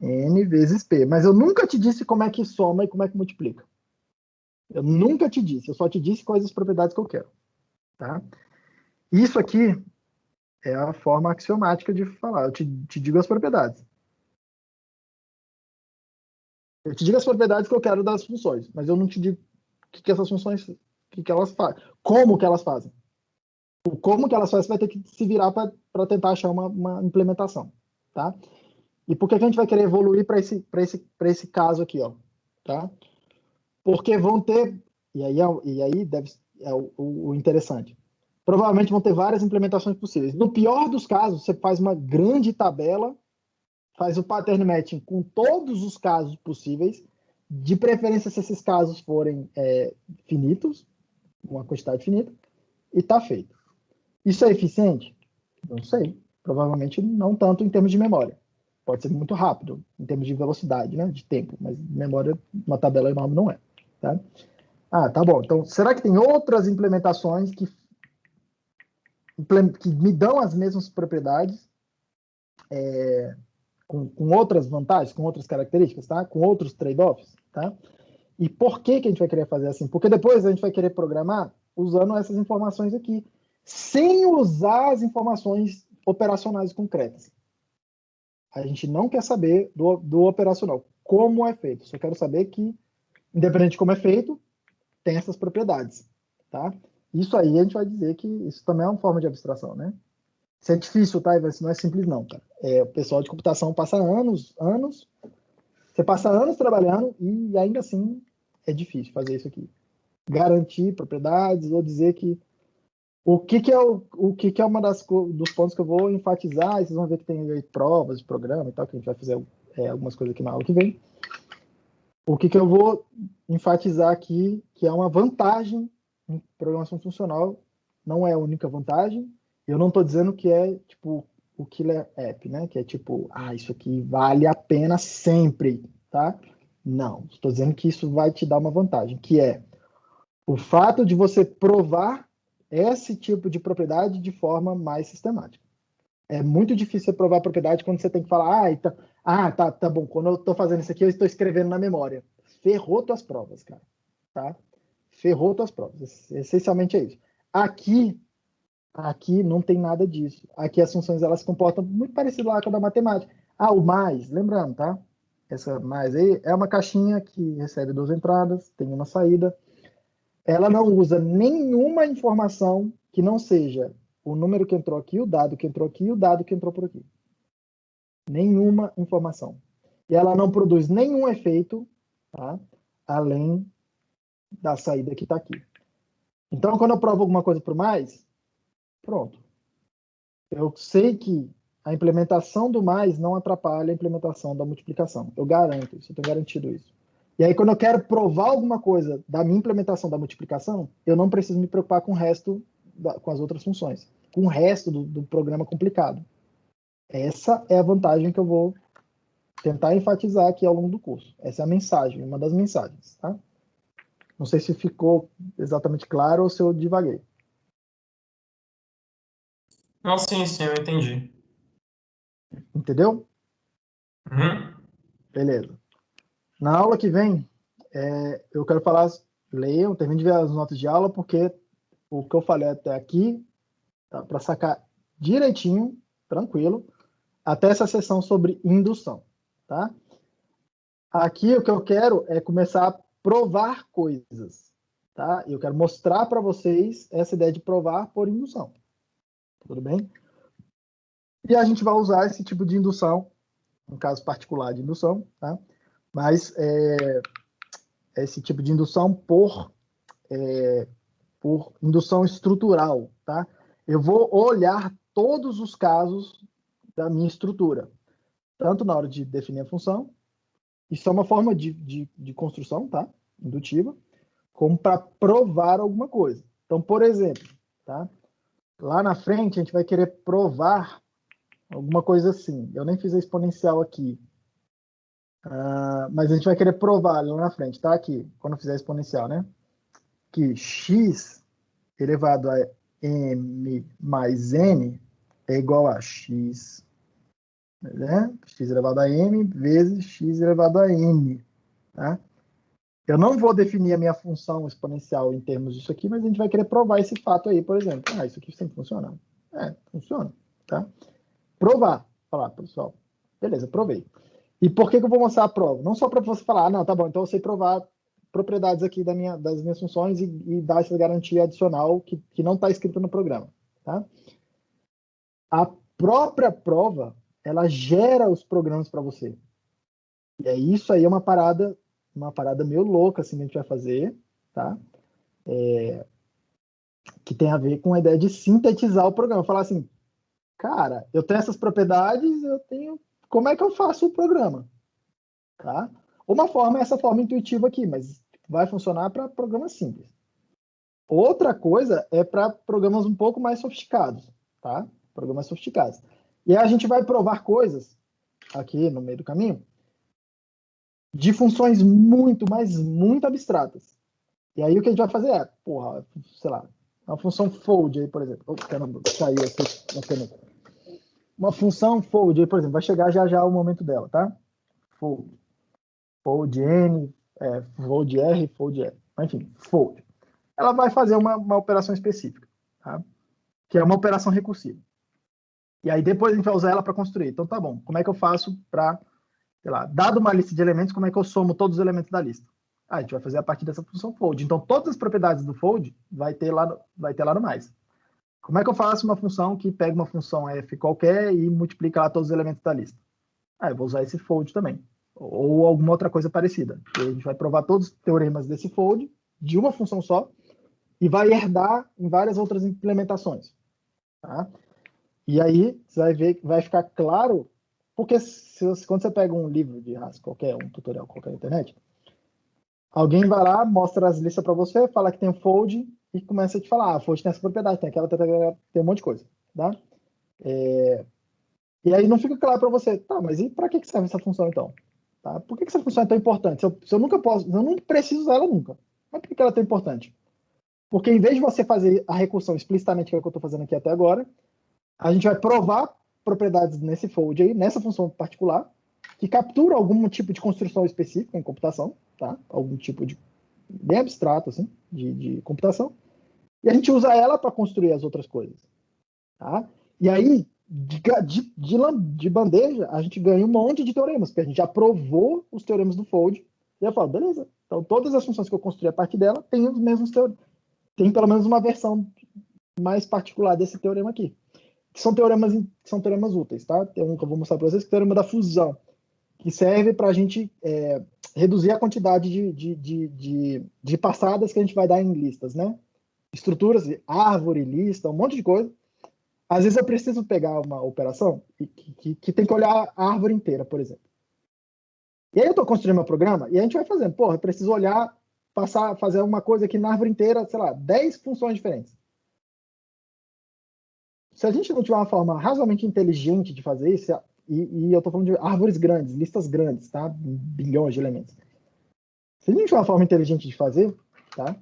n vezes p. Mas eu nunca te disse como é que soma e como é que multiplica. Eu nunca te disse, eu só te disse quais as propriedades que eu quero. Tá? Isso aqui é a forma axiomática de falar. Eu te digo as propriedades. Eu te digo as propriedades que eu quero das funções, mas eu não te digo o que essas funções, o que elas fazem, como que elas fazem. O como que elas fazem, você vai ter que se virar para tentar achar uma implementação. Tá? E por que a gente vai querer evoluir para esse caso aqui? Ó, tá? Porque vão ter, e aí deve, o interessante, provavelmente vão ter várias implementações possíveis. No pior dos casos, você faz uma grande tabela, faz o pattern matching com todos os casos possíveis, de preferência se esses casos forem finitos, uma quantidade finita, e está feito. Isso é eficiente? Não sei. Provavelmente não tanto em termos de memória. pode ser muito rápido, em termos de velocidade, né? De tempo, mas memória, uma tabela enorme não é. Tá? Tá bom. Então, será que tem outras implementações que me dão as mesmas propriedades, com outras vantagens, com outras características, tá? Com outros trade-offs, tá? E por que a gente vai querer fazer assim? Porque depois a gente vai querer programar usando essas informações aqui, sem usar as informações operacionais concretas. A gente não quer saber do operacional, como é feito. Só quero saber que, independente de como é feito, tem essas propriedades, tá? Isso aí a gente vai dizer que isso também é uma forma de abstração, né? Isso é difícil, tá, Ivan? Isso não é simples, não, cara. O pessoal de computação passa anos, você passa anos trabalhando e ainda assim é difícil fazer isso aqui. Garantir propriedades ou dizer que o que é uma dos pontos que eu vou enfatizar, e vocês vão ver que tem aí provas de programa e tal, que a gente vai fazer algumas coisas aqui na aula que vem. O que eu vou enfatizar aqui, que é uma vantagem em programação funcional, não é a única vantagem. Eu não estou dizendo que é tipo o killer app, né? Que é tipo, isso aqui vale a pena sempre, tá? Não, estou dizendo que isso vai te dar uma vantagem, que é o fato de você provar esse tipo de propriedade de forma mais sistemática. É muito difícil você provar a propriedade quando você tem que falar, tá bom, quando eu estou fazendo isso aqui, eu estou escrevendo na memória. Ferrou tuas provas, cara. Tá? Ferrou tuas provas. Essencialmente é isso. Aqui não tem nada disso. Aqui as funções, elas se comportam muito parecido lá com a da matemática. O mais, lembrando, tá? Essa mais aí é uma caixinha que recebe 2 entradas, tem uma saída. Ela não usa nenhuma informação que não seja o número que entrou aqui, o dado que entrou aqui e o dado que entrou por aqui. Nenhuma informação. E ela não produz nenhum efeito, tá? Além da saída que está aqui. Então, quando eu provo alguma coisa por mais, pronto. Eu sei que a implementação do mais não atrapalha a implementação da multiplicação. Eu garanto isso, eu tenho garantido isso. E aí, quando eu quero provar alguma coisa da minha implementação da multiplicação, eu não preciso me preocupar com o resto, com as outras funções, com o resto do programa complicado. Essa é a vantagem que eu vou tentar enfatizar aqui ao longo do curso. Essa é a mensagem, uma das mensagens, tá? Não sei se ficou exatamente claro ou se eu divaguei. Não, sim, eu entendi. Entendeu? Uhum. Beleza. Na aula que vem, eu quero falar, leiam, termine de ver as notas de aula, porque o que eu falei até aqui, tá, para sacar direitinho, tranquilo, até essa sessão sobre indução, tá? Aqui o que eu quero é começar a provar coisas, tá? Eu quero mostrar para vocês essa ideia de provar por indução. Tudo bem? E a gente vai usar esse tipo de indução, um caso particular de indução, tá? Mas esse tipo de indução por indução estrutural, tá? Eu vou olhar todos os casos da minha estrutura, tanto na hora de definir a função, isso é uma forma de construção, tá? Indutiva, como para provar alguma coisa. Então, por exemplo, tá? Lá na frente a gente vai querer provar alguma coisa assim. Eu nem fiz a exponencial aqui, mas a gente vai querer provar lá na frente, tá? Aqui, quando eu fizer a exponencial, né? Que x elevado a m mais n é igual a x, né? X elevado a m vezes x elevado a n, tá? Eu não vou definir a minha função exponencial em termos disso aqui, mas a gente vai querer provar esse fato aí, por exemplo. Isso aqui sempre funciona? Funciona, tá? Provar. Falar, pessoal, beleza, provei. E por que eu vou mostrar a prova? Não só para você falar, não, tá bom, então eu sei provar propriedades aqui das minhas funções e dar essa garantia adicional que não está escrita no programa, tá? A própria prova, ela gera os programas para você. E é isso aí, é uma parada meio louca, assim, que a gente vai fazer, tá? Que tem a ver com a ideia de sintetizar o programa. Falar assim, cara, eu tenho essas propriedades, como é que eu faço o programa? Tá? Uma forma é essa forma intuitiva aqui, mas vai funcionar para programas simples. Outra coisa é para programas um pouco mais sofisticados, tá? Programas sofisticados. E aí a gente vai provar coisas aqui no meio do caminho, de funções muito, mas muito abstratas. E aí o que a gente vai fazer é, sei lá, uma função fold aí, por exemplo. Caramba, caiu aqui. Uma função fold aí, por exemplo, vai chegar já o momento dela, tá? Fold. Fold N, fold R, fold R. Enfim, fold. Ela vai fazer uma operação específica, tá? Que é uma operação recursiva. E aí depois a gente vai usar ela para construir. Então tá bom, como é que eu faço para, sei lá, dado uma lista de elementos, como é que eu somo todos os elementos da lista? A gente vai fazer a partir dessa função fold. Então todas as propriedades do fold vai ter lá no mais. Como é que eu faço uma função que pega uma função f qualquer e multiplica lá todos os elementos da lista? Eu vou usar esse fold também. Ou alguma outra coisa parecida. E a gente vai provar todos os teoremas desse fold de uma função só e vai herdar em várias outras implementações. Tá? E aí você vai ver, vai ficar claro, porque quando você pega um livro de Haskell qualquer, um tutorial qualquer na internet, alguém vai lá, mostra as listas para você, fala que tem um fold e começa a te falar, fold tem essa propriedade, tem aquela, tem um monte de coisa, tá? E aí não fica claro para você, tá, mas e para que serve essa função então? Tá? Por que essa função é tão importante? Se eu nunca posso, eu não preciso usar ela nunca. Mas por que ela é tão importante? Porque em vez de você fazer a recursão explicitamente, que é o que eu estou fazendo aqui até agora, a gente vai provar propriedades nesse fold aí, nessa função particular, que captura algum tipo de construção específica em computação, tá? Algum tipo de bem abstrato assim, de computação, e a gente usa ela para construir as outras coisas, tá? E aí de bandeja a gente ganha um monte de teoremas, porque a gente já provou os teoremas do fold, e eu falo, beleza, então todas as funções que eu construí a partir dela têm os mesmos teoremas, tem pelo menos uma versão mais particular desse teorema aqui. Que são teoremas úteis, tá? Tem um que eu vou mostrar para vocês, que é o teorema da fusão, que serve para a gente reduzir a quantidade de passadas que a gente vai dar em listas, né? Estruturas, árvore, lista, um monte de coisa. Às vezes eu preciso pegar uma operação que tem que olhar a árvore inteira, por exemplo. E aí eu estou construindo meu programa e a gente vai fazendo, eu preciso olhar, fazer uma coisa aqui na árvore inteira, sei lá, 10 funções diferentes. Se a gente não tiver uma forma razoavelmente inteligente de fazer isso, e eu estou falando de árvores grandes, listas grandes, tá? Bilhões de elementos. Se a gente tiver uma forma inteligente de fazer, tá?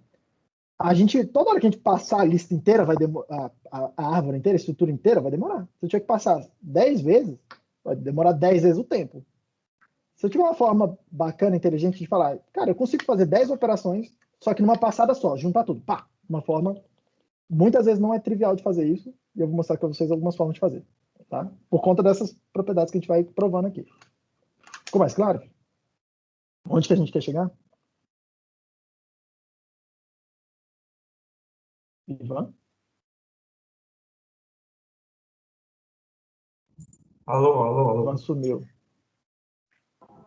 Toda hora que a gente passar a lista inteira, vai demorar, a árvore inteira, a estrutura inteira, vai demorar. Se eu tiver que passar 10 vezes, vai demorar 10 vezes o tempo. Se eu tiver uma forma bacana, inteligente de falar, cara, eu consigo fazer 10 operações, só que numa passada só, juntar tudo, pá, uma forma. Muitas vezes não é trivial de fazer isso, e eu vou mostrar para vocês algumas formas de fazer, tá? Por conta dessas propriedades que a gente vai provando aqui. Ficou mais claro? Onde que a gente quer chegar? Ivan? Alô. Ivan sumiu.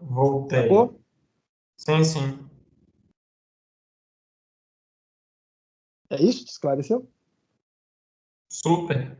Voltei. Sacou? Sim. É isso? Te esclareceu? Super.